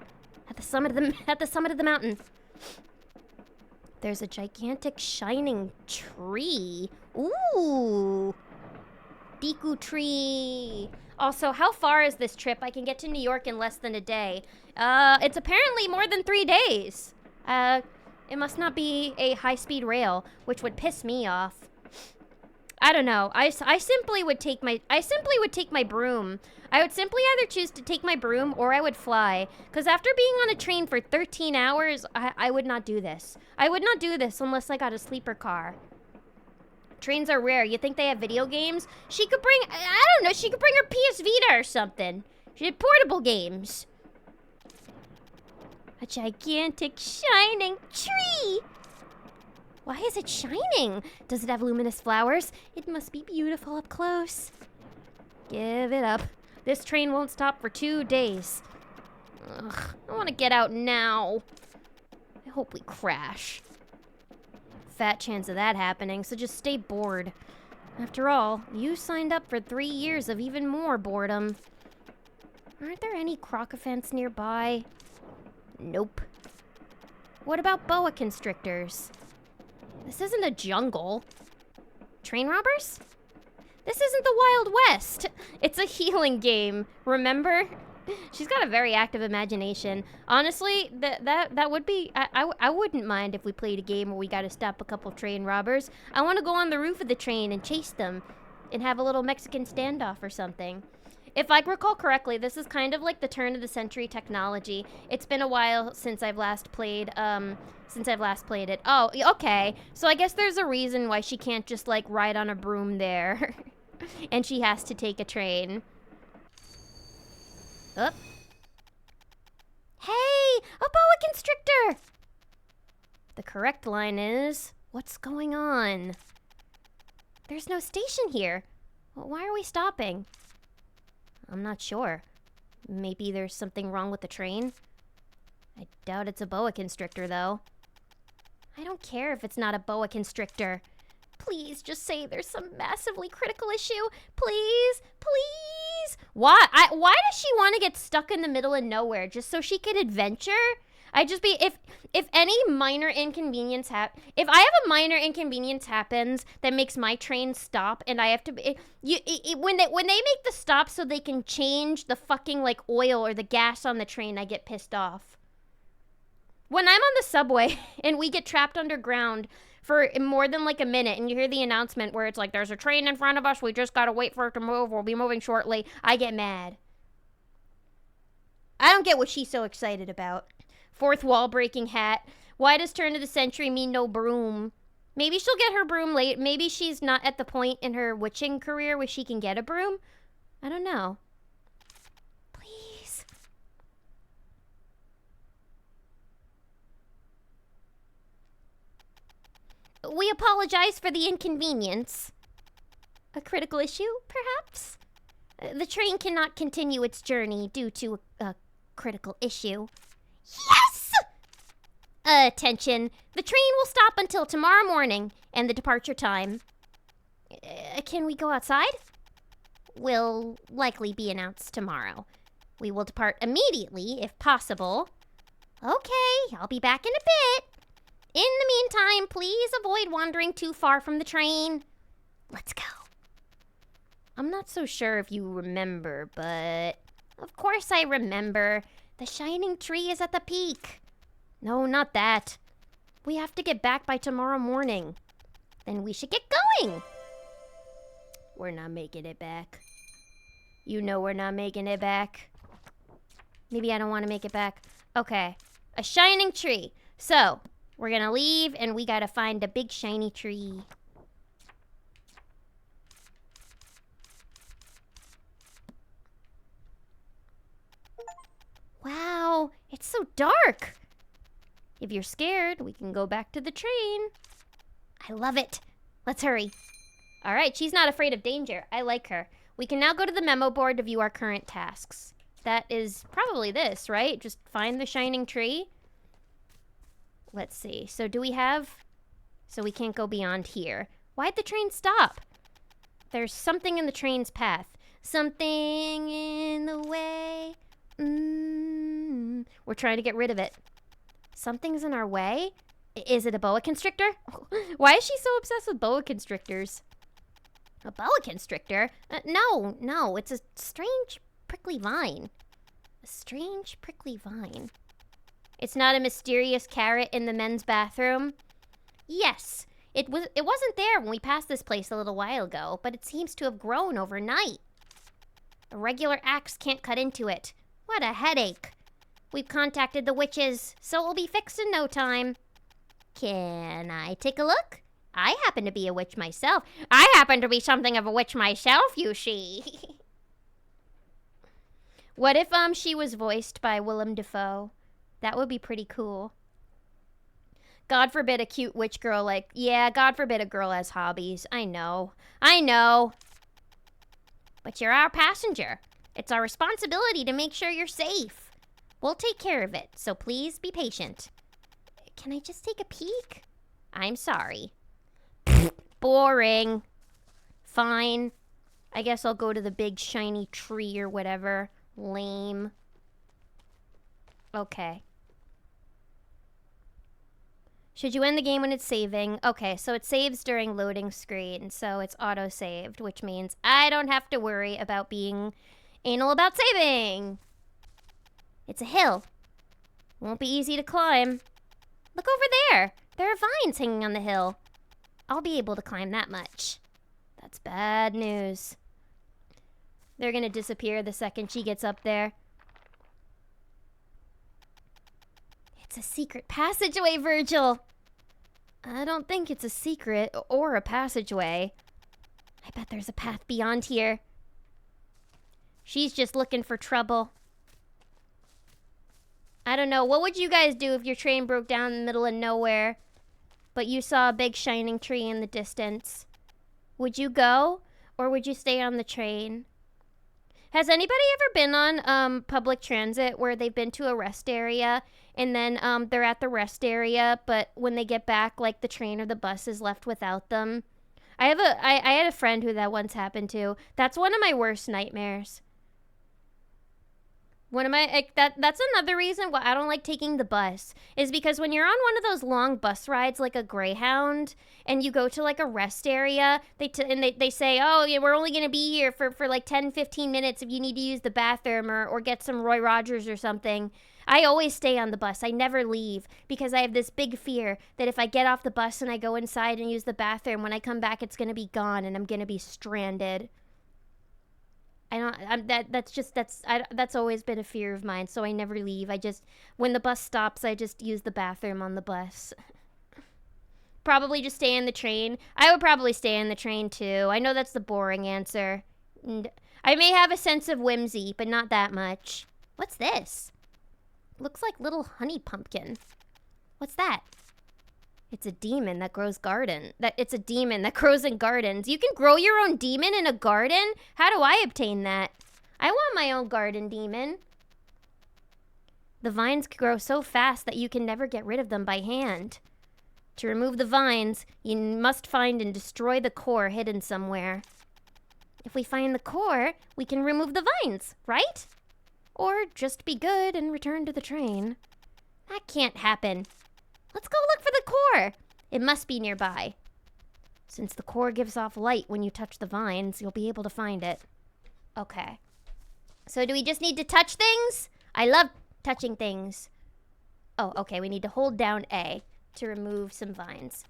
At the summit of the mountain. There's a gigantic shining tree. Ooh. Deku tree. Also, how far is this trip? I can get to New York in less than a day. It's apparently more than 3 days. It must not be a high-speed rail, which would piss me off. I don't know. I simply would take my broom. I would simply either choose to take my broom or I would fly. Because after being on a train for 13 hours, I would not do this. I would not do this unless I got a sleeper car. Trains are rare. You think they have video games? She could bring, I don't know, she could bring her PS Vita or something. She had portable games. A gigantic shining tree. Why is it shining? Does it have luminous flowers? It must be beautiful up close. Give it up. This train won't stop for 2 days. Ugh, I want to get out now. I hope we crash. Fat chance of that happening, so just stay bored. After all, you signed up for 3 years of even more boredom. Aren't there any crocophants nearby? Nope. What about boa constrictors? This isn't a jungle. Train robbers? This isn't the Wild West. It's a healing game, remember? She's got a very active imagination. Honestly, that would be... I wouldn't mind if we played a game where we got to stop a couple train robbers. I want to go on the roof of the train and chase them and have a little Mexican standoff or something. If I recall correctly, this is kind of like the turn of the century technology. It's been a while since I've last played it. Oh, okay. So I guess there's a reason why she can't just like ride on a broom there. And she has to take a train. Up. Hey, a boa constrictor! The correct line is, what's going on? There's no station here. Well, why are we stopping? I'm not sure. Maybe there's something wrong with the train? I doubt it's a boa constrictor, though. I don't care if it's not a boa constrictor. Please, just say there's some massively critical issue. Please, please. Why does she want to get stuck in the middle of nowhere just so she can adventure? If any minor inconvenience if I have a minor inconvenience happens that makes my train stop and I have to when they make the stop so they can change the fucking like oil or the gas on the train, I get pissed off. When I'm on the subway and we get trapped underground for more than like a minute and you hear the announcement where it's like, there's a train in front of us, we just gotta wait for it to move, we'll be moving shortly, I get mad. I don't get what she's so excited about. Fourth wall breaking hat. Why does turn of the century mean no broom? Maybe she'll get her broom late. Maybe she's not at the point in her witching career where she can get a broom. I don't know. Please. We apologize for the inconvenience. A critical issue, perhaps? The train cannot continue its journey due to a critical issue. Yes! Attention. The train will stop until tomorrow morning and the departure time. Can we go outside? Will likely be announced tomorrow. We will depart immediately, if possible. Okay, I'll be back in a bit. In the meantime, please avoid wandering too far from the train. Let's go. I'm not so sure if you remember, but... Of course I remember. The shining tree is at the peak. No, not that. We have to get back by tomorrow morning. Then we should get going. We're not making it back. You know we're not making it back. Maybe I don't want to make it back. Okay. A shining tree. So, we're gonna leave and we gotta find a big shiny tree. Wow, it's so dark. If you're scared, we can go back to the train. I love it. Let's hurry. All right, she's not afraid of danger. I like her. We can now go to the memo board to view our current tasks. That is probably this, right? Just find the shining tree. Let's see. So do we have... So we can't go beyond here. Why'd the train stop? There's something in the train's path. Something in the way... We're trying to get rid of it. Something's in our way? Is it a boa constrictor? Why is she so obsessed with boa constrictors? A boa constrictor? No, it's a strange prickly vine. A strange prickly vine. It's not a mysterious carrot in the men's bathroom? Yes, it wasn't there when we passed this place a little while ago, but it seems to have grown overnight. A regular axe can't cut into it. What a headache. We've contacted the witches, so it will be fixed in no time. Can I take a look? I happen to be a witch myself. I happen to be something of a witch myself, you see. What if she was voiced by Willem Dafoe? That would be pretty cool. God forbid a cute witch girl like... Yeah, God forbid a girl has hobbies. I know. But you're our passenger. It's our responsibility to make sure you're safe. We'll take care of it, so please be patient. Can I just take a peek? I'm sorry. Boring. Fine. I guess I'll go to the big shiny tree or whatever. Lame. Okay. Should you end the game when it's saving? Okay, so it saves during loading screen, so it's auto-saved, which means I don't have to worry about being anal about saving. It's a hill. Won't be easy to climb. Look over there. There are vines hanging on the hill. I'll be able to climb that much. That's bad news. They're gonna disappear the second she gets up there. It's a secret passageway, Virgil. I don't think it's a secret or a passageway. I bet there's a path beyond here. She's just looking for trouble. I don't know. What would you guys do if your train broke down in the middle of nowhere, but you saw a big shining tree in the distance? Would you go, or would you stay on the train? Has anybody ever been on public transit where they've been to a rest area and then they're at the rest area, but when they get back, like the train or the bus is left without them? I had a friend who that once happened to. That's one of my worst nightmares. That's another reason why I don't like taking the bus, is because when you're on one of those long bus rides like a Greyhound and you go to like a rest area, they say, oh yeah, we're only gonna be here for like 10-15 minutes if you need to use the bathroom or get some Roy Rogers or something. I always stay on the bus. I never leave because I have this big fear that if I get off the bus and I go inside and use the bathroom, when I come back it's gonna be gone and I'm gonna be stranded. That's always been a fear of mine, so I never leave. When the bus stops, I just use the bathroom on the bus. Probably just stay in the train. I would probably stay in the train too. I know that's the boring answer. And I may have a sense of whimsy, but not that much. What's this? Looks like little honey pumpkin. What's that? It's a demon that grows It's a demon that grows in gardens. You can grow your own demon in a garden? How do I obtain that? I want my own garden demon. The vines grow so fast that you can never get rid of them by hand. To remove the vines, you must find and destroy the core hidden somewhere. If we find the core, we can remove the vines, right? Or just be good and return to the train. That can't happen. Let's go look for the core. It must be nearby. Since the core gives off light when you touch the vines, you'll be able to find it. Okay. So do we just need to touch things? I love touching things. Oh, okay. We need to hold down A to remove some vines.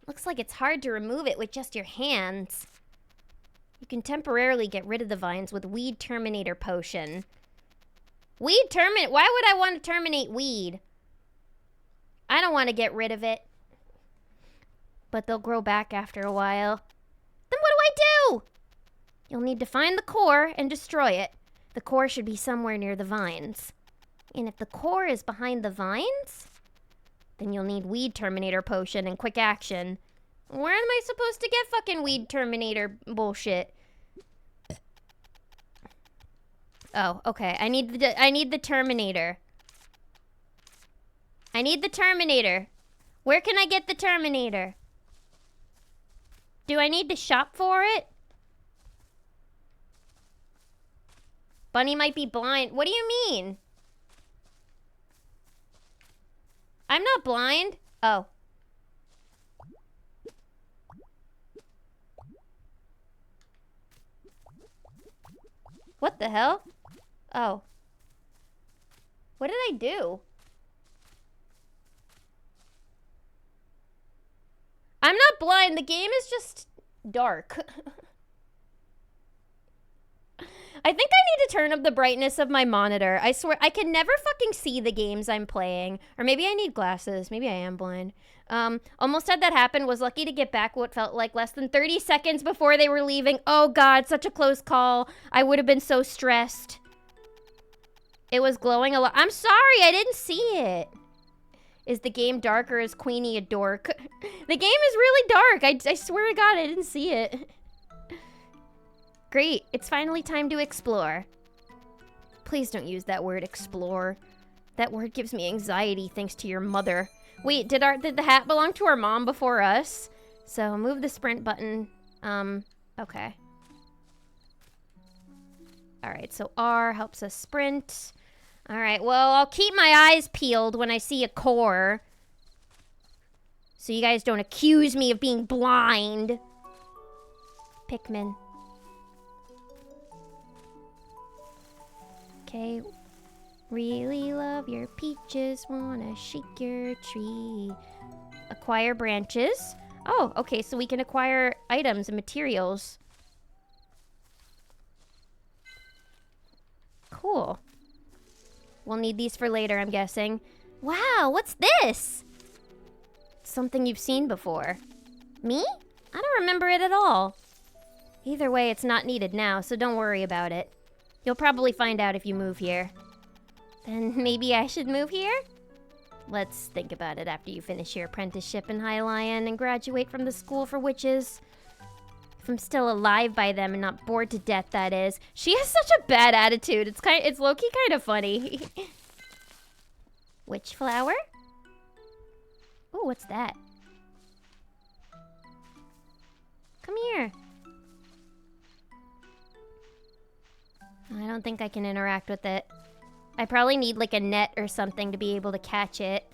Looks like it's hard to remove it with just your hands. You can temporarily get rid of the vines with Weed Terminator Potion. Weed Terminate? Why would I want to terminate weed? I don't want to get rid of it. But they'll grow back after a while. Then what do I do? You'll need to find the core and destroy it. The core should be somewhere near the vines. And if the core is behind the vines, then you'll need Weed Terminator Potion and Quick Action. Where am I supposed to get fucking Weed Terminator bullshit? Oh, okay. I need the Terminator. I need the Terminator. Where can I get the Terminator? Do I need to shop for it? Bunny might be blind. What do you mean? I'm not blind. Oh. What the hell? Oh. What did I do? I'm not blind. The game is just dark. I think I need to turn up the brightness of my monitor. I swear, I can never fucking see the games I'm playing. Or maybe I need glasses. Maybe I am blind. Almost had that happen. Was lucky to get back what felt like less than 30 seconds before they were leaving. Oh God, such a close call. I would have been so stressed. It was glowing a lot. I'm sorry, I didn't see it. Is the game dark or is Queenie a dork? The game is really dark. I swear to God, I didn't see it. Great, it's finally time to explore. Please don't use that word, explore. That word gives me anxiety thanks to your mother. Wait, did the hat belong to our mom before us? So move the sprint button. Okay. Alright, so R helps us sprint. Alright, well, I'll keep my eyes peeled when I see a core. So you guys don't accuse me of being blind. Pikmin. Okay. Really love your peaches, wanna shake your tree. Acquire branches. Oh, okay, so we can acquire items and materials. Cool. We'll need these for later, I'm guessing. Wow, what's this? Something you've seen before. Me? I don't remember it at all. Either way, it's not needed now, so don't worry about it. You'll probably find out if you move here. Then maybe I should move here? Let's think about it after you finish your apprenticeship in Hylian and graduate from the School for Witches. If I'm still alive by then and not bored to death, that is. She has such a bad attitude. It's low-key kind of funny. Witch flower? Ooh, what's that? Come here. I don't think I can interact with it. I probably need like a net or something to be able to catch it.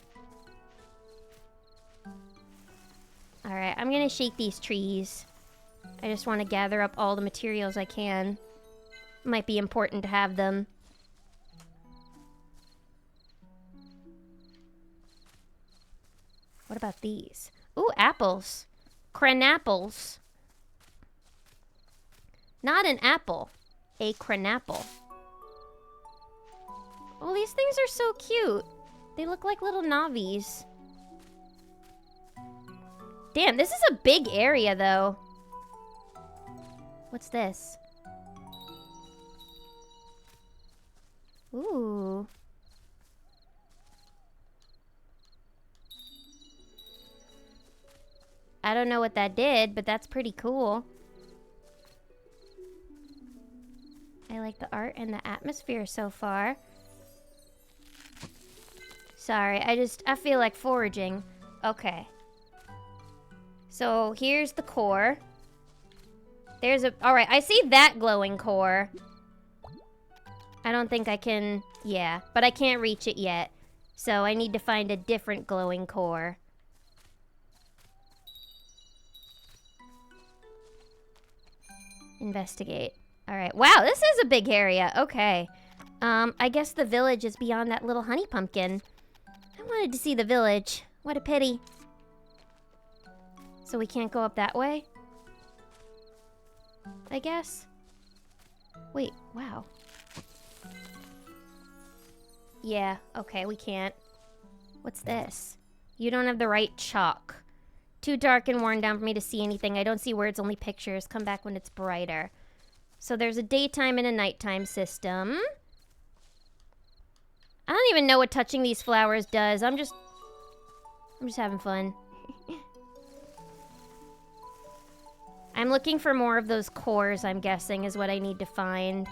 Alright, I'm gonna shake these trees. I just want to gather up all the materials I can. Might be important to have them. What about these? Ooh, apples. Cranapples. Not an apple. A cranapple. Oh, these things are so cute. They look like little Navis. Damn, this is a big area, though. What's this? Ooh. I don't know what that did, but that's pretty cool. I like the art and the atmosphere so far. Sorry, I feel like foraging. Okay. So here's the core. Alright, I see that glowing core. I don't think I can, yeah, but I can't reach it yet. So I need to find a different glowing core. Investigate. Alright, wow, this is a big area. Okay. I guess the village is beyond that little honey pumpkin. I wanted to see the village. What a pity. So we can't go up that way? I guess. Wait, wow. Yeah, okay, we can't. What's this? You don't have the right chalk. Too dark and worn down for me to see anything. I don't see words, only pictures. Come back when it's brighter. So there's a daytime and a nighttime system. I don't even know what touching these flowers does. I'm just having fun. I'm looking for more of those cores, I'm guessing, is what I need to find.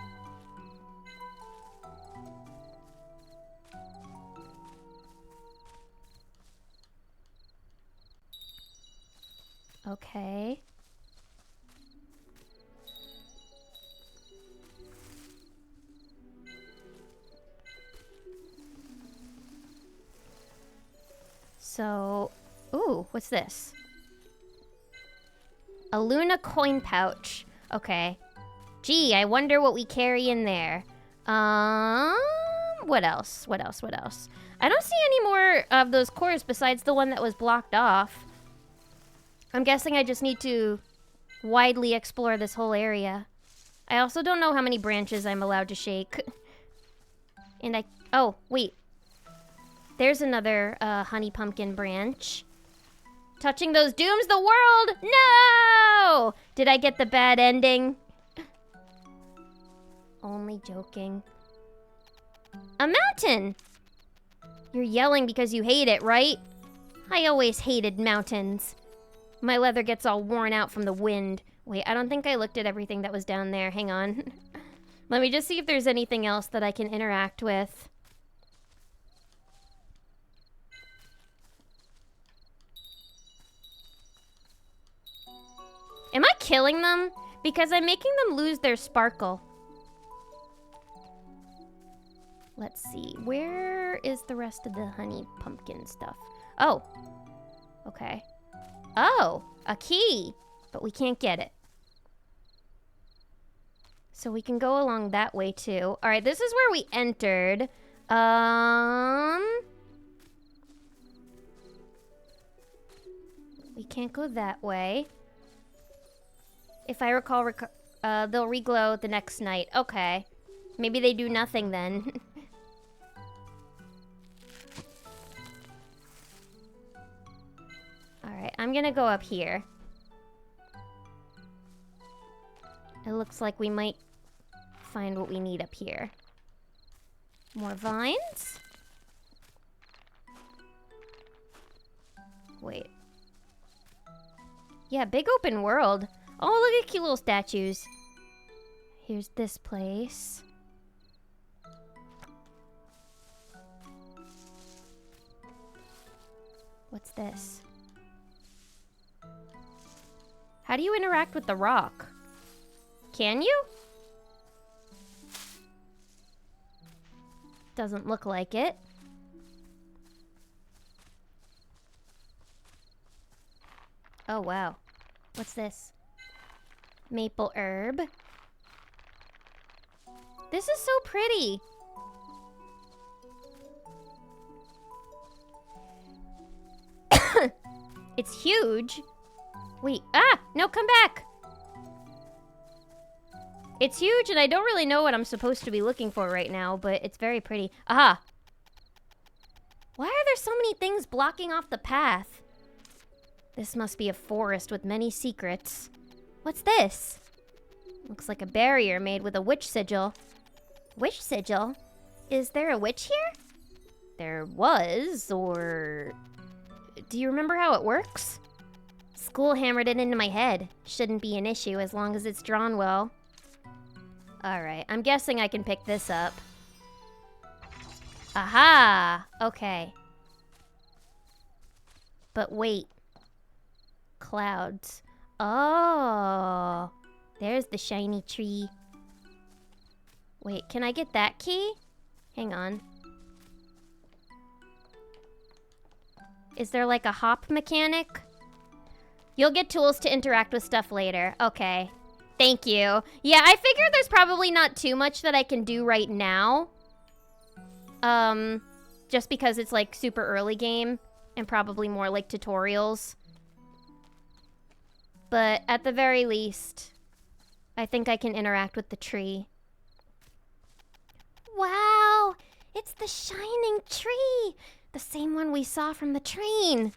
Okay. So, ooh, what's this? A Luna coin pouch. Okay. Gee, I wonder what we carry in there. What else? What else? What else? I don't see any more of those cores besides the one that was blocked off. I'm guessing I just need to widely explore this whole area. I also don't know how many branches I'm allowed to shake. And oh, wait. There's another honey pumpkin branch. Touching those dooms the world! No! Did I get the bad ending? Only joking. A mountain! You're yelling because you hate it, right? I always hated mountains. My leather gets all worn out from the wind. Wait, I don't think I looked at everything that was down there. Hang on. Let me just see if there's anything else that I can interact with. Am I killing them? Because I'm making them lose their sparkle. Let's see. Where is the rest of the honey pumpkin stuff? Oh. Okay. Oh, a key. But we can't get it. So we can go along that way too. All right, this is where we entered. We can't go that way. If I recall, they'll reglow the next night. Okay. Maybe they do nothing then. Alright, I'm gonna go up here. It looks like we might find what we need up here. More vines? Wait. Yeah, big open world. Oh, look at cute little statues. Here's this place. What's this? How do you interact with the rock? Can you? Doesn't look like it. Oh, wow. What's this? Maple herb. This is so pretty. It's huge. Wait, no, come back. It's huge and I don't really know what I'm supposed to be looking for right now, but it's very pretty. Aha. Why are there so many things blocking off the path? This must be a forest with many secrets. What's this? Looks like a barrier made with a witch sigil. Witch sigil? Is there a witch here? There was, or... Do you remember how it works? School hammered it into my head. Shouldn't be an issue as long as it's drawn well. Alright, I'm guessing I can pick this up. Aha! Okay. But wait. Clouds. Oh! There's the shiny tree. Wait, can I get that key? Hang on. Is there like a hop mechanic? You'll get tools to interact with stuff later. Okay. Thank you. Yeah, I figured there's probably not too much that I can do right now. Just because it's like super early game and probably more like tutorials. But at the very least, I think I can interact with the tree. Wow! It's the shining tree! The same one we saw from the train.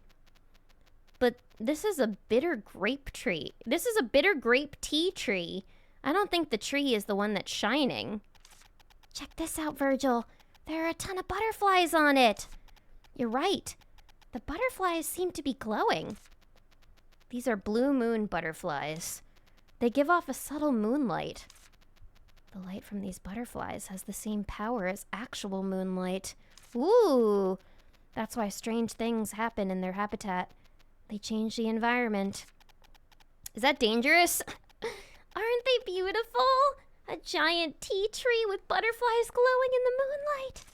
But this is a bitter grape tree. This is a bitter grape tea tree. I don't think the tree is the one that's shining. Check this out, Virgil. There are a ton of butterflies on it. You're right. The butterflies seem to be glowing. These are blue moon butterflies. They give off a subtle moonlight. The light from these butterflies has the same power as actual moonlight. Ooh! That's why strange things happen in their habitat. They change the environment. Is that dangerous? Aren't they beautiful? A giant tea tree with butterflies glowing in the moonlight.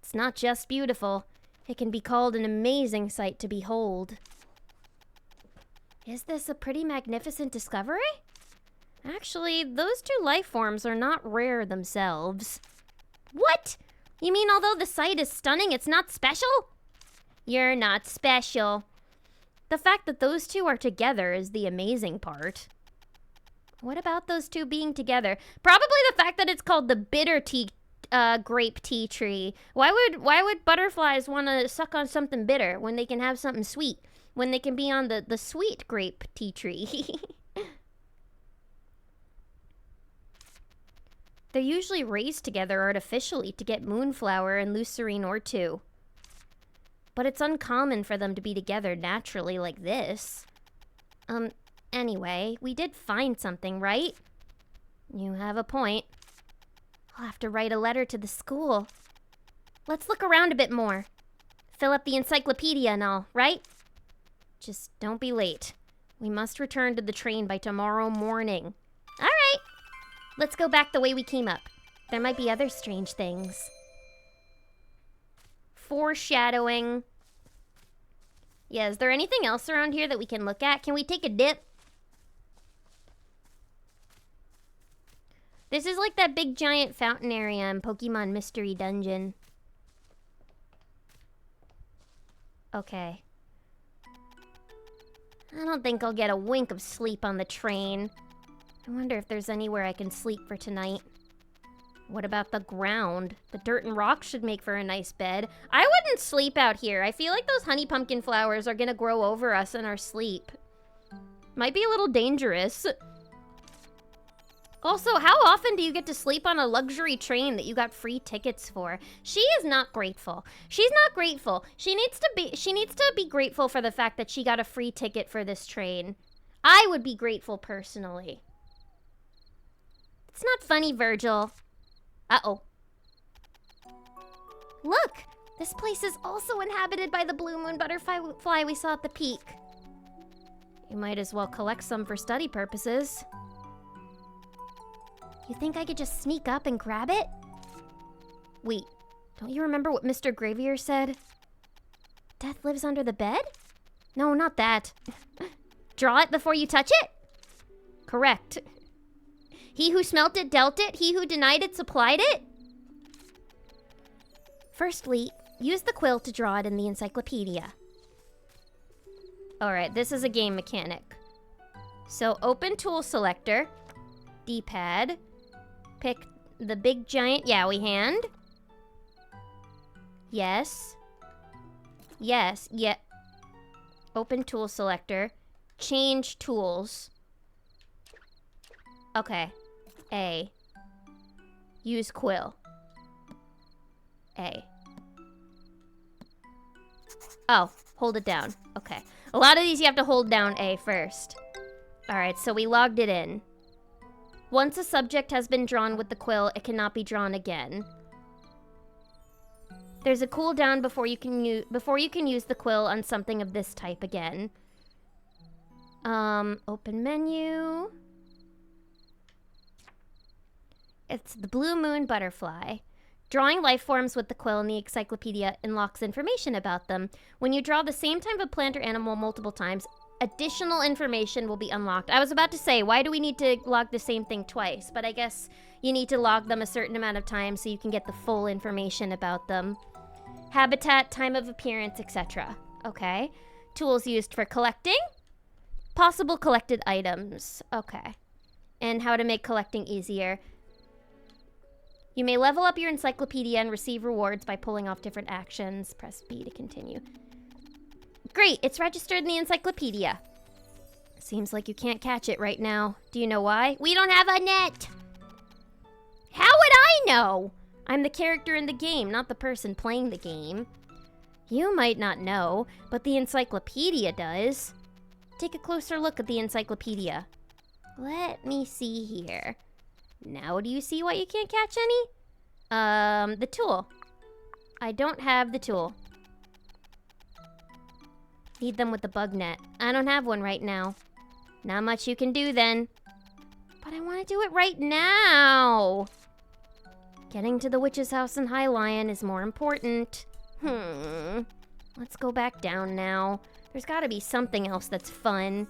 It's not just beautiful. It can be called an amazing sight to behold. Is this a pretty magnificent discovery? Actually, those two life forms are not rare themselves. What? You mean although the sight is stunning, it's not special? You're not special. The fact that those two are together is the amazing part. What about those two being together? Probably the fact that it's called the bitter tea, grape tea tree. Why would butterflies want to suck on something bitter when they can have something sweet? When they can be on the sweet grape tea tree? They're usually raised together artificially to get moonflower and lucerne or two. But it's uncommon for them to be together naturally like this. Anyway, we did find something, right? You have a point. I'll have to write a letter to the school. Let's look around a bit more. Fill up the encyclopedia and all, right? Just don't be late. We must return to the train by tomorrow morning. All right. Let's go back the way we came up. There might be other strange things. Foreshadowing. Yeah, is there anything else around here that we can look at? Can we take a dip? This is like that big giant fountain area in Pokemon Mystery Dungeon. Okay. I don't think I'll get a wink of sleep on the train. I wonder if there's anywhere I can sleep for tonight. What about the ground? The dirt and rocks should make for a nice bed. I wouldn't sleep out here. I feel like those honey pumpkin flowers are gonna grow over us in our sleep. Might be a little dangerous. Also, how often do you get to sleep on a luxury train that you got free tickets for? She is not grateful. She's not grateful. She needs to be grateful for the fact that she got a free ticket for this train. I would be grateful personally. It's not funny, Virgil. Uh-oh. Look! This place is also inhabited by the blue moon butterfly we saw at the peak. You might as well collect some for study purposes. You think I could just sneak up and grab it? Wait, don't you remember what Mr. Gravier said? Death lives under the bed? No, not that. Draw it before you touch it? Correct. He who smelt it dealt it, he who denied it supplied it? Firstly, use the quill to draw it in the encyclopedia. Alright, this is a game mechanic. So open tool selector, D-pad, pick the big giant Yowie hand. Yes. Yes, yeah. Open tool selector, change tools. Okay. A. Use quill. A. Oh, hold it down. Okay. A lot of these you have to hold down A first. Alright, so we logged it in. Once a subject has been drawn with the quill, it cannot be drawn again. There's a cooldown before you can use the quill on something of this type again. Open menu. It's the blue moon butterfly. Drawing life forms with the quill in the encyclopedia unlocks information about them. When you draw the same type of plant or animal multiple times, additional information will be unlocked. I was about to say, why do we need to log the same thing twice? But I guess you need to log them a certain amount of time so you can get the full information about them. Habitat, time of appearance, etc. Okay. Tools used for collecting. Possible collected items. Okay. And how to make collecting easier. You may level up your encyclopedia and receive rewards by pulling off different actions. Press B to continue. Great, it's registered in the encyclopedia. Seems like you can't catch it right now. Do you know why? We don't have a net! How would I know? I'm the character in the game, not the person playing the game. You might not know, but the encyclopedia does. Take a closer look at the encyclopedia. Let me see here. Now do you see why you can't catch any? The tool. I don't have the tool. Need them with the bug net. I don't have one right now. Not much you can do then. But I want to do it right now. Getting to the witch's house in High Lion is more important. Let's go back down now. There's gotta be something else that's fun.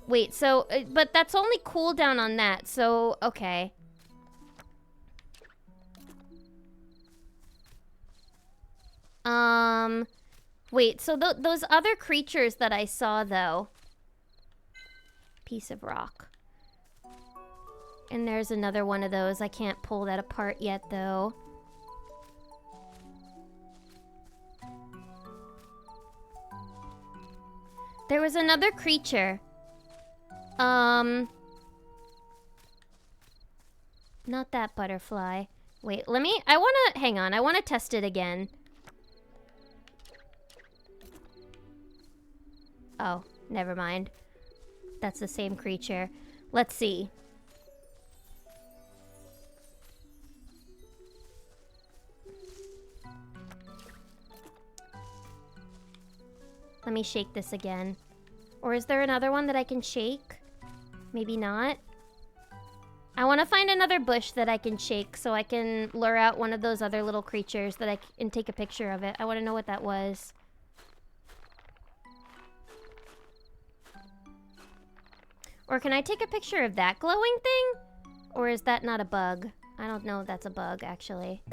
Wait, so, but that's only cooldown on that, so, okay. Wait, so those other creatures that I saw, though. Piece of rock. And there's another one of those. I can't pull that apart yet, though. There was another creature. Not that butterfly. Wait, hang on, I wanna test it again. Oh, never mind. That's the same creature. Let's see. Let me shake this again. Or is there another one that I can shake? Maybe not. I want to find another bush that I can shake so I can lure out one of those other little creatures that I can take a picture of it. I want to know what that was. Or can I take a picture of that glowing thing? Or is that not a bug? I don't know if that's a bug, actually.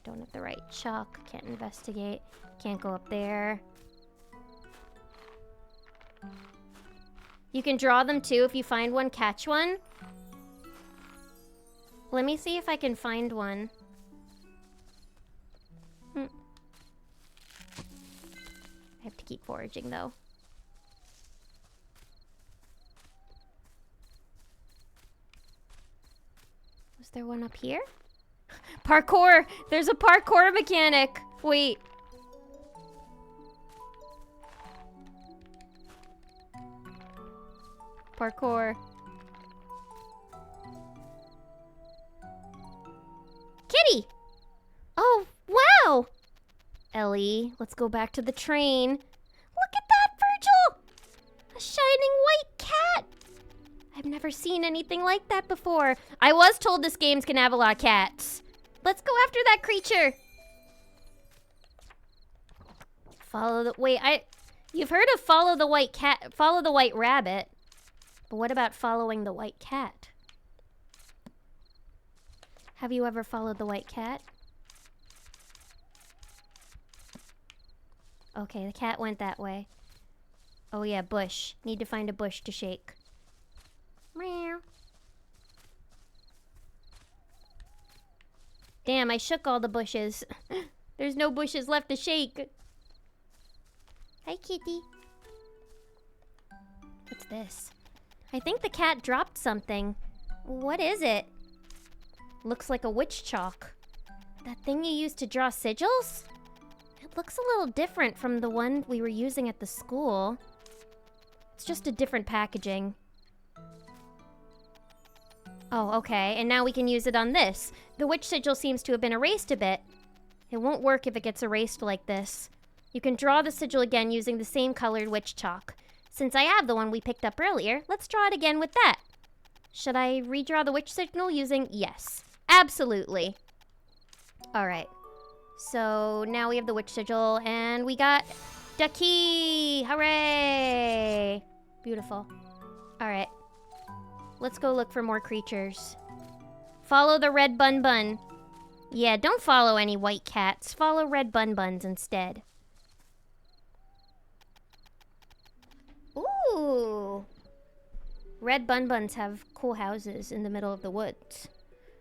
Don't have the right chalk. Can't investigate. Can't go up there. You can draw them too. If you find one, catch one. Let me see if I can find one. I have to keep foraging, though. Was there one up here? Parkour! There's a parkour mechanic! Wait. Parkour. Kitty! Oh, wow! Ellie, let's go back to the train. Look at that, Virgil! A shining white cat! I've never seen anything like that before. I was told this game's can have a lot of cats. Let's go after that creature. Follow the... Wait, You've heard of follow the white cat... Follow the white rabbit. But what about following the white cat? Have you ever followed the white cat? Okay, the cat went that way. Oh yeah, bush. Need to find a bush to shake. Meow. Damn, I shook all the bushes. There's no bushes left to shake. Hi, kitty. What's this? I think the cat dropped something. What is it? Looks like a witch chalk. That thing you used to draw sigils? It looks a little different from the one we were using at the school. It's just a different packaging. Oh, okay, and now we can use it on this. The witch sigil seems to have been erased a bit. It won't work if it gets erased like this. You can draw the sigil again using the same colored witch chalk. Since I have the one we picked up earlier, let's draw it again with that. Should I redraw the witch signal using... Yes, absolutely. All right, so now we have the witch sigil, and we got the key! Hooray! Beautiful. All right. Let's go look for more creatures. Follow the red bun bun. Yeah, don't follow any white cats. Follow red bun buns instead. Ooh. Red bun buns have cool houses in the middle of the woods.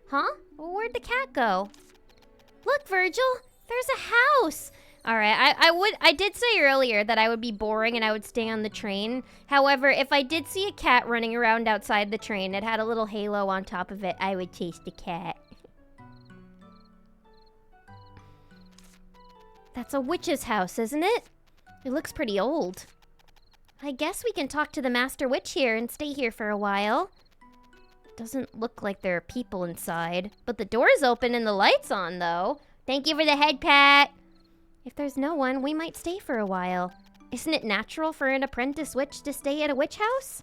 Huh? Well, where'd the cat go? Look, Virgil, there's a house. All right, I did say earlier that I would be boring and I would stay on the train. However, if I did see a cat running around outside the train, it had a little halo on top of it, I would chase the cat. That's a witch's house, isn't it? It looks pretty old. I guess we can talk to the master witch here and stay here for a while. Doesn't look like there are people inside, but the door's open and the light's on, though. Thank you for the head pat. If there's no one, we might stay for a while. Isn't it natural for an apprentice witch to stay at a witch house?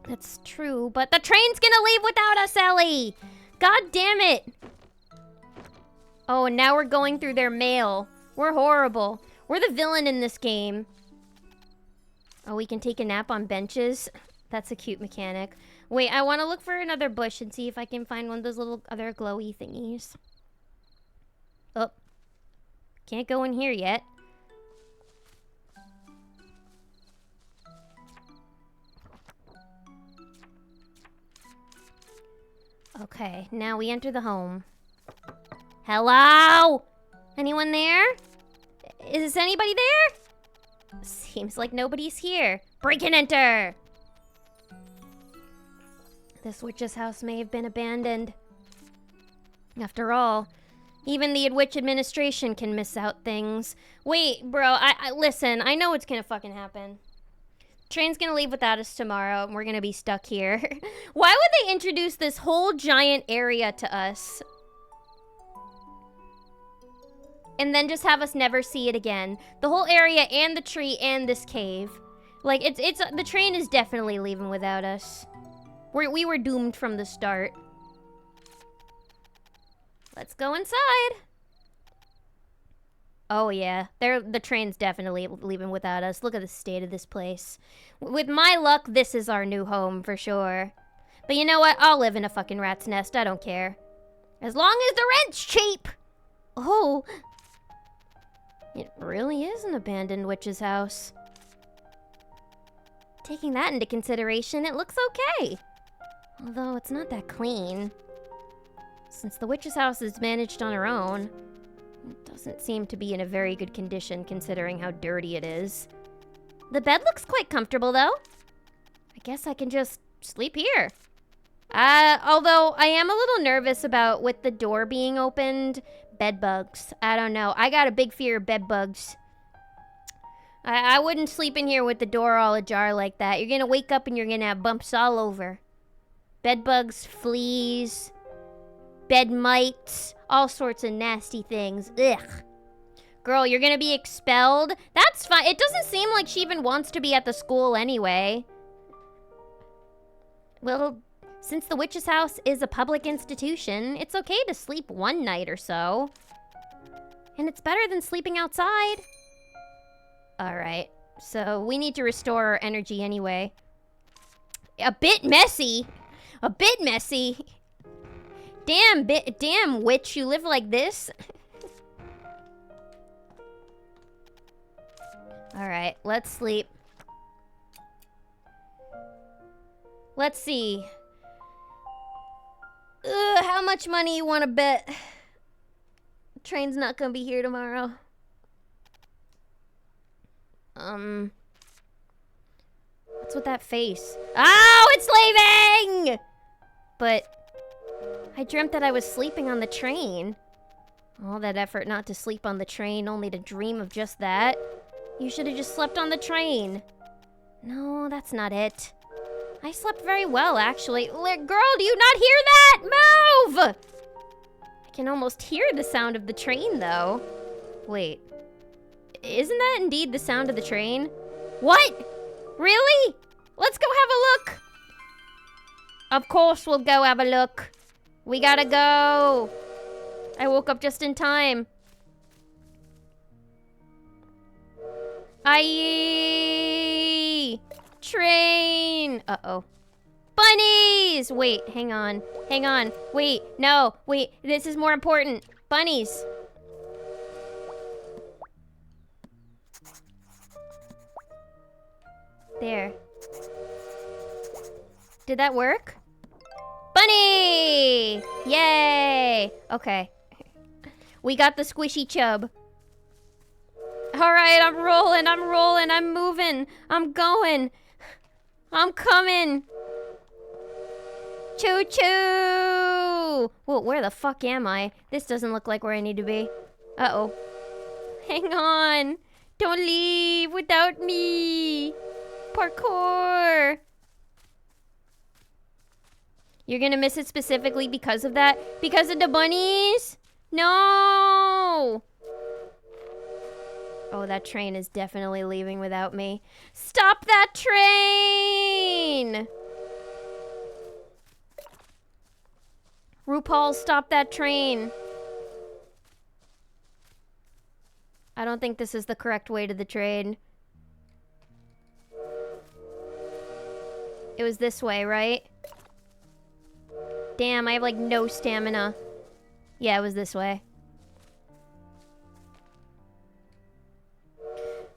That's true, but the train's gonna leave without us, Ellie! God damn it! Oh, and now we're going through their mail. We're horrible. We're the villain in this game. Oh, we can take a nap on benches. That's a cute mechanic. Wait, I want to look for another bush and see if I can find one of those little other glowy thingies. Oh. Can't go in here yet. Okay, now we enter the home. Hello? Anyone there? Is anybody there? Seems like nobody's here. Break and enter! This witch's house may have been abandoned. After all, even the witch administration can miss out things. Wait, bro, listen, I know what's gonna fucking happen. Train's gonna leave without us tomorrow, and we're gonna be stuck here. Why would they introduce this whole giant area to us? and then just have us never see it again. The whole area and the tree and this cave. Like, it's the train is definitely leaving without us. We were doomed from the start. Let's go inside. Oh yeah, the train's definitely leaving without us. Look at the state of this place. With my luck, this is our new home for sure. But you know what? I'll live in a fucking rat's nest. I don't care. As long as the rent's cheap. Oh. It really is an abandoned witch's house. Taking that into consideration, it looks okay. Although it's not that clean. Since the witch's house is managed on her own, it doesn't seem to be in a very good condition considering how dirty it is. The bed looks quite comfortable though. I guess I can just sleep here. Although I am a little nervous about with the door being opened, bed bugs. I don't know. I got a big fear of bed bugs. I wouldn't sleep in here with the door all ajar like that. You're gonna wake up and you're gonna have bumps all over. Bed bugs, fleas, bed mites, all sorts of nasty things. Ugh. Girl, you're gonna be expelled? That's fine. It doesn't seem like she even wants to be at the school anyway. Well, since the witch's house is a public institution, it's okay to sleep one night or so. And it's better than sleeping outside. Alright, so we need to restore our energy anyway. A bit messy. A bit messy. Damn witch, you live like this? Alright, let's sleep. Let's see. How much money you want to bet? Train's not gonna be here tomorrow. What's with that face? Oh, it's leaving! But I dreamt that I was sleeping on the train. All that effort not to sleep on the train, only to dream of just that. You should have just slept on the train. No, that's not it. I slept very well, actually. Girl, do you not hear that? Move! I can almost hear the sound of the train, though. Wait. Isn't that indeed the sound of the train? What? Really? Let's go have a look. Of course we'll go have a look. We gotta go. I woke up just in time. Aye! Train! Uh-oh. Bunnies! Wait, hang on. Hang on. Wait, no. Wait, this is more important. Bunnies. There. Did that work? Bunny! Yay! Okay. We got the squishy chub. Alright, I'm rolling, I'm moving, I'm going. I'm coming. Choo-choo! Whoa, where the fuck am I? This doesn't look like where I need to be. Uh-oh. Hang on. Don't leave without me. Parkour. You're gonna miss it specifically because of that? Because of the bunnies? No! Oh, that train is definitely leaving without me. Stop that train! RuPaul, stop that train. I don't think this is the correct way to the train. It was this way, right? Damn, I have like no stamina. Yeah, it was this way.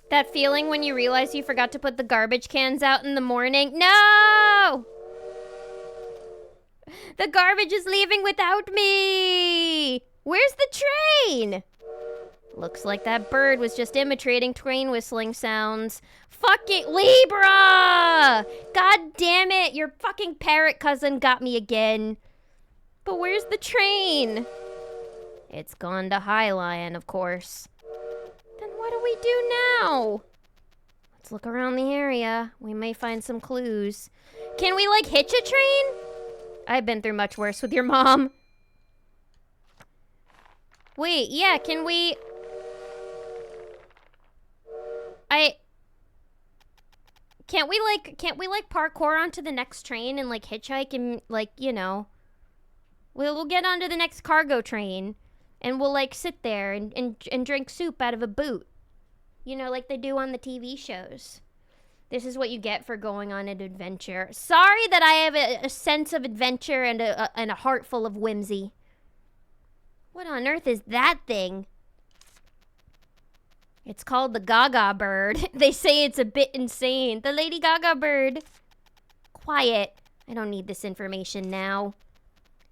That feeling when you realize you forgot to put the garbage cans out in the morning. No! The garbage is leaving without me! Where's the train? Looks like that bird was just imitating train whistling sounds. Fuck it, Libra! God damn it, your fucking parrot cousin got me again. But where's the train? It's gone to Highline, of course. Then what do we do now? Let's look around the area. We may find some clues. Can we, like, hitch a train? I've been through much worse with your mom. Wait, yeah, can we... can't we parkour onto the next train and like hitchhike and like, you know, we'll get onto the next cargo train and we'll like sit there and drink soup out of a boot. You know, like they do on the TV shows. This is what you get for going on an adventure. Sorry that I have a sense of adventure and a heart full of whimsy. What on earth is that thing? It's called the Gaga bird. They say it's a bit insane. The Lady Gaga bird. Quiet. I don't need this information now.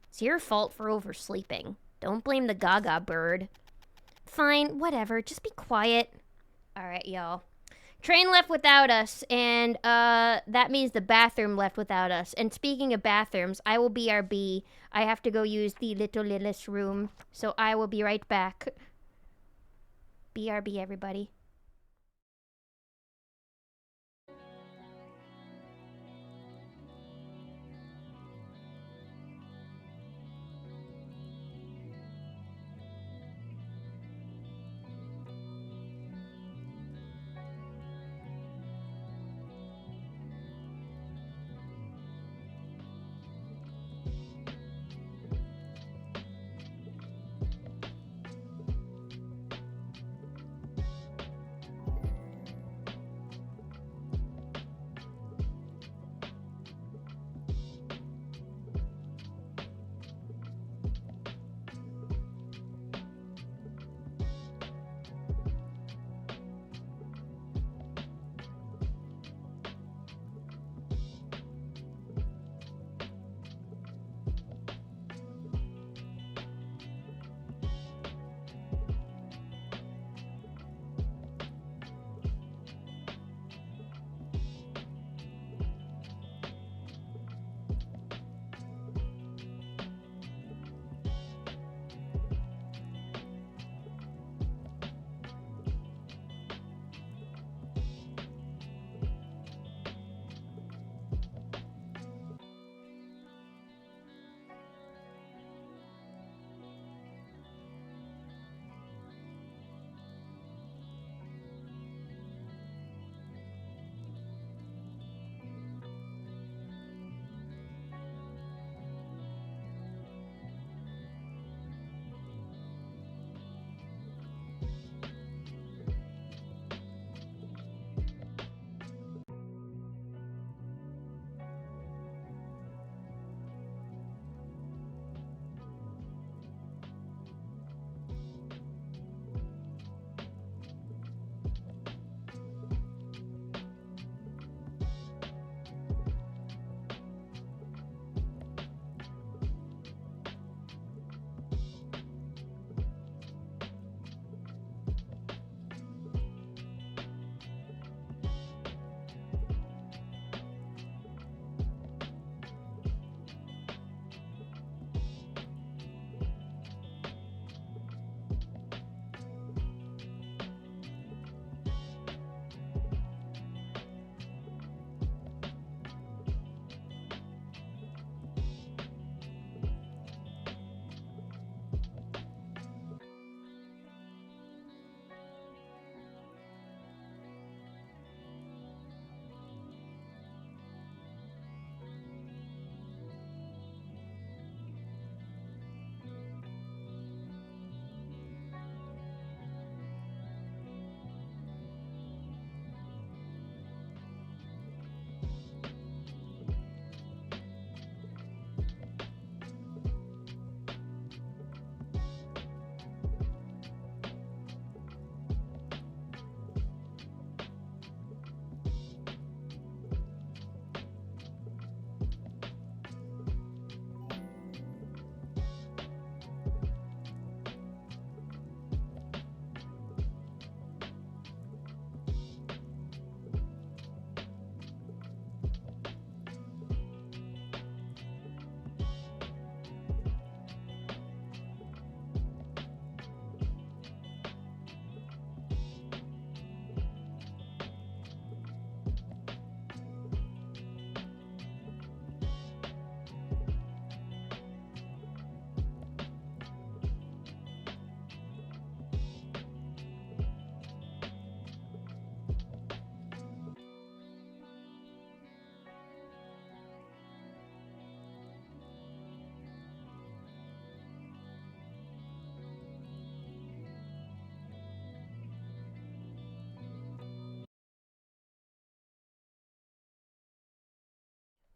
It's your fault for oversleeping. Don't blame the Gaga bird. Fine, whatever. Just be quiet. All right, y'all. Train left without us, and that means the bathroom left without us. And speaking of bathrooms, I will BRB. I have to go use the littlest room, so I will be right back. BRB, everybody.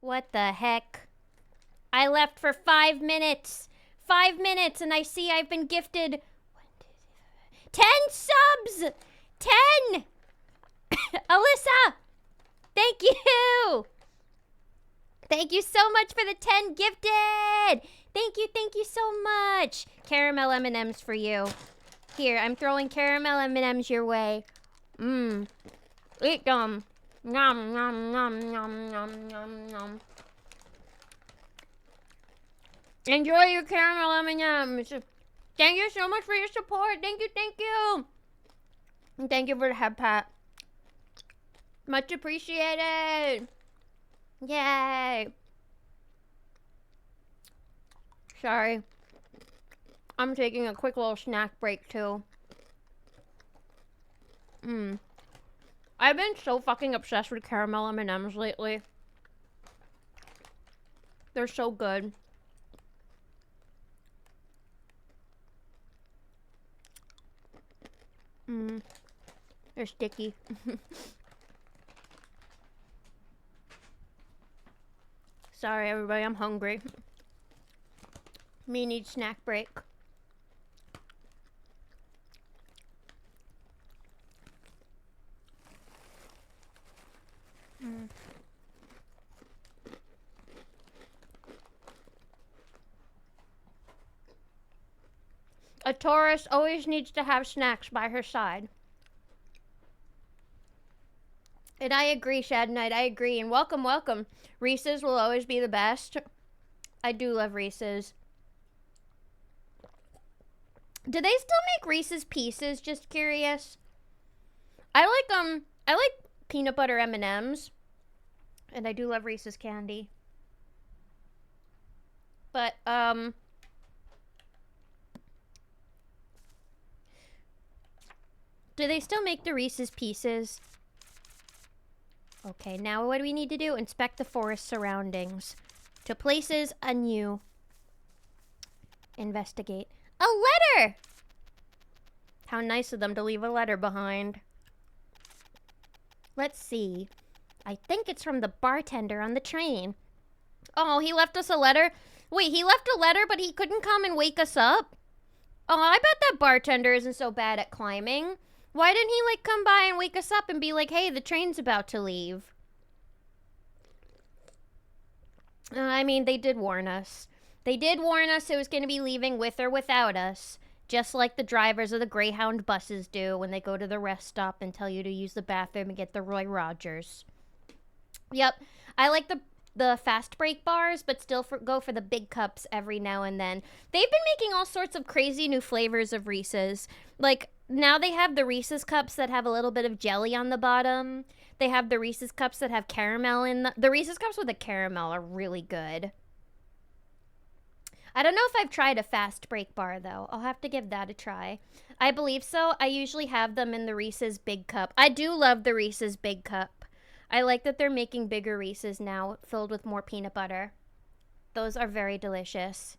What the heck? I left for 5 minutes. 5 minutes, and I see I've been gifted 10 subs! 10! Alyssa! Thank you! Thank you so much for the 10 gifted! Thank you so much. Caramel M&Ms for you. Here, I'm throwing caramel M&Ms your way. Eat them. Nom, nom, nom, nom, nom, nom, nom. Enjoy your caramel M&Ms. Thank you so much for your support. Thank you. And thank you for the head pat. Much appreciated. Yay. Sorry. I'm taking a quick little snack break too. I've been so fucking obsessed with caramel M&Ms lately. They're so good. They're sticky. Sorry everybody, I'm hungry. Me need snack break. A Taurus always needs to have snacks by her side. And I agree, Shad Knight, I agree. And welcome, welcome. Reese's will always be the best. I do love Reese's. Do they still make Reese's Pieces? Just curious. I like peanut butter M&Ms. And I do love Reese's candy. But, do they still make the Reese's Pieces? Okay, now what do we need to do? Inspect the forest surroundings. To places anew. Investigate. A letter! How nice of them to leave a letter behind. Let's see. I think it's from the bartender on the train. Oh, he left us a letter? Wait, he left a letter, but he couldn't come and wake us up? Oh, I bet that bartender isn't so bad at climbing. Why didn't he, like, come by and wake us up and be like, hey, the train's about to leave? I mean, they did warn us. They did warn us it was going to be leaving with or without us. Just like the drivers of the Greyhound buses do when they go to the rest stop and tell you to use the bathroom and get the Roy Rogers. Yep. I like the fast break bars, but still go for the big cups every now and then. They've been making all sorts of crazy new flavors of Reese's. Like, now they have the Reese's cups that have a little bit of jelly on the bottom. They have the Reese's cups that have caramel in the Reese's cups with the caramel are really good. I don't know if I've tried a fast break bar, though. I'll have to give that a try. I believe so. I usually have them in the Reese's Big Cup. I do love the Reese's Big Cup. I like that they're making bigger Reese's now, filled with more peanut butter. Those are very delicious.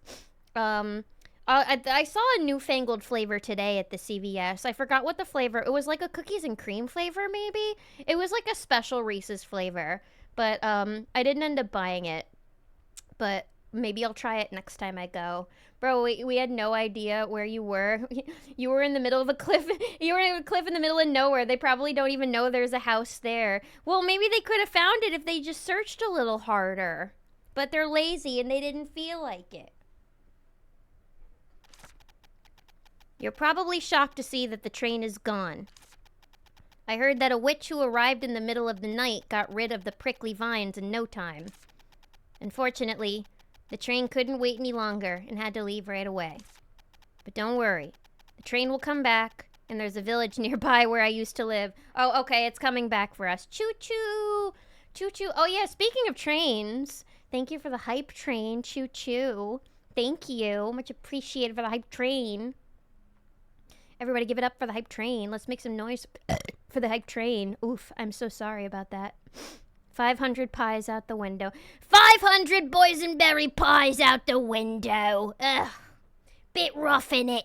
I saw a newfangled flavor today at the CVS. I forgot what the flavor. It was like a cookies and cream flavor, maybe? It was like a special Reese's flavor. But I didn't end up buying it. But maybe I'll try it next time I go. Bro, we had no idea where you were. You were in the middle of a cliff. You were in a cliff in the middle of nowhere. They probably don't even know there's a house there. Well, maybe they could have found it if they just searched a little harder. But they're lazy and they didn't feel like it. You're probably shocked to see that the train is gone. I heard that a witch who arrived in the middle of the night got rid of the prickly vines in no time. Unfortunately, the train couldn't wait any longer and had to leave right away. But don't worry. The train will come back, and there's a village nearby where I used to live. Oh, okay, it's coming back for us. Choo-choo! Choo-choo. Oh, yeah, speaking of trains, thank you for the hype train. Choo-choo. Thank you. Much appreciated for the hype train. Everybody give it up for the hype train. Let's make some noise for the hype train. Oof, I'm so sorry about that. 500 pies out the window. 500 boysenberry pies out the window. Ugh. Bit rough in it.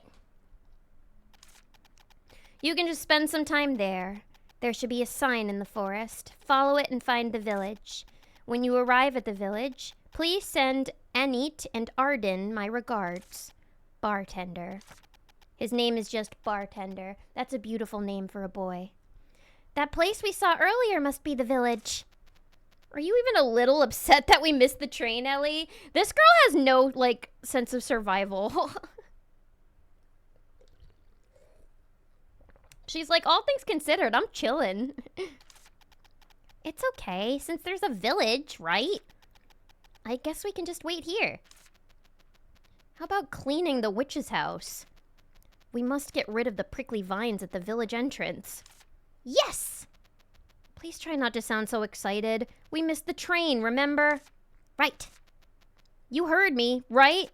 You can just spend some time there. There should be a sign in the forest. Follow it and find the village. When you arrive at the village, please send Anit and Arden my regards. Bartender. His name is just Bartender. That's a beautiful name for a boy. That place we saw earlier must be the village. Are you even a little upset that we missed the train, Ellie? This girl has no, like, sense of survival. She's like, all things considered, I'm chillin'. It's okay, since there's a village, right? I guess we can just wait here. How about cleaning the witch's house? We must get rid of the prickly vines at the village entrance. Yes! Please try not to sound so excited. We missed the train, remember? Right. You heard me, right?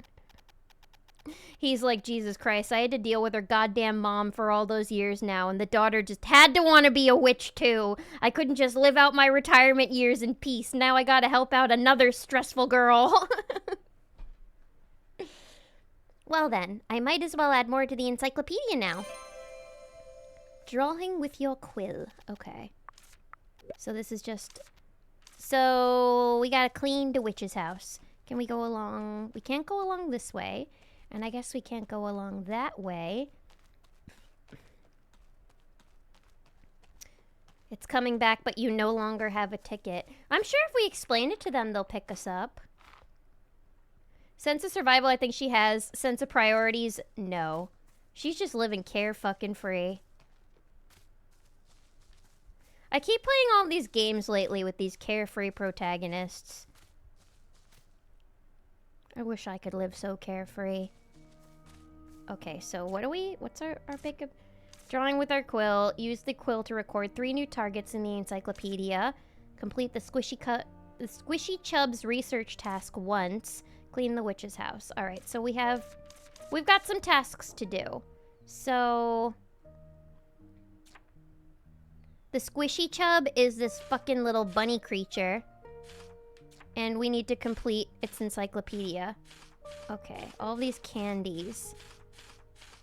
He's like, Jesus Christ, I had to deal with her goddamn mom for all those years now, and the daughter just had to want to be a witch too. I couldn't just live out my retirement years in peace. Now I gotta help out another stressful girl. Well then, I might as well add more to the encyclopedia now. Drawing with your quill. Okay. So this is just... So, we gotta clean the witch's house. Can we go along... We can't go along this way. And I guess we can't go along that way. It's coming back, but you no longer have a ticket. I'm sure if we explain it to them, they'll pick us up. Sense of survival, I think she has. Sense of priorities, no. She's just living care-fucking-free. I keep playing all these games lately with these carefree protagonists. I wish I could live so carefree. Okay, so what do we... What's our big... Drawing with our quill. Use the quill to record 3 new targets in the encyclopedia. Complete the Squishy Chubs research task once. Clean the witch's house. Alright, so we've got some tasks to do. So... The Squishy Chub is this fucking little bunny creature. And we need to complete its encyclopedia. Okay, all these candies.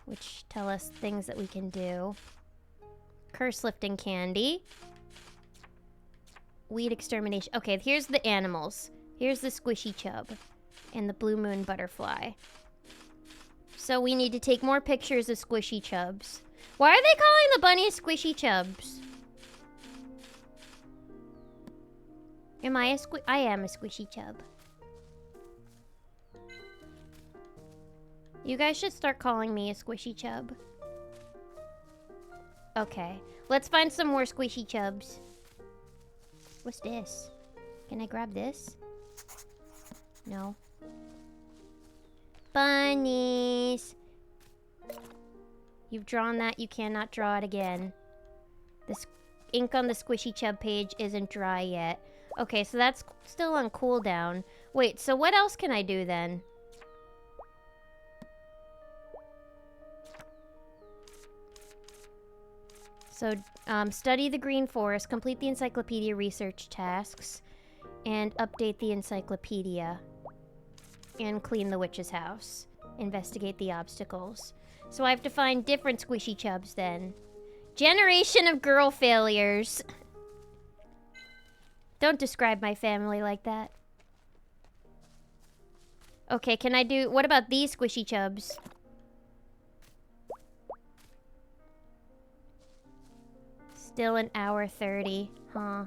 Which tell us things that we can do. Curse lifting candy. Weed extermination. Okay, here's the animals. Here's the Squishy Chub. And the Blue Moon Butterfly. So we need to take more pictures of Squishy Chubs. Why are they calling the bunnies Squishy Chubs? I am a Squishy Chub. You guys should start calling me a Squishy Chub. Okay, let's find some more Squishy Chubs. What's this? Can I grab this? No. Bunnies! You've drawn that, you cannot draw it again. The ink on the Squishy Chub page isn't dry yet. Okay, so that's still on cooldown. Wait, so what else can I do then? So, study the Green Forest, complete the encyclopedia research tasks, and update the encyclopedia. And clean the witch's house. Investigate the obstacles. So I have to find different Squishy Chubs then. Generation of girl failures. Don't describe my family like that. Okay, can I do... What about these Squishy Chubs? Still an hour 30. Huh.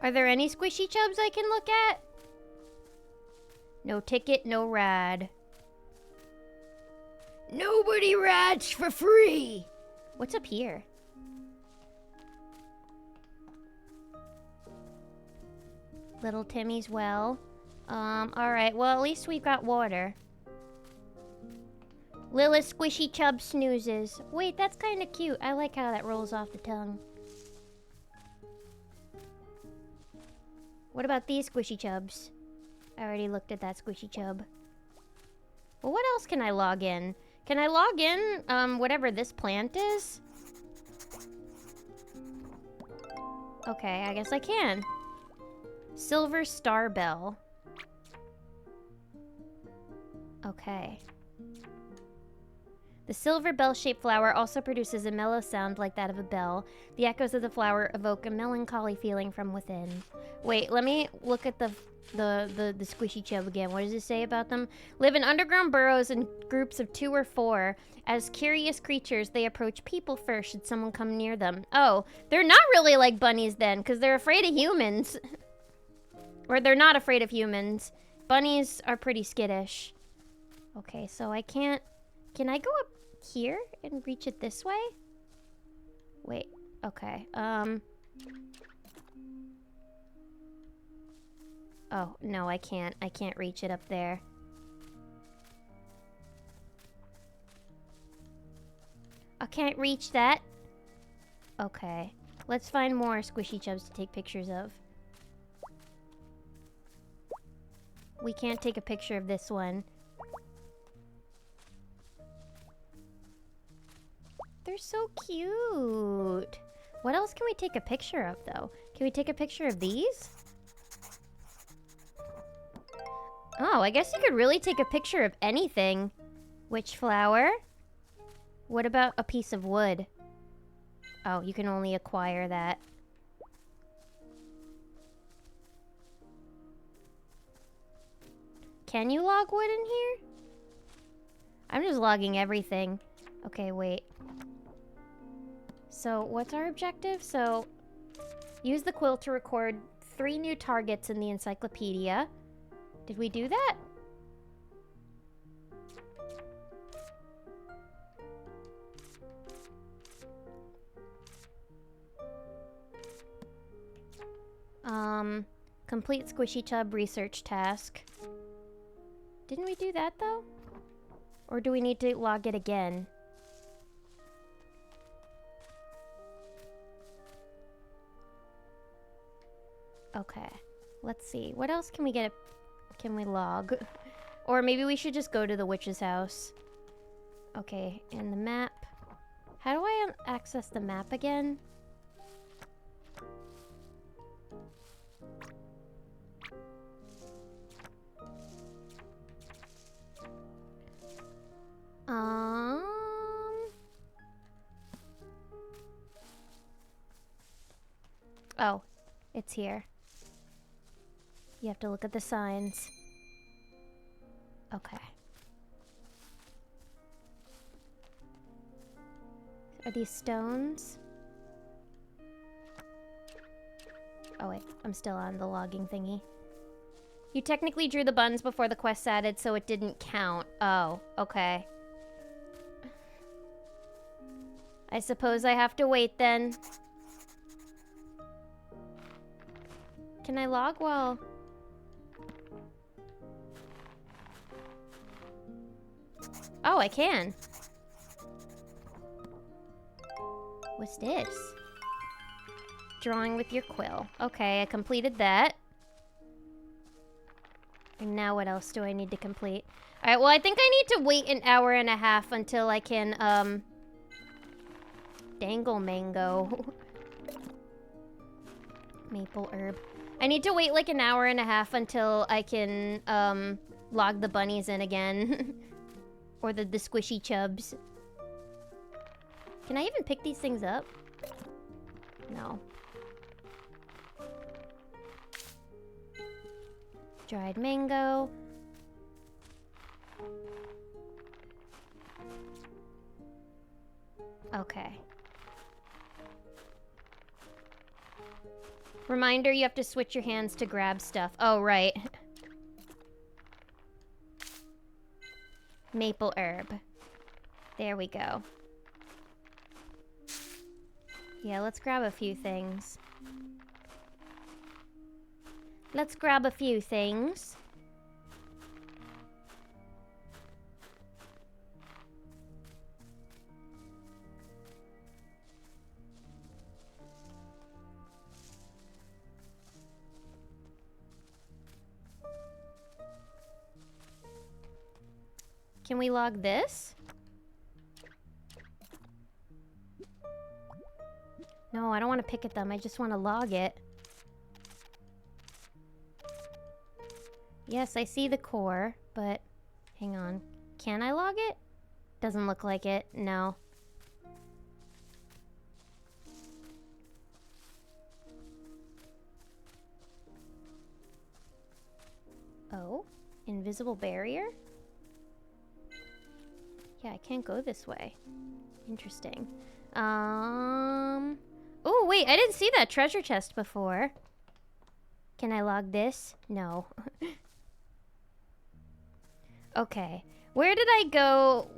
Are there any Squishy Chubs I can look at? No ticket, no rad. Nobody rads for free! What's up here? Little Timmy's well. Alright, well at least we've got water. Lilith Squishy Chub snoozes. Wait, that's kind of cute. I like how that rolls off the tongue. What about these Squishy Chubs? I already looked at that Squishy Chub. Well, what else can I log in? Can I log in, whatever this plant is? Okay, I guess I can. Silver Star Bell. The The silver bell-shaped flower also produces a mellow sound like that of a bell. The echoes of the flower evoke a melancholy feeling from within. Wait, let me look at the squishy chub again. What does it say about them? Live in underground burrows in groups of 2 or 4. As curious creatures, they approach people first should someone come near them. Oh, they're not really like bunnies then, because they're afraid of humans. Or they're not afraid of humans. Bunnies are pretty skittish. Okay, so I can't... Can I go up here and reach it this way? Wait, okay. Oh, no, I can't. I can't reach it up there. I can't reach that. Okay. Let's find more squishy chubs to take pictures of. We can't take a picture of this one. They're so cute. What else can we take a picture of, though? Can we take a picture of these? Oh, I guess you could really take a picture of anything. Which flower? What about a piece of wood? Oh, you can only acquire that. Can you log wood in here? I'm just logging everything. Okay, wait. So, what's our objective? So, use the quill to record 3 new targets in the encyclopedia. Did we do that? Complete Squishy Chub research task. Didn't we do that, though? Or do we need to log it again? Okay, let's see. What else can we get? Can we log? Or maybe we should just go to the witch's house. Okay, and the map. How do I access the map again? Oh, it's here. You have to look at the signs. Okay. Are these stones? Oh wait, I'm still on the logging thingy. You technically drew the buns before the quest added, so it didn't count. Oh, okay. I suppose I have to wait then. Can I log while... Oh, I can. What's this? Drawing with your quill. Okay, I completed that. And now what else do I need to complete? Alright, well I think I need to wait an hour and a half until I can, dangle mango. Maple herb. I need to wait like an hour and a half until I can, log the bunnies in again. Or the squishy chubs. Can I even pick these things up? No. Dried mango. Okay. Reminder, you have to switch your hands to grab stuff. Oh, right. Maple herb. There we go. Yeah, let's grab a few things. Let's grab a few things. Can we log this? No, I don't want to pick at them. I just want to log it. Yes, I see the core, but hang on. Can I log it? Doesn't look like it, no. Oh, invisible barrier? Yeah, I can't go this way. Interesting. Oh, wait, I didn't see that treasure chest before. Can I log this? No. Okay. Where did I go?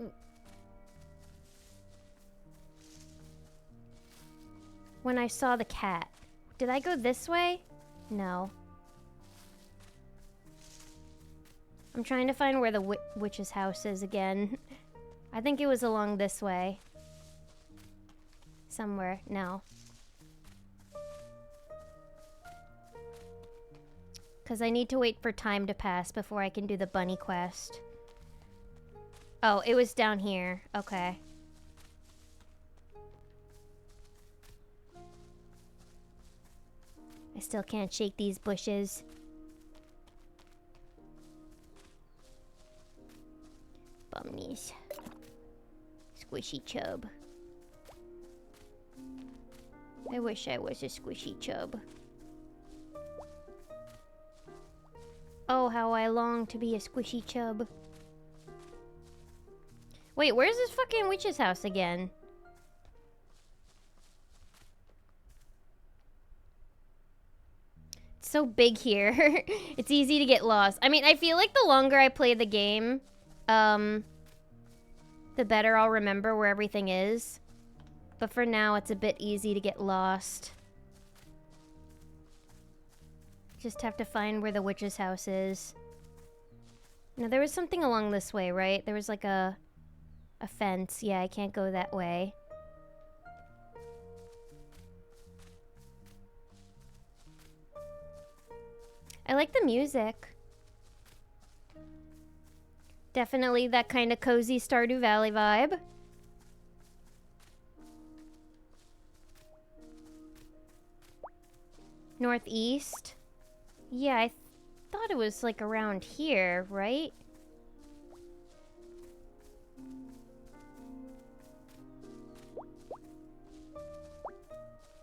When I saw the cat. Did I go this way? No. I'm trying to find where the witch's house is again. I think it was along this way. Somewhere. No. Because I need to wait for time to pass before I can do the bunny quest. Oh, it was down here. Okay. I still can't shake these bushes. Bummies. Squishy chub. I wish I was a squishy chub. Oh, how I long to be a squishy chub. Wait, where's this fucking witch's house again? It's so big here. It's easy to get lost. I mean, I feel like the longer I play the game, the better I'll remember where everything is. But for now, it's a bit easy to get lost. Just have to find where the witch's house is. Now, there was something along this way, right? There was like a fence. Yeah, I can't go that way. I like the music. Definitely that kind of cozy Stardew Valley vibe. Northeast. Yeah, I thought it was like around here, right?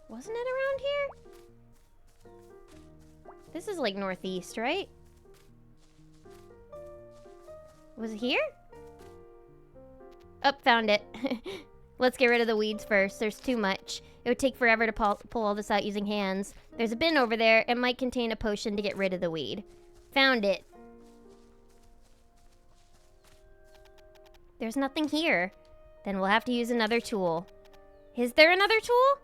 Wasn't it around here? This is like northeast, right? Was it here? Oh, found it. Let's get rid of the weeds first. There's too much. It would take forever to pull all this out using hands. There's a bin over there. It might contain a potion to get rid of the weed. Found it. There's nothing here. Then we'll have to use another tool. Is there another tool?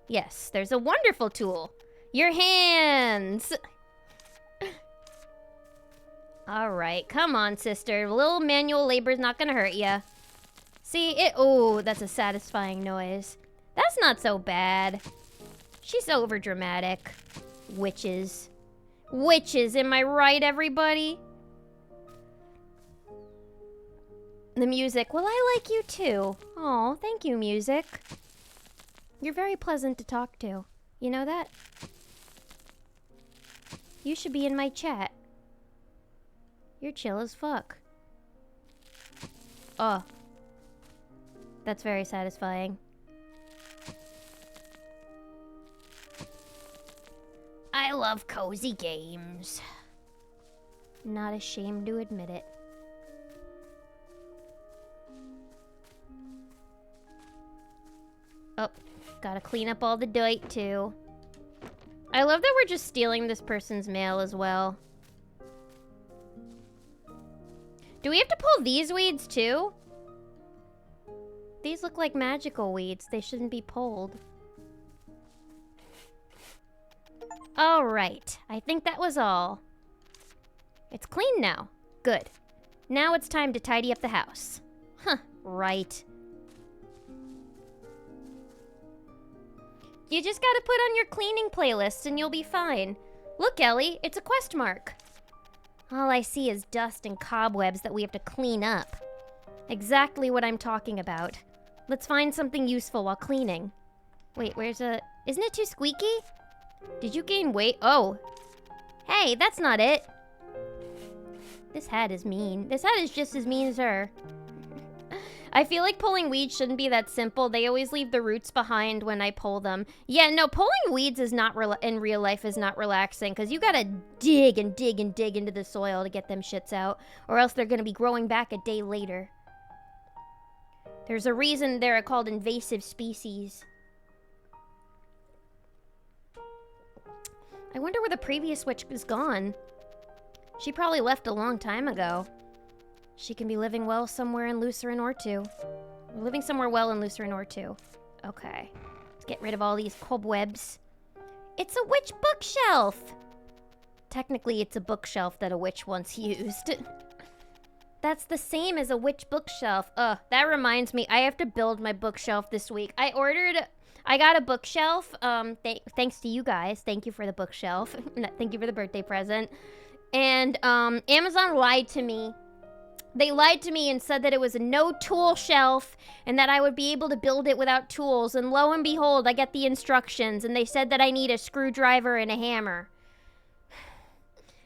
Yes, there's a wonderful tool. Your hands! Alright, come on, sister. A little manual labor's not gonna hurt ya. See, it- oh, that's a satisfying noise. That's not so bad. She's overdramatic. Witches. Witches, am I right, everybody? The music. Well, I like you too. Aw, thank you, music. You're very pleasant to talk to. You know that? You should be in my chat. You're chill as fuck. Oh. That's very satisfying. I love cozy games. Not ashamed to admit it. Oh, gotta clean up all the dirt too. I love that we're just stealing this person's mail as well. Do we have to pull these weeds too? These look like magical weeds. They shouldn't be pulled. Alright, I think that was all. It's clean now. Good. Now it's time to tidy up the house. Huh, right. You just gotta put on your cleaning playlists and you'll be fine. Look, Ellie, it's a quest mark. All I see is dust and cobwebs that we have to clean up. Exactly what I'm talking about. Let's find something useful while cleaning. Wait, where's a... Isn't it too squeaky? Did you gain weight? Oh. Hey, that's not it. This hat is mean. This hat is just as mean as her. I feel like pulling weeds shouldn't be that simple. They always leave the roots behind when I pull them. Yeah, no, pulling weeds is not in real life is not relaxing because you gotta dig and dig and dig into the soil to get them shits out, or else they're gonna be growing back a day later. There's a reason they're called invasive species. I wonder where the previous witch is gone. She probably left a long time ago. She can be living well somewhere in Lucerne or two. Living somewhere well in Lucerne or two. Okay. Let's get rid of all these cobwebs. It's a witch bookshelf! Technically, it's a bookshelf that a witch once used. That's the same as a witch bookshelf. Ugh, that reminds me, I have to build my bookshelf this week. I got a bookshelf, thanks to you guys. Thank you for the bookshelf. Thank you for the birthday present. And, Amazon lied to me. They lied to me and said that it was a no-tool shelf and that I would be able to build it without tools. And lo and behold, I get the instructions and they said that I need a screwdriver and a hammer.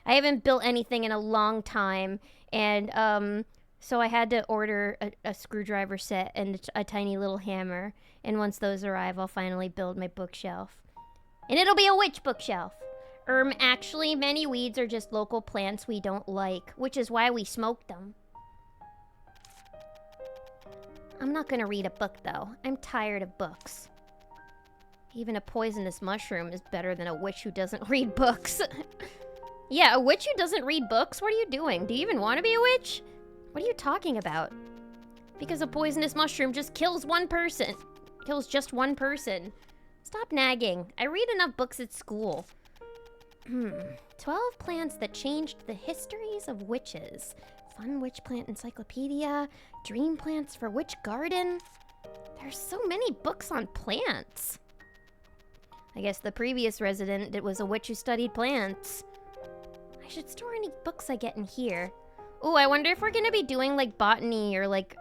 I haven't built anything in a long time. And, so I had to order a screwdriver set and a tiny little hammer. And once those arrive, I'll finally build my bookshelf. And it'll be a witch bookshelf. Actually, many weeds are just local plants we don't like, which is why we smoke them. I'm not gonna read a book, though. I'm tired of books. Even a poisonous mushroom is better than a witch who doesn't read books. Yeah, a witch who doesn't read books? What are you doing? Do you even want to be a witch? What are you talking about? Because a poisonous mushroom just kills one person. Kills just one person. Stop nagging. I read enough books at school. 12 plants that changed the histories of witches. Fun witch plant encyclopedia. Dream plants for witch garden. There's so many books on plants. I guess the previous resident, it was a witch who studied plants. I should store any books I get in here. Ooh, I wonder if we're gonna be doing like botany or like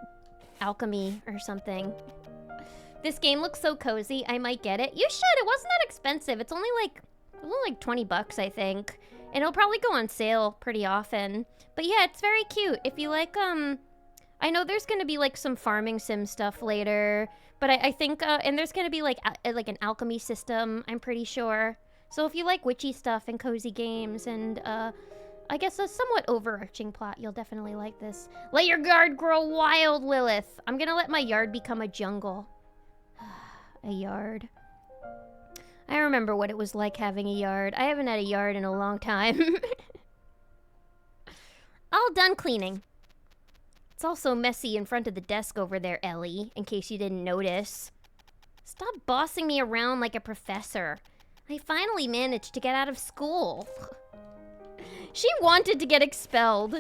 alchemy or something. This game looks so cozy, I might get it. You should, it wasn't that expensive. It's only like 20 bucks, I think. And it'll probably go on sale pretty often. But yeah, it's very cute. If you like, I know there's gonna be like some farming sim stuff later, but I think, and there's gonna be like an alchemy system, I'm pretty sure. So if you like witchy stuff and cozy games and, I guess a somewhat overarching plot, you'll definitely like this. Let your yard grow wild, Lilith. I'm gonna let my yard become a jungle. A yard. I remember what it was like having a yard. I haven't had a yard in a long time. All done cleaning. It's also messy in front of the desk over there, Ellie, in case you didn't notice. Stop bossing me around like a professor. I finally managed to get out of school. She wanted to get expelled.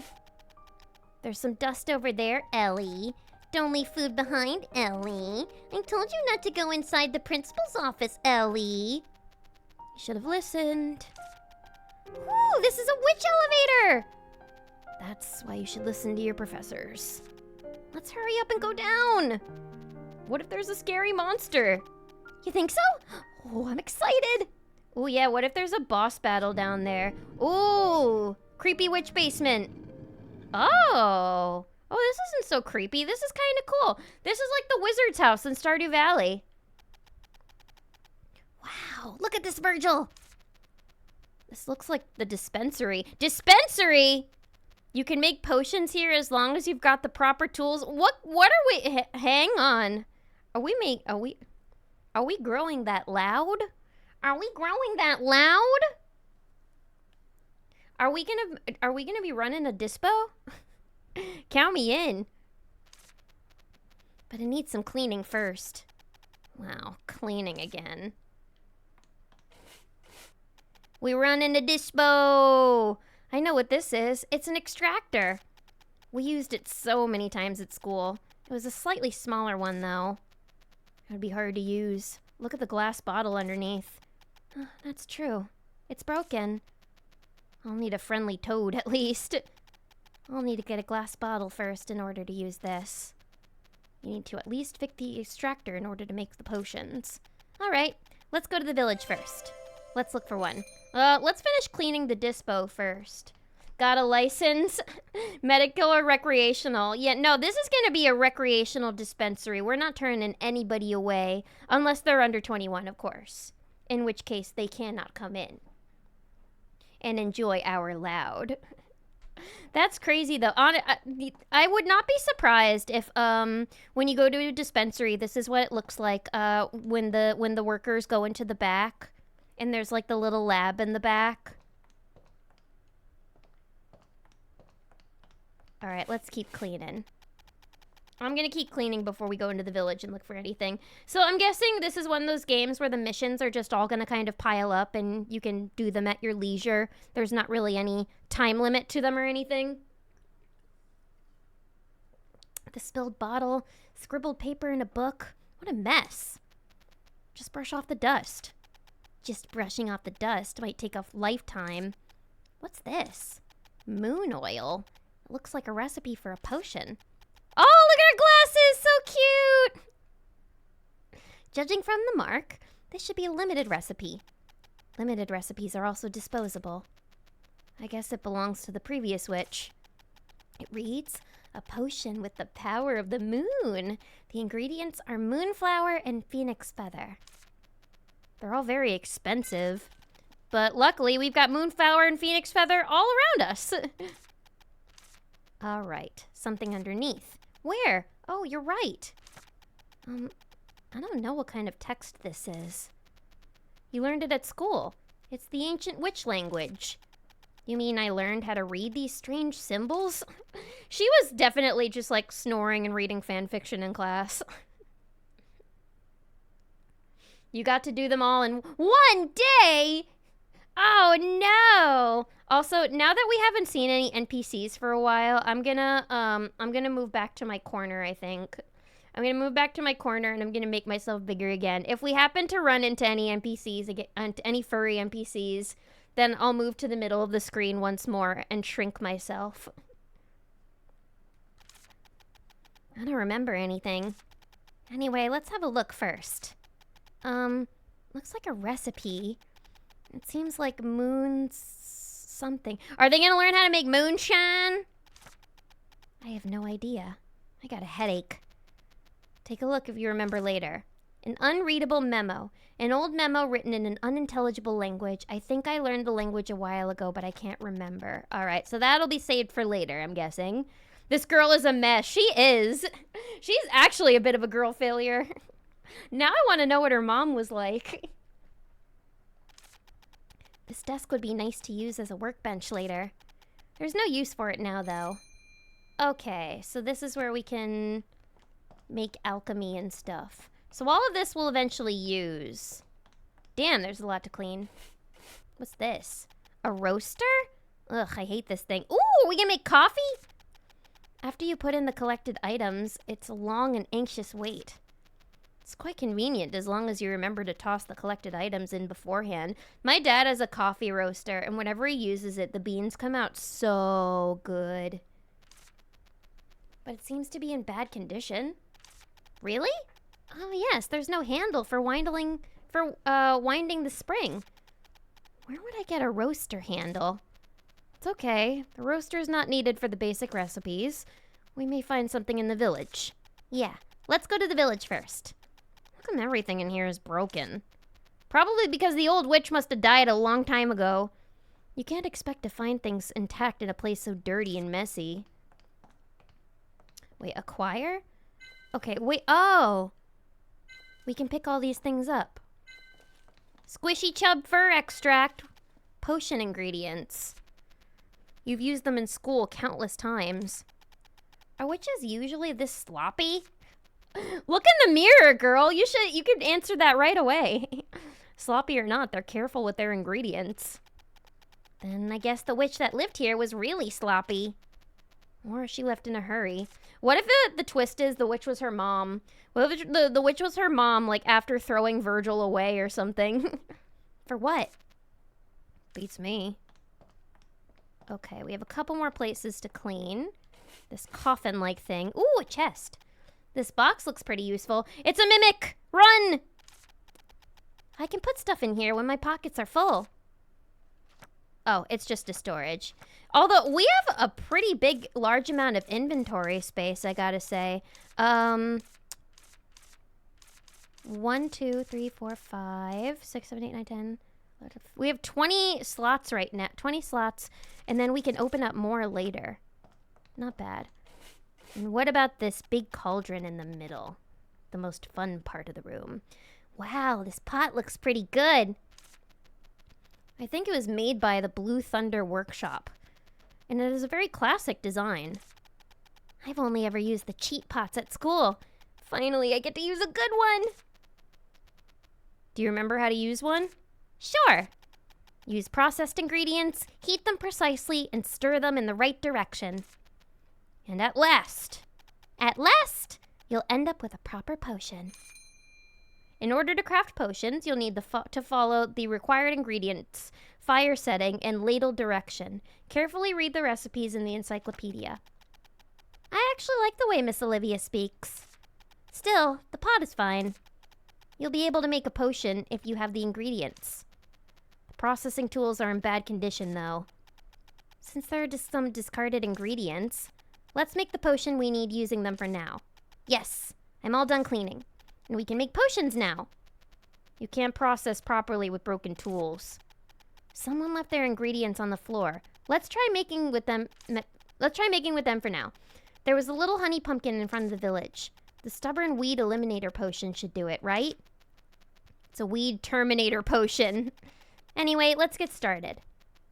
There's some dust over there, Ellie. Don't leave food behind, Ellie. I told you not to go inside the principal's office, Ellie. You should have listened. Ooh, this is a witch elevator! That's why you should listen to your professors. Let's hurry up and go down. What if there's a scary monster? You think so? Oh, I'm excited. Oh yeah, what if there's a boss battle down there? Ooh, creepy witch basement. Oh, this isn't so creepy. This is kind of cool. This is like the wizard's house in Stardew Valley. Wow, look at this, Virgil. This looks like the dispensary. Dispensary? You can make potions here as long as you've got the proper tools. What are we, hang on. Are we growing that loud? Are we growing that loud? Are we gonna be running a dispo? Count me in. But it needs some cleaning first. Wow, cleaning again. We running a dispo. I know what this is. It's an extractor. We used it so many times at school. It was a slightly smaller one though. It would be hard to use. Look at the glass bottle underneath. That's true. It's broken. I'll need a friendly toad at least. I'll need to get a glass bottle first in order to use this. You need to at least fix the extractor in order to make the potions. Alright, let's go to the village first. Let's look for one. Let's finish cleaning the dispo first. Got a license? Medical or recreational? Yeah, no, this is going to be a recreational dispensary. We're not turning anybody away unless they're under 21, of course. In which case, they cannot come in and enjoy our loud. That's crazy, though. I would not be surprised if, when you go to a dispensary, this is what it looks like, when the workers go into the back, and there's, like, the little lab in the back. All right, let's keep cleaning. I'm gonna keep cleaning before we go into the village and look for anything. So I'm guessing this is one of those games where the missions are just all gonna kind of pile up and you can do them at your leisure. There's not really any time limit to them or anything. The spilled bottle, scribbled paper in a book. What a mess. Just brush off the dust. Just brushing off the dust might take a lifetime. What's this? Moon oil. It looks like a recipe for a potion. Oh, look at her glasses! So cute! Judging from the mark, this should be a limited recipe. Limited recipes are also disposable. I guess it belongs to the previous witch. It reads, a potion with the power of the moon. The ingredients are moonflower and phoenix feather. They're all very expensive. But luckily, we've got moonflower and phoenix feather all around us. All right, something underneath. Where? Oh, you're right. I don't know what kind of text this is. You learned it at school. It's the ancient witch language. You mean I learned how to read these strange symbols? She was definitely just like snoring and reading fan fiction in class. You got to do them all in one day? Oh no! Also, now that we haven't seen any NPCs for a while, I'm gonna move back to my corner, I think. I'm gonna move back to my corner and I'm gonna make myself bigger again. If we happen to run into any NPCs, any furry NPCs, then I'll move to the middle of the screen once more and shrink myself. I don't remember anything. Anyway, let's have a look first. Looks like a recipe. It seems like moon something. Are they gonna learn how to make moonshine? I have no idea. I got a headache. Take a look if you remember later. An unreadable memo. An old memo written in an unintelligible language. I think I learned the language a while ago, but I can't remember. All right, so that'll be saved for later, I'm guessing. This girl is a mess. She is. She's actually a bit of a girl failure. Now I want to know what her mom was like. This desk would be nice to use as a workbench later. There's no use for it now, though. Okay, so this is where we can make alchemy and stuff. So all of this we'll eventually use. Damn, there's a lot to clean. What's this? A roaster? Ugh, I hate this thing. Ooh, we can make coffee? After you put in the collected items, it's a long and anxious wait. It's quite convenient as long as you remember to toss the collected items in beforehand. My dad has a coffee roaster, and whenever he uses it, the beans come out so good. But it seems to be in bad condition. Really? Oh yes, there's no handle for winding the spring. Where would I get a roaster handle? It's okay. The roaster is not needed for the basic recipes. We may find something in the village. Yeah, let's go to the village first. How come everything in here is broken? Probably because the old witch must have died a long time ago. You can't expect to find things intact in a place so dirty and messy. Wait, acquire? Okay, wait, oh! We can pick all these things up. Squishy chub fur extract. Potion ingredients. You've used them in school countless times. Are witches usually this sloppy? Look in the mirror, girl. You could answer that right away. Sloppy or not, they're careful with their ingredients. Then I guess the witch that lived here was really sloppy. Or she left in a hurry. What if the twist is the witch was her mom? What if the witch was her mom, like, after throwing Virgil away or something? For what? Beats me. Okay, we have a couple more places to clean. This coffin-like thing. Ooh, a chest. This box looks pretty useful. It's a mimic! Run! I can put stuff in here when my pockets are full. Oh, it's just a storage. Although we have a pretty big, large amount of inventory space, I gotta say. 1, 2, 3, 4, 5, 6, 7, 8, 9, 10. We have 20 slots right now. 20 slots, and then we can open up more later. Not bad. And what about this big cauldron in the middle? The most fun part of the room. Wow, this pot looks pretty good. I think it was made by the Blue Thunder Workshop. And it is a very classic design. I've only ever used the cheap pots at school. Finally, I get to use a good one. Do you remember how to use one? Sure. Use processed ingredients, heat them precisely, and stir them in the right direction. And at last, you'll end up with a proper potion. In order to craft potions, you'll need to follow the required ingredients, fire setting, and ladle direction. Carefully read the recipes in the encyclopedia. I actually like the way Miss Olivia speaks. Still, the pot is fine. You'll be able to make a potion if you have the ingredients. The processing tools are in bad condition, though. Since there are just some discarded ingredients, let's make the potion we need using them for now. Yes, I'm all done cleaning. And we can make potions now. You can't process properly with broken tools. Someone left their ingredients on the floor. Let's try making with them for now. There was a little honey pumpkin in front of the village. The stubborn weed eliminator potion should do it, right? It's a weed terminator potion. Anyway, let's get started.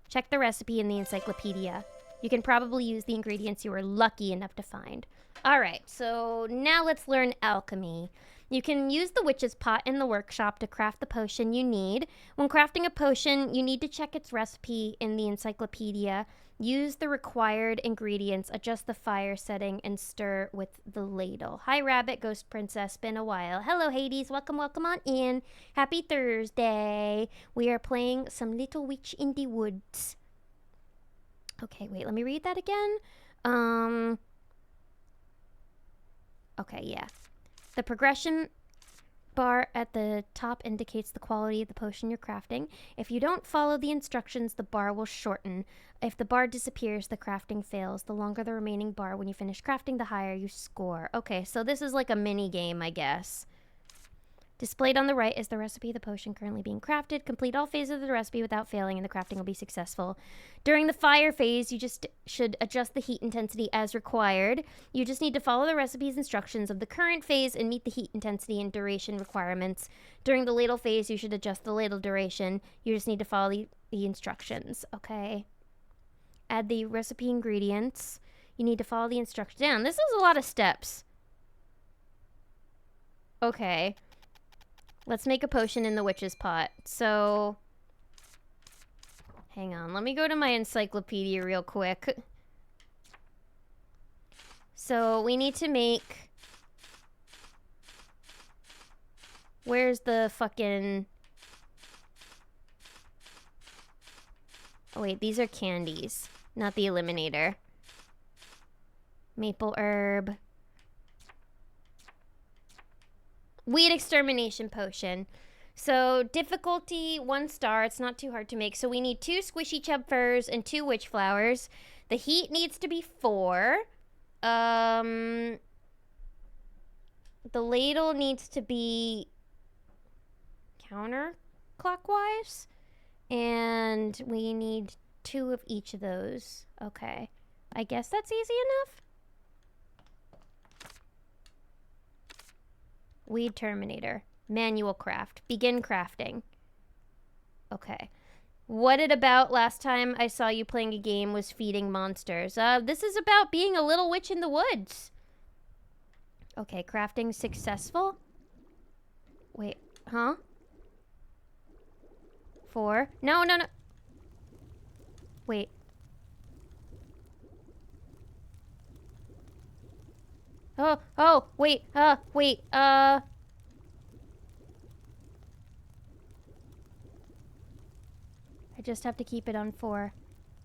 Check the recipe in the encyclopedia. You can probably use the ingredients you were lucky enough to find. All right, so now let's learn alchemy. You can use the witch's pot in the workshop to craft the potion you need. When crafting a potion, you need to check its recipe in the encyclopedia. Use the required ingredients, adjust the fire setting, and stir with the ladle. Hi, Rabbit, Ghost Princess, been a while. Hello, Hades, welcome on in. Happy Thursday. We are playing some Little Witch in the Woods. Okay, wait, let me read that again. Okay, yeah. The progression bar at the top indicates the quality of the potion you're crafting. If you don't follow the instructions, the bar will shorten. If the bar disappears, the crafting fails. The longer the remaining bar when you finish crafting, the higher you score. Okay, so this is like a mini game, I guess. Displayed on the right is the recipe of the potion currently being crafted. Complete all phases of the recipe without failing and the crafting will be successful. During the fire phase, you just should adjust the heat intensity as required. You just need to follow the recipe's instructions of the current phase and meet the heat intensity and duration requirements. During the ladle phase, you should adjust the ladle duration. You just need to follow the instructions, okay? Add the recipe ingredients. You need to follow the instructions. Damn, this is a lot of steps. Okay. Let's make a potion in the witch's pot. So, hang on. Let me go to my encyclopedia real quick. So, we need to make... Where's the fucking... Oh, wait. These are candies, not the eliminator. Maple herb. Weed extermination potion. So difficulty 1 star. It's not too hard to make. So we need 2 squishy chub furs and 2 witch flowers. The heat needs to be 4. The ladle needs to be counterclockwise. And we need 2 of each of those. Okay. I guess that's easy enough. Weed terminator. Manual craft. Begin crafting. Okay. What it about last time I saw you playing a game was feeding monsters. This is about being a little witch in the woods. Okay, crafting successful. Wait, huh? 4. No. Wait. Wait. I just have to keep it on 4.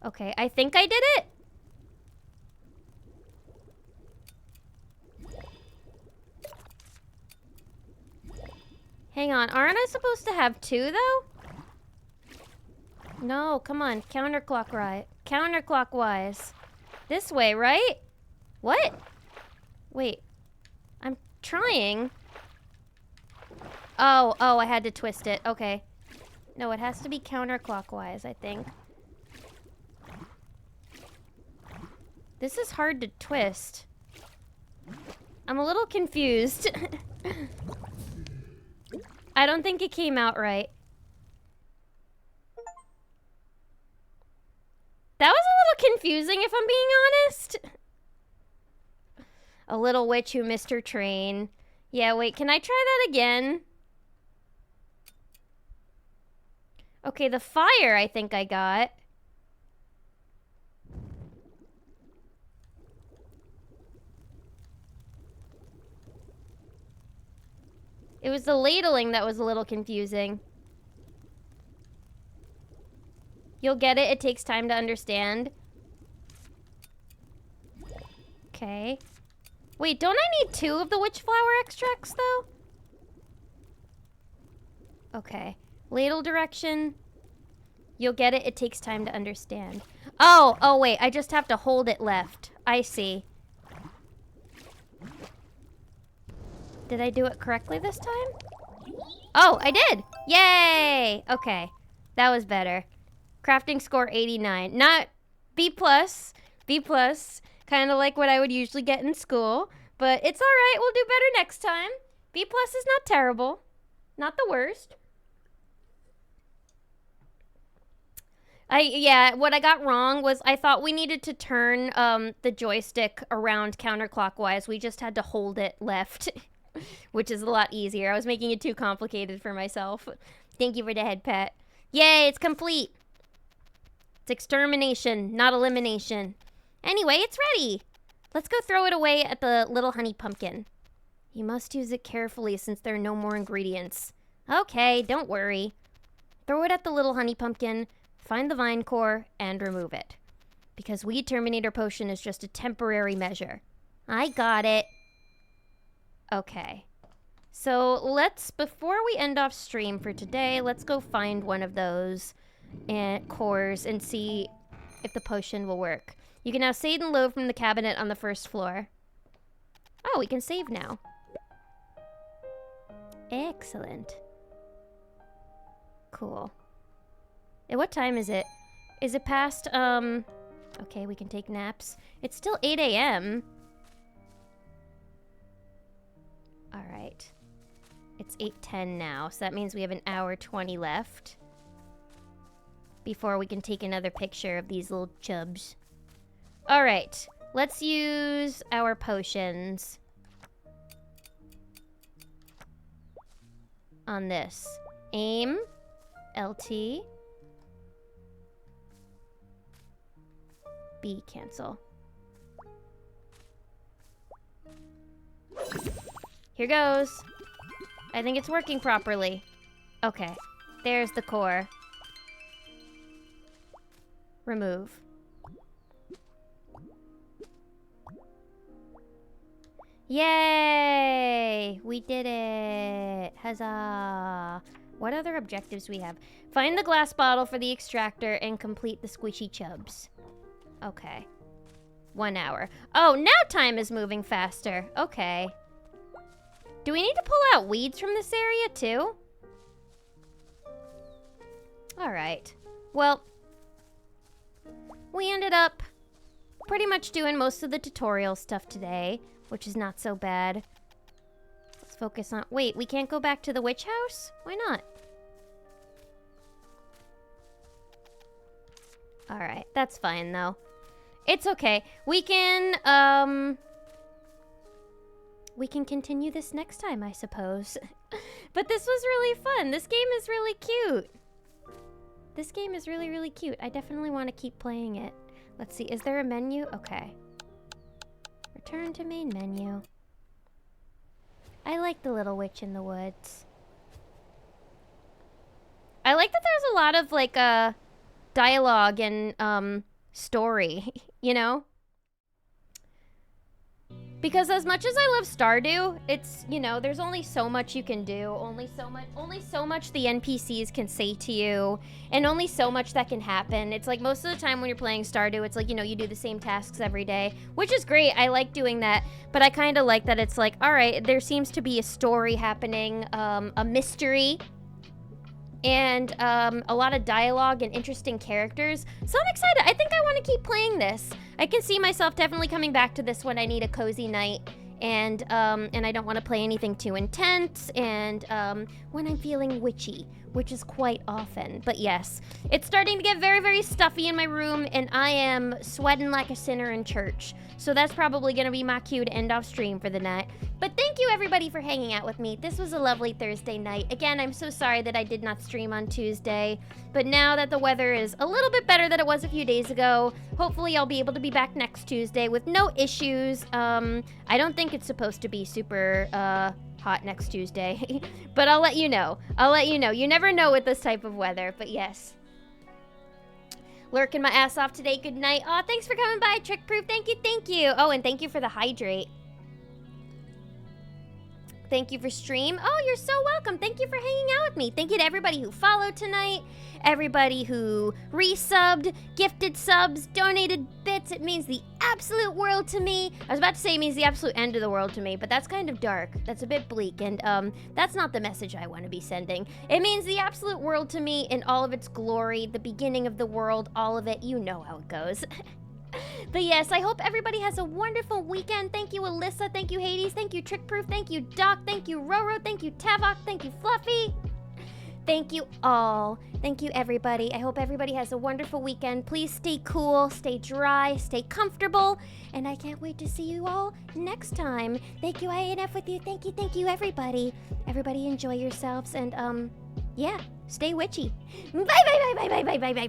Okay, I think I did it. Hang on, aren't I supposed to have 2 though? No, come on. Counterclockwise. This way, right? What? Wait. I'm trying. Oh, I had to twist it. Okay. No, it has to be counterclockwise, I think. This is hard to twist. I'm a little confused. I don't think it came out right. That was a little confusing, if I'm being honest. A little witch who missed her train. Yeah, wait, can I try that again? Okay, the fire I think I got. It was the ladling that was a little confusing. You'll get it. It takes time to understand. Okay. Wait, don't I need 2 of the witch flower extracts, though? Okay. Ladle direction. You'll get it. It takes time to understand. Oh, wait. I just have to hold it left. I see. Did I do it correctly this time? Oh, I did! Yay! Okay. That was better. Crafting score 89. Not B+. B+. Kind of like what I would usually get in school. But it's alright. We'll do better next time. B+ is not terrible. Not the worst. What I got wrong was I thought we needed to turn the joystick around counterclockwise. We just had to hold it left, which is a lot easier. I was making it too complicated for myself. Thank you for the head pat. Yay, it's complete. It's extermination, not elimination. Anyway, it's ready. Let's go throw it away at the little honey pumpkin. You must use it carefully since there are no more ingredients. Okay, don't worry. Throw it at the little honey pumpkin. Find the vine core and remove it. Because Weed Terminator Potion is just a temporary measure. I got it. Okay. So before we end off stream for today, let's go find one of those cores and see if the potion will work. You can now save and load from the cabinet on the first floor. Oh, we can save now. Excellent. Cool. And what time is it? Is it past, okay, we can take naps. It's still 8 a.m. All right. It's 8:10 now, so that means we have an hour 20 left before we can take another picture of these little chubs. All right, let's use our potions on this. Aim, LT, B, cancel. Here goes. I think it's working properly. Okay, there's the core. Remove. Yay! We did it! Huzzah! What other objectives we have? Find the glass bottle for the extractor and complete the squishy chubs. Okay. 1 hour. Oh, now time is moving faster. Okay. Do we need to pull out weeds from this area too? Alright. Well, we ended up pretty much doing most of the tutorial stuff today, which is not so bad. Let's focus on... Wait, we can't go back to the witch house? Why not? Alright, that's fine though. It's okay. We can continue this next time, I suppose. But this was really fun. This game is really cute. This game is really, really cute. I definitely want to keep playing it. Let's see, is there a menu? Okay. Return to main menu. I like the little witch in the woods. I like that there's a lot of, like, dialogue and, story, you know? Because as much as I love Stardew, it's, you know, there's only so much you can do, only so much the NPCs can say to you, and only so much that can happen. It's like most of the time when you're playing Stardew, it's like, you know, you do the same tasks every day, which is great. I like doing that, but I kind of like that it's like, all right, there seems to be a story happening, a mystery, and a lot of dialogue and interesting characters. So I'm excited. I think I want to keep playing this. I can see myself definitely coming back to this when I need a cozy night, and I don't want to play anything too intense, and when I'm feeling witchy, which is quite often. But yes, it's starting to get very, very stuffy in my room, and I am sweating like a sinner in church. So that's probably going to be my cue to end off stream for the night. But thank you everybody for hanging out with me. This was a lovely Thursday night. Again, I'm so sorry that I did not stream on Tuesday, but now that the weather is a little bit better than it was a few days ago, hopefully I'll be able to be back next Tuesday with no issues. I don't think it's supposed to be super hot next Tuesday, but I'll let you know. You never know with this type of weather, but yes. Lurking my ass off today. Good night. Aw, thanks for coming by, Trick Proof. Thank you. Oh, and thank you for the hydrate. Thank you for stream. Oh, you're so welcome. Thank you for hanging out with me. Thank you to everybody who followed tonight, everybody who resubbed, gifted subs, donated bits. It means the absolute world to me. I was about to say it means the absolute end of the world to me, but that's kind of dark. That's a bit bleak, and that's not the message I want to be sending. It means the absolute world to me in all of its glory, the beginning of the world, all of it. You know how it goes. But yes, I hope everybody has a wonderful weekend. Thank you, Alyssa. Thank you, Hades. Thank you, Trickproof. Thank you, Doc. Thank you, Roro. Thank you, Tavok. Thank you, Fluffy. Thank you all. Thank you, everybody. I hope everybody has a wonderful weekend. Please stay cool, stay dry, stay comfortable, and I can't wait to see you all next time. Thank you, INF with you. Thank you, everybody. Everybody enjoy yourselves, and yeah, stay witchy. Bye.